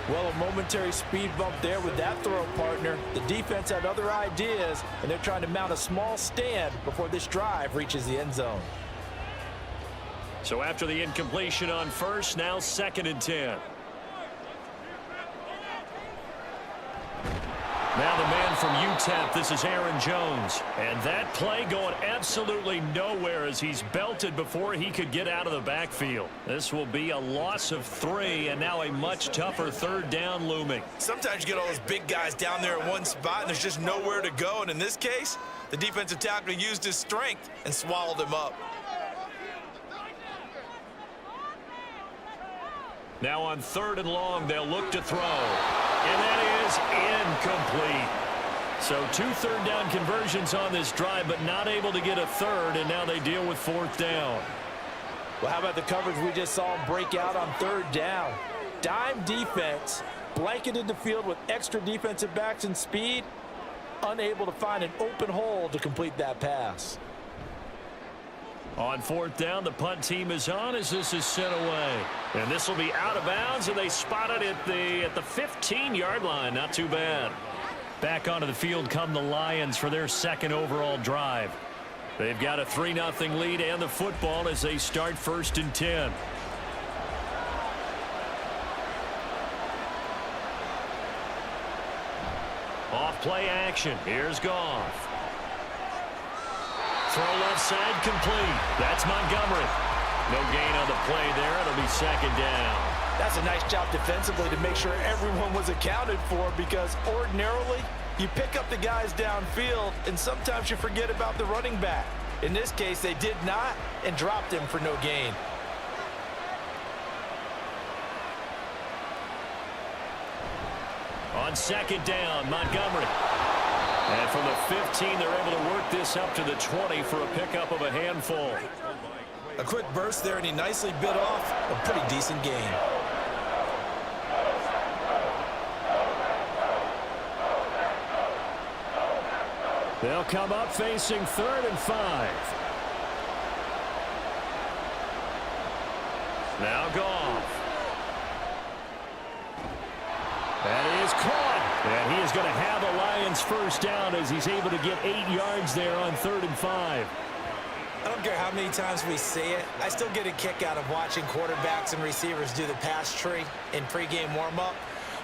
Well, a momentary speed bump there with that throw, partner. The defense had other ideas, and they're trying to mount a small stand before this drive reaches the end zone. So after the incompletion on first, now 2nd and 10. Now the man from UTEP, this is Aaron Jones. And that play going absolutely nowhere as he's belted before he could get out of the backfield. This will be a loss of 3, and now a much tougher third down looming. Sometimes you get all those big guys down there in one spot, and there's just nowhere to go. And in this case, the defensive tackle used his strength and swallowed him up. Now on 3rd and long, they'll look to throw. And that is incomplete. So 2 third-down conversions on this drive, but not able to get a third, and now they deal with 4th down. Well, how about the coverage we just saw him break out on 3rd down? Dime defense, blanketed the field with extra defensive backs and speed, unable to find an open hole to complete that pass. On 4th down, the punt team is on as this is sent away. And this will be out of bounds, and they spot it at the 15-yard line. Not too bad. Back onto the field come the Lions for their 2nd overall drive. They've got a 3-0 lead and the football as they start 1st and 10. Off play action. Here's Goff. Throw left side complete. That's Montgomery. No gain on the play there. It'll be 2nd down. That's a nice job defensively to make sure everyone was accounted for, because ordinarily you pick up the guys downfield and sometimes you forget about the running back. In this case, they did not and dropped him for no gain. On 2nd down, Montgomery. And from the 15, they're able to work this up to the 20 for a pickup of a handful. A quick burst there, and he nicely bit off a pretty decent gain. They'll come up facing 3rd and 5. Now Goff. That is caught. And he is going to have a Lions 1st down as he's able to get 8 yards there on 3rd and 5. I don't care how many times we see it. I still get a kick out of watching quarterbacks and receivers do the pass tree in pregame warm-up.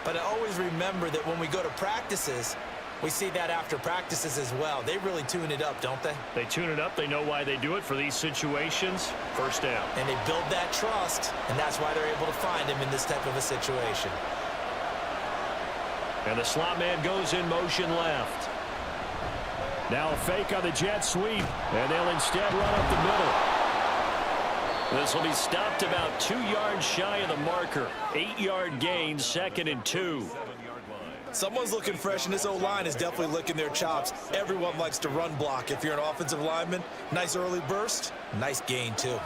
But I always remember that when we go to practices, we see that after practices as well. They really tune it up, don't they? They tune it up. They know why they do it for these situations. 1st down. And they build that trust, and that's why they're able to find him in this type of a situation. And the slot man goes in motion left. Now a fake on the jet sweep, and they'll instead run up the middle. This will be stopped about 2 yards shy of the marker. 8-yard gain, 2nd and 2. Someone's looking fresh, and this O-line is definitely licking their chops. Everyone likes to run block. If you're an offensive lineman, nice early burst, nice gain too.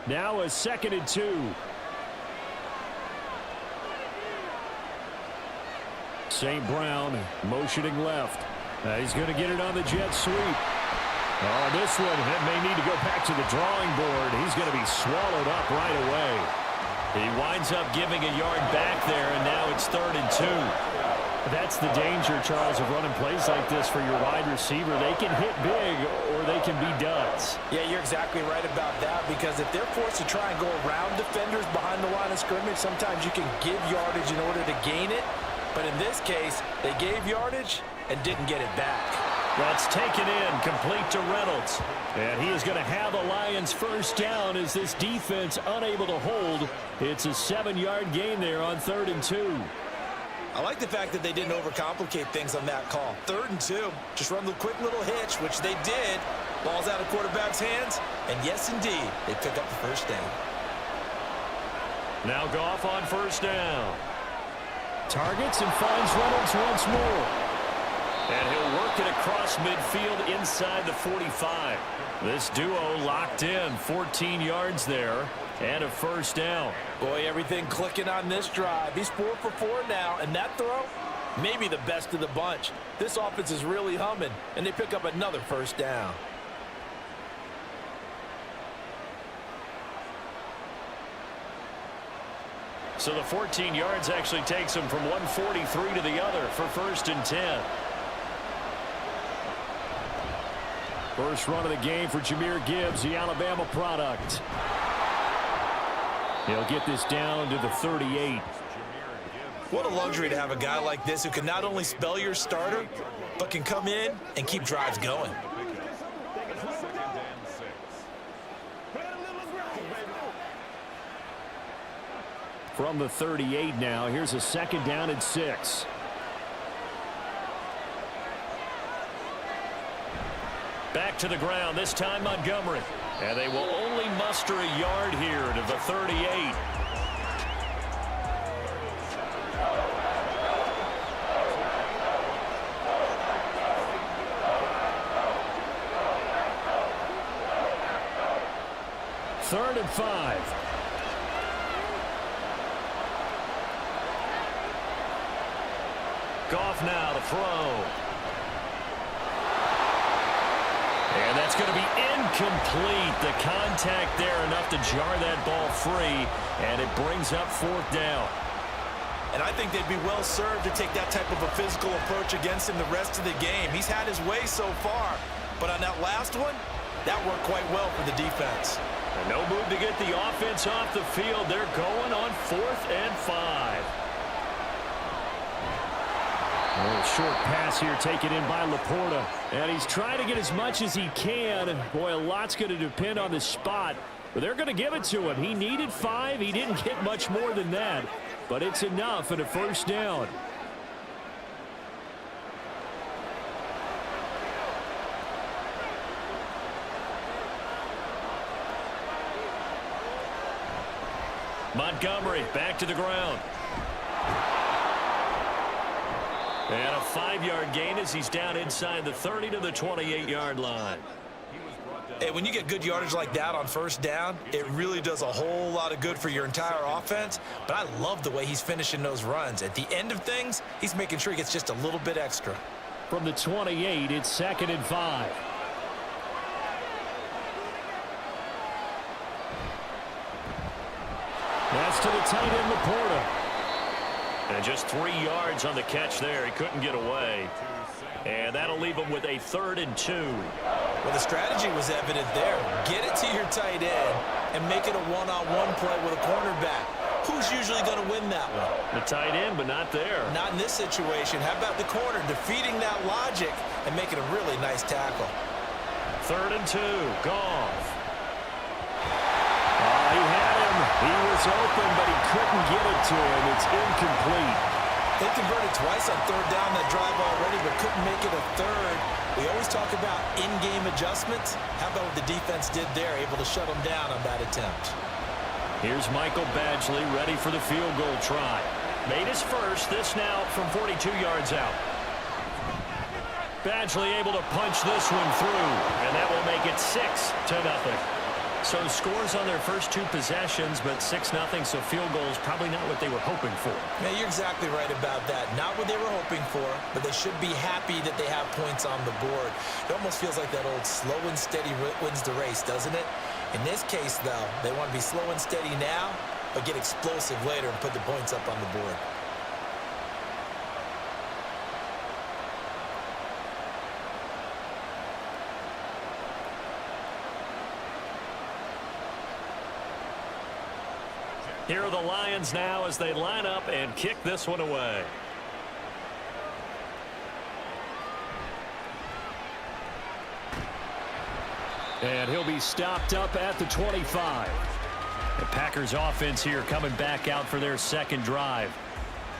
Now a 2nd and 2. St. Brown motioning left. He's going to get it on the jet sweep. Oh, this one may need to go back to the drawing board. He's going to be swallowed up right away. He winds up giving a yard back there, and now it's 3rd and 2. That's the danger, Charles, of running plays like this for your wide receiver. They can hit big or they can be duds. Yeah, you're exactly right about that, because if they're forced to try and go around defenders behind the line of scrimmage, sometimes you can give yardage in order to gain it. But in this case, they gave yardage and didn't get it back. That's taken in, complete to Reynolds. And he is going to have a Lions 1st down as this defense unable to hold. It's a 7-yard gain there on 3rd and 2. I like the fact that they didn't overcomplicate things on that call. 3rd and 2, just run the quick little hitch, which they did. Ball's out of quarterback's hands, and yes, indeed, they pick up the 1st down. Now Goff on 1st down. Targets and finds Reynolds once more. And he'll work it across midfield inside the 45. This duo locked in, 14 yards there, and a 1st down. Boy, everything clicking on this drive. He's 4 for 4 now, and that throw, maybe the best of the bunch. This offense is really humming, and they pick up another 1st down. So the 14 yards actually takes him from 143 to the other for 1st and 10. First run of the game for Jahmyr Gibbs, the Alabama product. He'll get this down to the 38. What a luxury to have a guy like this who can not only spell your starter, but can come in and keep drives going. From the 38 now, here's a 2nd down and 6. Back to the ground, this time Montgomery. And they will only muster a yard here to the 38. Third and 5. Goff now to throw. And that's going to be incomplete. The contact there enough to jar that ball free, and it brings up 4th down. And I think they'd be well served to take that type of a physical approach against him the rest of the game. He's had his way so far, but on that last one, that worked quite well for the defense. And no move to get the offense off the field. They're going on 4th and 5. A little short pass here taken in by Laporta. And he's trying to get as much as he can. Boy, a lot's going to depend on the spot. But they're going to give it to him. He needed 5. He didn't get much more than that. But it's enough and a 1st down. Montgomery back to the ground. And a 5-yard gain as he's down inside the 30 to the 28-yard line. Hey, when you get good yardage like that on 1st down, it really does a whole lot of good for your entire offense. But I love the way he's finishing those runs. At the end of things, he's making sure he gets just a little bit extra. From the 28, it's 2nd and 5. That's to the tight end, Laporta. And just 3 yards on the catch there. He couldn't get away. And that'll leave him with a 3rd and 2. Well, the strategy was evident there. Get it to your tight end and make it a one-on-one play with a cornerback. Who's usually going to win that one? The tight end, but not there. Not in this situation. How about the corner defeating that logic and making a really nice tackle? 3rd and 2. Goff. He had him. He was open, but he couldn't get it to him. It's incomplete. They converted twice on 3rd down that drive already, but couldn't make it a 3rd. We always talk about in-game adjustments. How about what the defense did there, able to shut them down on that attempt? Here's Michael Badgley ready for the field goal try. Made his first, this now from 42 yards out. Badgley able to punch this one through, and that will make it 6-0. So scores on their first 2 possessions, but 6-0, so field goals probably not what they were hoping for. Yeah, you're exactly right about that. Not what they were hoping for, but they should be happy that they have points on the board. It almost feels like that old slow and steady wins the race, doesn't it? In this case, though, they want to be slow and steady now, but get explosive later and put the points up on the board. Here are the Lions now as they line up and kick this one away. And he'll be stopped up at the 25. The Packers offense here coming back out for their 2nd drive.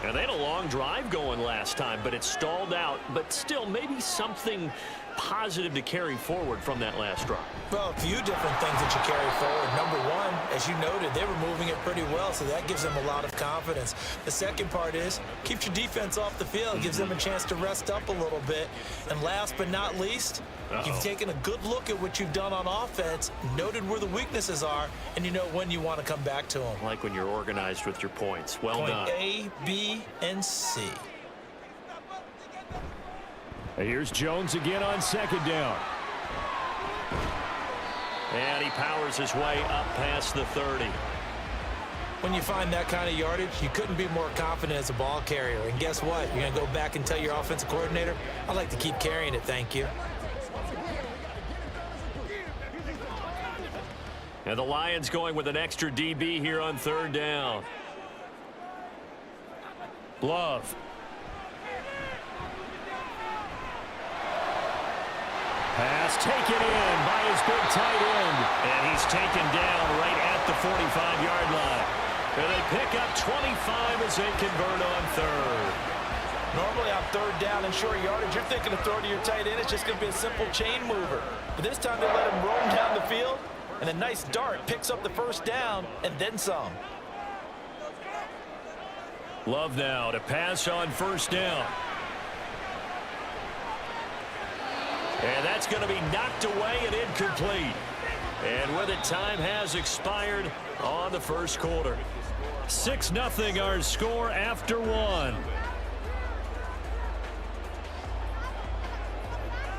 And they had a long drive going last time, but it stalled out. But still, maybe something positive to carry forward from that last drive. Well, a few different things that you carry forward. Number one, as you noted, they were moving it pretty well, so that gives them a lot of confidence. The second part is, keeps your defense off the field, gives them a chance to rest up a little bit. And last but not least, you've taken a good look at what you've done on offense, noted where the weaknesses are, and you know when you want to come back to them. Like when you're organized with your points. Well done. Point A, B, and C. Here's Jones again on 2nd down. And he powers his way up past the 30. When you find that kind of yardage, you couldn't be more confident as a ball carrier. And guess what? You're going to go back and tell your offensive coordinator, I'd like to keep carrying it, thank you. And the Lions going with an extra DB here on 3rd down. Love. Pass taken in by his big tight end. And he's taken down right at the 45-yard line. And they pick up 25 as they convert on third. Normally on third down and short yardage, you're thinking of throwing to your tight end. It's just going to be a simple chain mover. But this time they let him roam down the field. And a nice dart picks up the first down and then some. Love now to pass on first down. And that's going to be knocked away and incomplete. And with it, time has expired on the first quarter. 6-0 our score after one.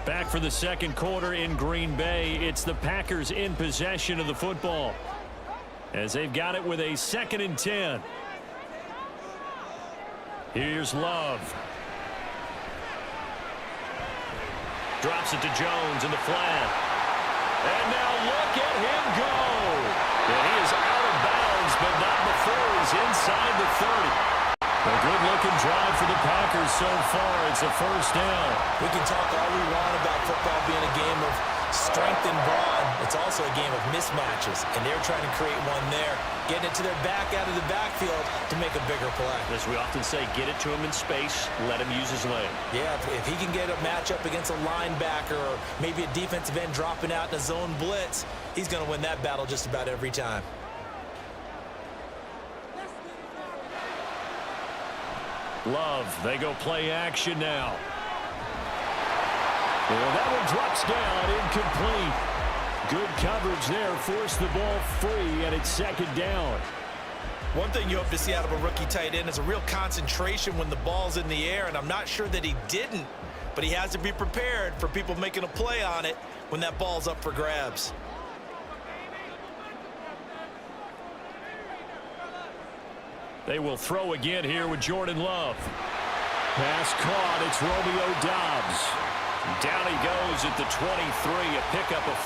Back for the second quarter in Green Bay. It's the Packers in possession of the football, as they've got it with a 2nd and 10. Here's Love. Drops it to Jones in the flat. And now look at him go. And he is out of bounds, but not before he's inside the 30. A good-looking drive for the Packers so far. It's a first down. We can talk all we want about football being a game of strength and brawn. It's also a game of mismatches, and they're trying to create one there, getting it to their back out of the backfield to make a bigger play. As we often say, get it to him in space, let him use his leg. Yeah, if he can get a matchup against a linebacker or maybe a defensive end dropping out in a zone blitz, he's going to win that battle just about every time. Love, they go play action now. Well, that one drops down, incomplete. Good coverage there, forced the ball free, and it's 2nd down. One thing you hope to see out of a rookie tight end is a real concentration when the ball's in the air, and I'm not sure that he didn't, but he has to be prepared for people making a play on it when that ball's up for grabs. They will throw again here with Jordan Love. Pass caught. It's Romeo Doubs. Down he goes at the 23, a pickup of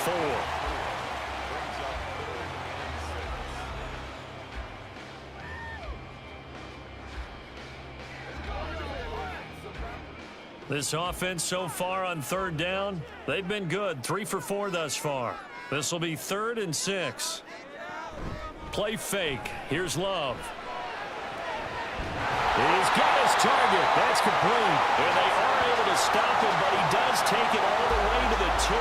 4. This offense so far on 3rd down, they've been good. 3 for 4 thus far. This will be 3rd and 6. Play fake. Here's Love. He's got his target. That's complete. And they are able to stop him, but he does take it all the way to the 2.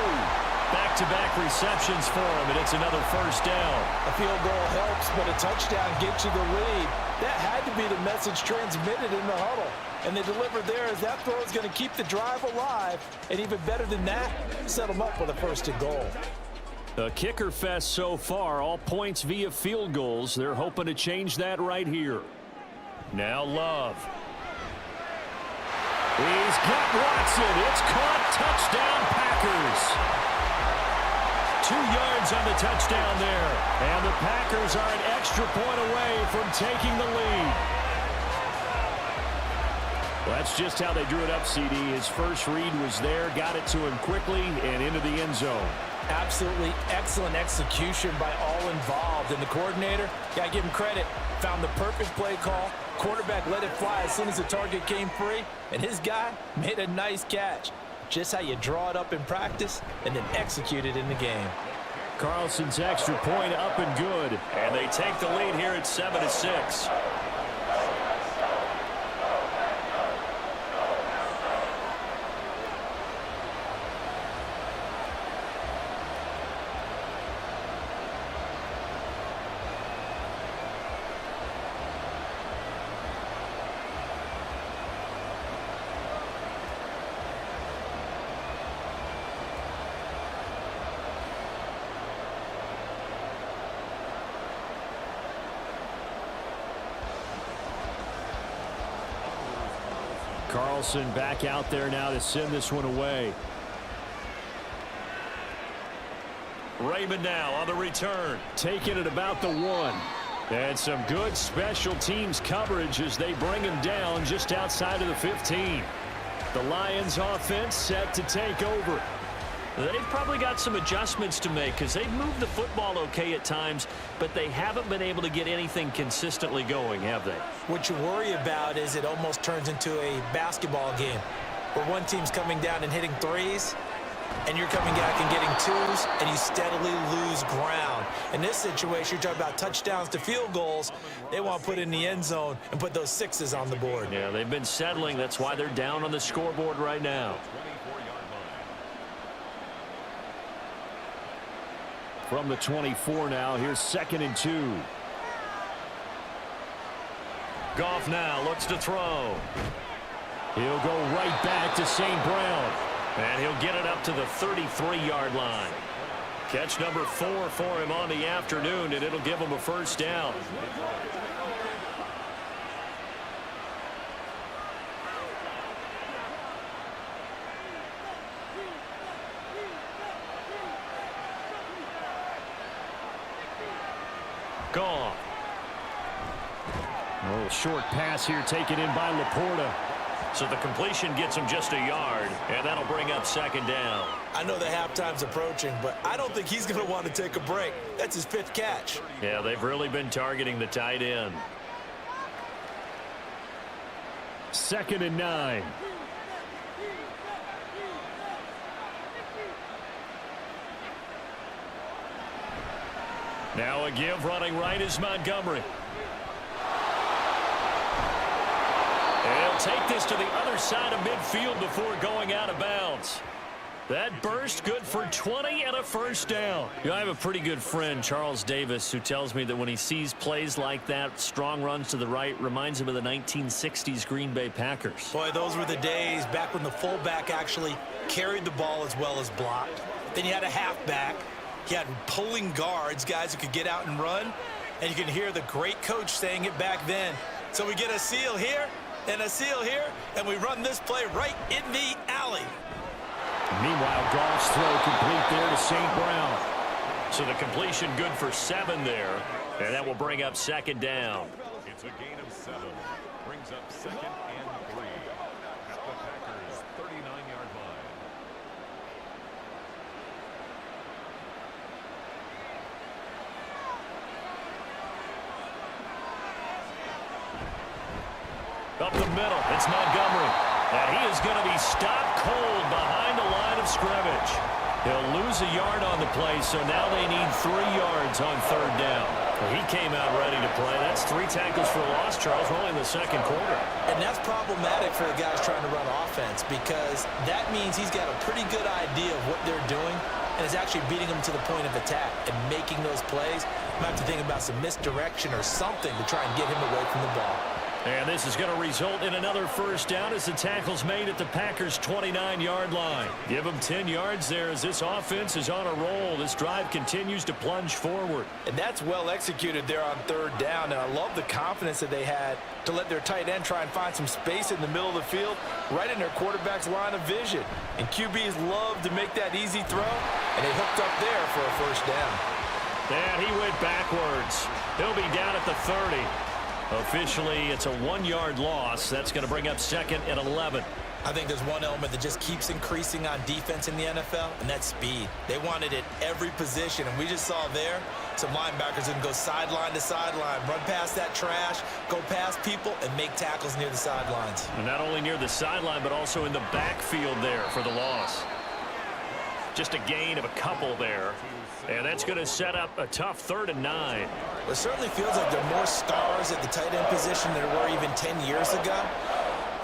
Back-to-back receptions for him, and it's another first down. A field goal helps, but a touchdown gets you the lead. That had to be the message transmitted in the huddle. And they delivered there as that throw is going to keep the drive alive. And even better than that, set them up with a 1st and goal. A kicker fest so far, all points via field goals. They're hoping to change that right here. Now Love. He's got Watson. It's caught. Touchdown, Packers. 2 yards on the touchdown there. And the Packers are an extra point away from taking the lead. Well, that's just how they drew it up, CD. His first read was there, got it to him quickly, and into the end zone. Absolutely excellent execution by all involved. And the coordinator, got to give him credit, found the perfect play call. Quarterback let it fly as soon as the target came free, and his guy made a nice catch. Just how you draw it up in practice and then execute it in the game. Carlson's extra point up and good, and they take the lead here at 7-6. Carlson back out there now to send this one away. Raymond now on the return, taking it about the 1. And some good special teams coverage as they bring him down just outside of the 15. The Lions offense set to take over. They've probably got some adjustments to make because they've moved the football okay at times, but they haven't been able to get anything consistently going, have they? What you worry about is it almost turns into a basketball game where one team's coming down and hitting threes, and you're coming back and getting twos, and you steadily lose ground. In this situation, you're talking about touchdowns to field goals. They want to put in the end zone and put those sixes on the board. Yeah, they've been settling. That's why they're down on the scoreboard right now. From the 24 now, here's 2nd and 2. Goff now looks to throw. He'll go right back to St. Brown. And he'll get it up to the 33-yard line. Catch number 4 for him on the afternoon, and it'll give him a first down. Gone. Oh, short pass here taken in by Laporta. So the completion gets him just a yard, and that'll bring up 2nd down. I know the halftime's approaching, but I don't think he's going to want to take a break. That's his 5th catch. Yeah, they've really been targeting the tight end. 2nd and 9. Now a give running right is Montgomery. He'll take this to the other side of midfield before going out of bounds. That burst good for 20 and a first down. You know, I have a pretty good friend, Charles Davis, who tells me that when he sees plays like that, strong runs to the right, reminds him of the 1960s Green Bay Packers. Boy, those were the days back when the fullback actually carried the ball as well as blocked. Then you had a halfback. You had pulling guards, guys who could get out and run. And you can hear the great coach saying it back then. So we get a seal here and a seal here, and we run this play right in the alley. Meanwhile, Goff's throw complete there to St. Brown. So the completion good for 7 there, and that will bring up 2nd down. It's a gain of 7. Brings up 2nd and 3 at the Packers' 39-yard line. Up the middle, it's Montgomery. And he is going to be stopped cold behind the line of scrimmage. He'll lose a yard on the play, so now they need 3 yards on 3rd down. He came out ready to play. That's 3 tackles for a loss, Charles. We're only in the 2nd quarter. And that's problematic for the guys trying to run offense because that means he's got a pretty good idea of what they're doing and is actually beating them to the point of attack and making those plays. Might have to think about some misdirection or something to try and get him away from the ball. And this is going to result in another first down as the tackle's made at the Packers' 29-yard line. Give them 10 yards there as this offense is on a roll. This drive continues to plunge forward. And that's well executed there on 3rd down. And I love the confidence that they had to let their tight end try and find some space in the middle of the field, right in their quarterback's line of vision. And QBs love to make that easy throw, and they hooked up there for a first down. And he went backwards. He'll be down at the 30. Officially, it's a 1-yard loss. That's going to bring up 2nd and 11. I think there's one element that just keeps increasing on defense in the NFL, and that's speed. They want it at every position, and we just saw there some linebackers who can go sideline to sideline, run past that trash, go past people, and make tackles near the sidelines. And not only near the sideline, but also in the backfield there for the loss. Just a gain of a couple there. And that's going to set up a tough 3rd and 9. It certainly feels like there are more stars at the tight end position than there were even 10 years ago.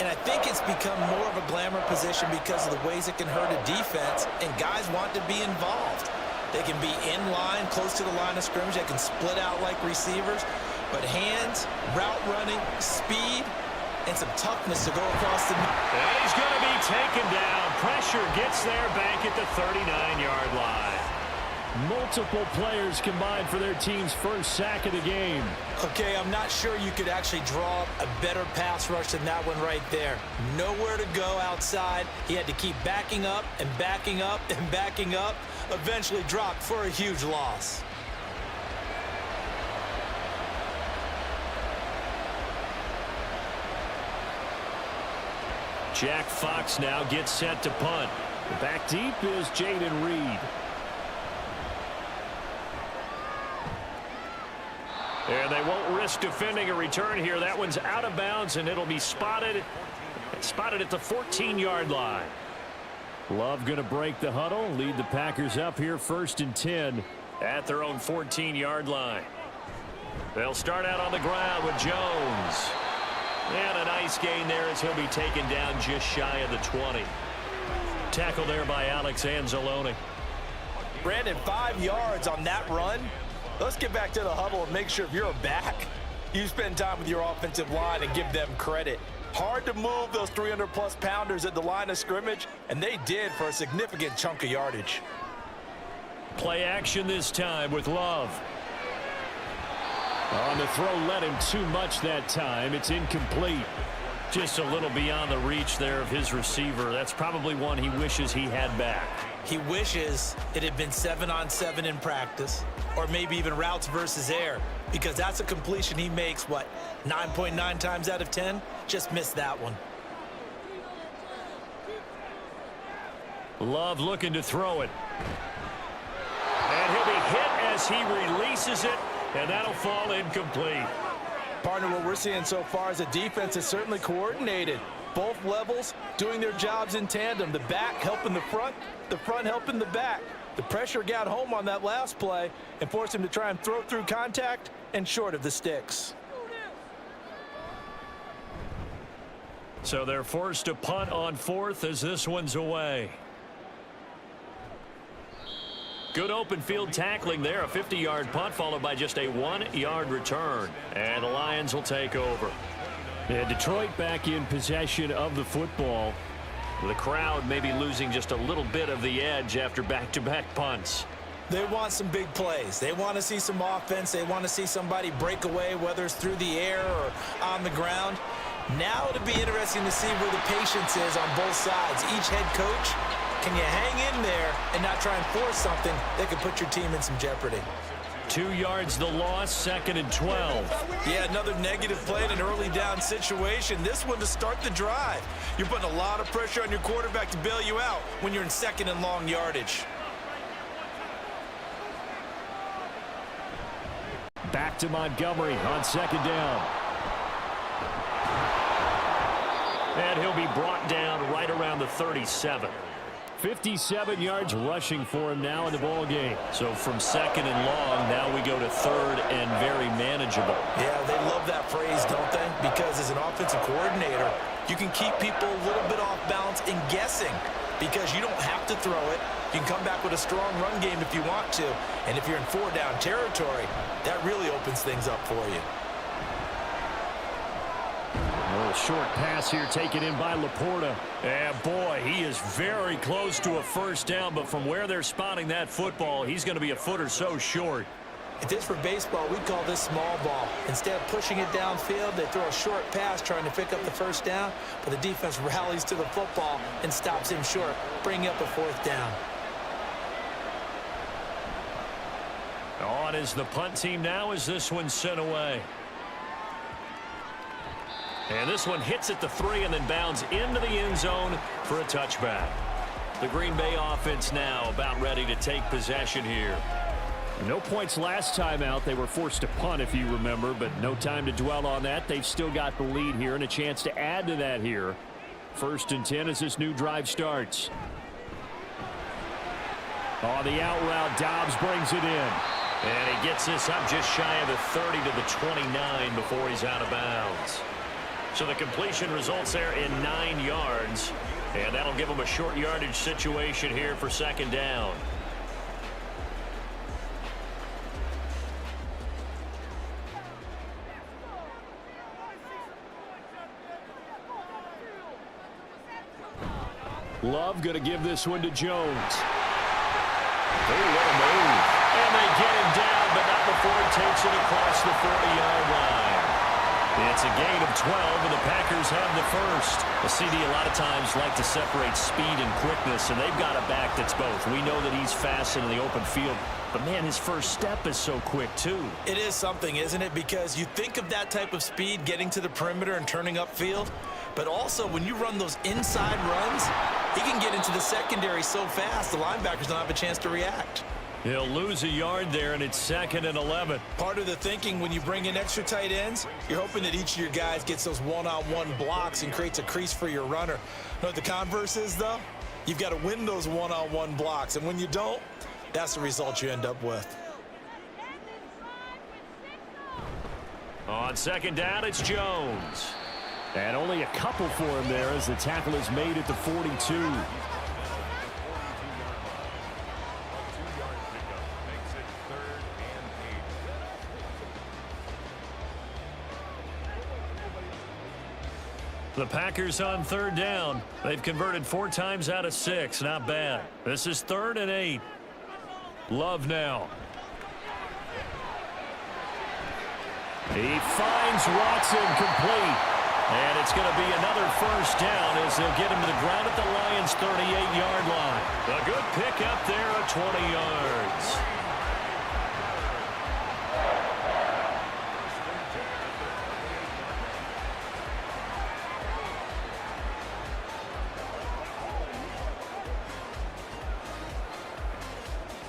And I think it's become more of a glamour position because of the ways it can hurt a defense, and guys want to be involved. They can be in line, close to the line of scrimmage. They can split out like receivers. But hands, route running, speed, and some toughness to go across the... And he's going to be taken down. Pressure gets there back at the 39-yard line. Multiple players combined for their team's first sack of the game. Okay, I'm not sure you could actually draw a better pass rush than that one right there. Nowhere to go outside. He had to keep backing up and backing up and backing up. Eventually dropped for a huge loss. Jack Fox now gets set to punt. Back deep is Jaden Reed. And they won't risk defending a return here. That one's out of bounds, and it'll be spotted at the 14-yard line. Love going to break the huddle, lead the Packers up here 1st and 10 at their own 14-yard line. They'll start out on the ground with Jones. And a nice gain there as he'll be taken down just shy of the 20. Tackle there by Alex Anzalone. Brandon, 5 yards on that run. Let's get back to the huddle and make sure if you're a back, you spend time with your offensive line and give them credit. Hard to move those 300-plus pounders at the line of scrimmage, and they did for a significant chunk of yardage. Play action this time with Love. On the throw, led him too much that time. It's incomplete. Just a little beyond the reach there of his receiver. That's probably one he wishes he had back. He wishes it had been 7-on-7 in practice, or maybe even routes versus air, because that's a completion he makes, 9.9 times out of 10? Just missed that one. Love looking to throw it. And he'll be hit as he releases it, and that'll fall incomplete. Partner, what we're seeing so far is a defense is certainly coordinated. Both levels doing their jobs in tandem. The back helping the front helping the back. The pressure got home on that last play and forced him to try and throw through contact and short of the sticks. So they're forced to punt on 4th as this one's away. Good open field tackling there. A 50-yard punt followed by just a 1-yard return. And the Lions will take over. And Detroit back in possession of the football. The crowd maybe losing just a little bit of the edge after back-to-back punts. They want some big plays. They want to see some offense. They want to see somebody break away, whether it's through the air or on the ground. Now it'll be interesting to see where the patience is on both sides. Each head coach, can you hang in there and not try and force something that could put your team in some jeopardy? 2 yards the loss, 2nd and 12. Yeah, another negative play in an early down situation. This one to start the drive. You're putting a lot of pressure on your quarterback to bail you out when you're in 2nd and long yardage. Back to Montgomery on 2nd down. And he'll be brought down right around the 37. 57 yards rushing for him now in the ball game. So from 2nd and long, now we go to 3rd and very manageable. Yeah, they love that phrase, don't they? Because as an offensive coordinator, you can keep people a little bit off balance and guessing because you don't have to throw it. You can come back with a strong run game if you want to. And if you're in 4-down territory, that really opens things up for you. A little short pass here taken in by Laporta. And boy, he is very close to a 1st down, but from where they're spotting that football, he's going to be a foot or so short. If this were baseball, we'd call this small ball. Instead of pushing it downfield, they throw a short pass trying to pick up the 1st down, but the defense rallies to the football and stops him short, bringing up a 4th down. On is the punt team now as this one's sent away. And this one hits at the 3 and then bounds into the end zone for a touchback. The Green Bay offense now about ready to take possession here. No points last time out. They were forced to punt, if you remember, but no time to dwell on that. They've still got the lead here and a chance to add to that here. 1st and 10 as this new drive starts. On the out route, Dobbs brings it in. And he gets this up just shy of the 30 to the 29 before he's out of bounds. So the completion results there in 9 yards. And that'll give him a short yardage situation here for 2nd down. Love going to give this one to Jones. Oh, what a move. And they get him down, but not before he takes it across the 40-yard line. It's a gain of 12, and the Packers have the 1st. The CD a lot of times like to separate speed and quickness, and they've got a back that's both. We know that he's fast in the open field, but, man, his first step is so quick, too. It is something, isn't it? Because you think of that type of speed getting to the perimeter and turning upfield, But also, when you run those inside runs, he can get into the secondary so fast, the linebackers don't have a chance to react. He'll lose a yard there, and it's 2nd and 11. Part of the thinking when you bring in extra tight ends, you're hoping that each of your guys gets those one-on-one blocks and creates a crease for your runner. You know what the converse is, though? You've got to win those one-on-one blocks, and when you don't, that's the result you end up with. On 2nd down, it's Jones. And only a couple for him there as the tackle is made at the 42. The Packers on 3rd down. They've converted 4 times out of 6. Not bad. This is 3rd and 8. Love now. He finds Watson complete. And it's going to be another 1st down as they'll get him to the ground at the Lions' 38-yard line. A good pickup there at 20 yards.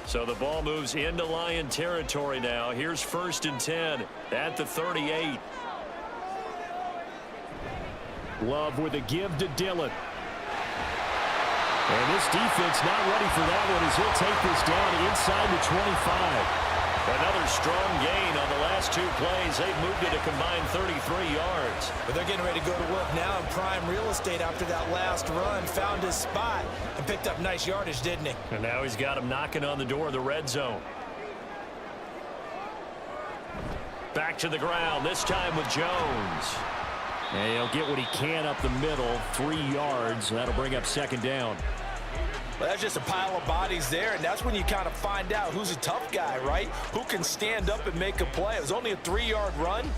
So the ball moves into Lion territory now. Here's 1st and 10 at the 38. Love with a give to Dillon. And this defense not ready for that one as he'll take this down inside the 25. Another strong gain on the last 2 plays. They've moved it a combined 33 yards. But they're getting ready to go to work now in prime real estate after that last run. Found his spot and picked up nice yardage, didn't he? And now he's got him knocking on the door of the red zone. Back to the ground, this time with Jones. And he'll get what he can up the middle, 3 yards. That'll bring up 2nd down. Well, that's just a pile of bodies there, and that's when you kind of find out who's a tough guy, right? Who can stand up and make a play. It was only a 3-yard run,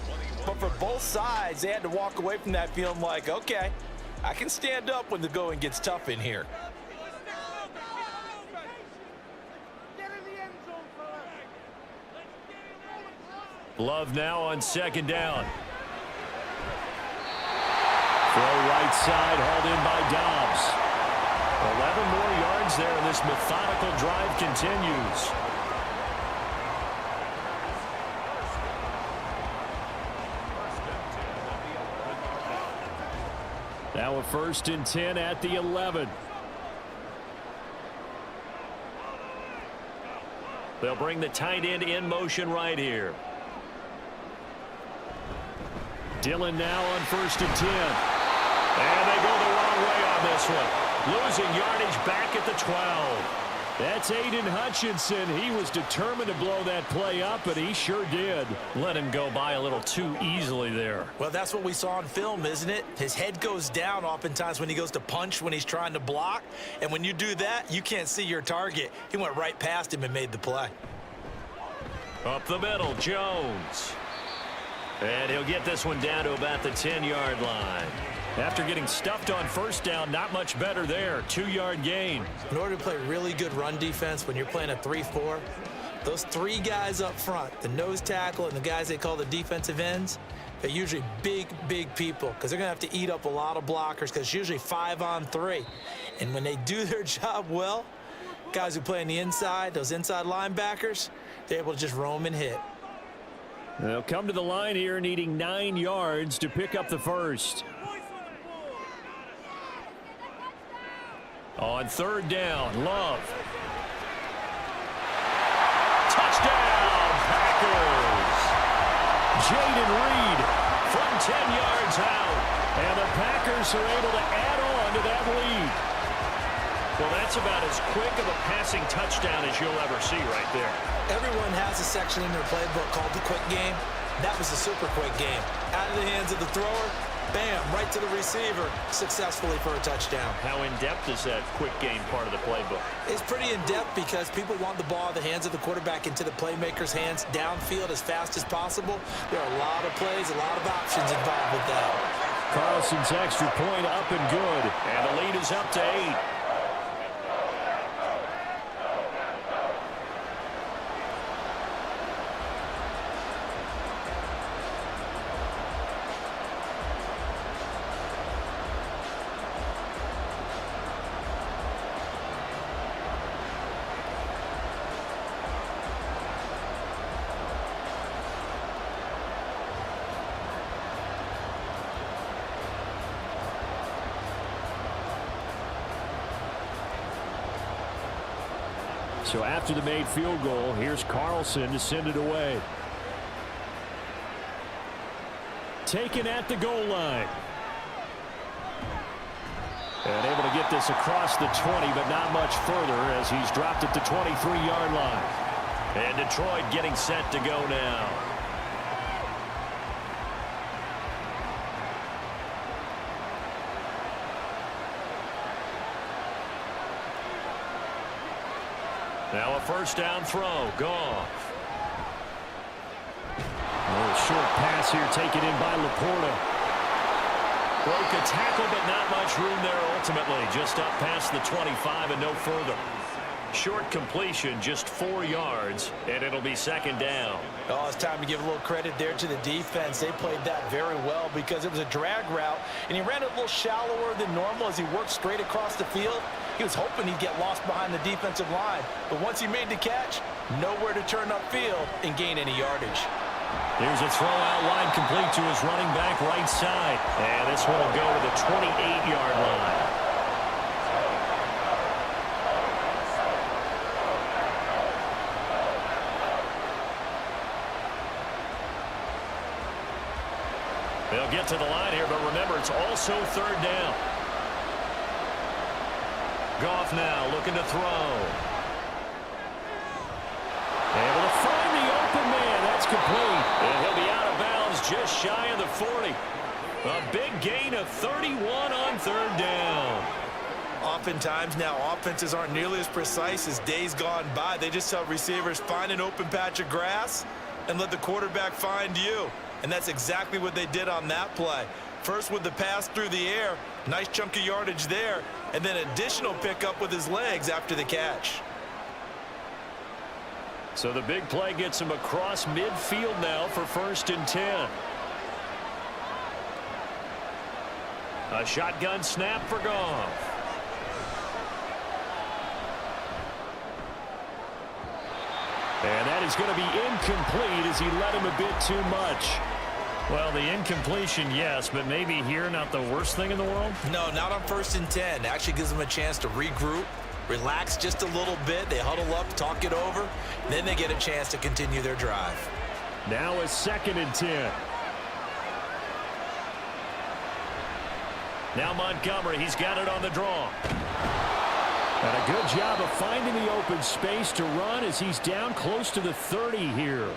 but for both sides, they had to walk away from that feeling like, okay, I can stand up when the going gets tough in here. Love now on 2nd down. Throw right side, hauled in by Dobbs. 11 more yards there, and this methodical drive continues. Now a 1st and 10 at the 11. They'll bring the tight end in motion right here. Dillon now on 1st and 10. And they go the wrong way on this one. Losing yardage back at the 12. That's Aiden Hutchinson. He was determined to blow that play up, and he sure did. Let him go by a little too easily there. Well, that's what we saw on film, isn't it? His head goes down oftentimes when he goes to punch when he's trying to block. And when you do that, you can't see your target. He went right past him and made the play. Up the middle, Jones. And he'll get this one down to about the 10-yard line. After getting stuffed on 1st down, not much better there. 2-yard gain. In order to play really good run defense when you're playing a 3-4, those 3 guys up front, the nose tackle and the guys they call the defensive ends, they're usually big, big people because they're going to have to eat up a lot of blockers because it's usually 5 on 3. And when they do their job well, guys who play on the inside, those inside linebackers, they're able to just roam and hit. They'll come to the line here needing 9 yards to pick up the 1st. On 3rd down, Love. Touchdown, Packers! Jaden Reed from 10 yards out. And the Packers are able to add on to that lead. Well, that's about as quick of a passing touchdown as you'll ever see right there. Everyone has a section in their playbook called the quick game. That was the super quick game. Out of the hands of the thrower, bam, right to the receiver, successfully for a touchdown. How in-depth is that quick game part of the playbook? It's pretty in-depth because people want the ball in the hands of the quarterback into the playmaker's hands downfield as fast as possible. There are a lot of plays, a lot of options involved with that. Carlson's extra point up and good. And the lead is up to 8. So after the made field goal, here's Carlson to send it away. Taken at the goal line. And able to get this across the 20, but not much further as he's dropped it to 23-yard line. And Detroit getting set to go now. Now a first down throw. Goff. A little short pass here taken in by Laporta. Broke a tackle, but not much room there ultimately. Just up past the 25 and no further. Short completion, just 4 yards, and it'll be second down. Oh, it's time to give a little credit there to the defense. They played that very well because it was a drag route, and he ran it a little shallower than normal as he worked straight across the field. He was hoping he'd get lost behind the defensive line, but once he made the catch, nowhere to turn upfield and gain any yardage. Here's a throw out line complete to his running back right side. And this one will go to the 28-yard line. They'll get to the line here, but remember, it's also third down. Goff now looking to throw. Able to find the open man. That's complete. And he'll be out of bounds just shy of the 40. A big gain of 31 on third down. Oftentimes now offenses aren't nearly as precise as days gone by. They just tell receivers, find an open patch of grass and let the quarterback find you. And that's exactly what they did on that play. First with the pass through the air, nice chunk of yardage there, and then additional pickup with his legs after the catch. So the big play gets him across midfield now for 1st and 10. A shotgun snap for Goff. And that is going to be incomplete as he let him a bit too much. Well, the incompletion, yes, but maybe here not the worst thing in the world? No, not on 1st and 10. Actually gives them a chance to regroup, relax just a little bit. They huddle up, talk it over. Then they get a chance to continue their drive. Now a 2nd and 10. Now Montgomery, he's got it on the draw. And a good job of finding the open space to run as he's down close to the 30 here.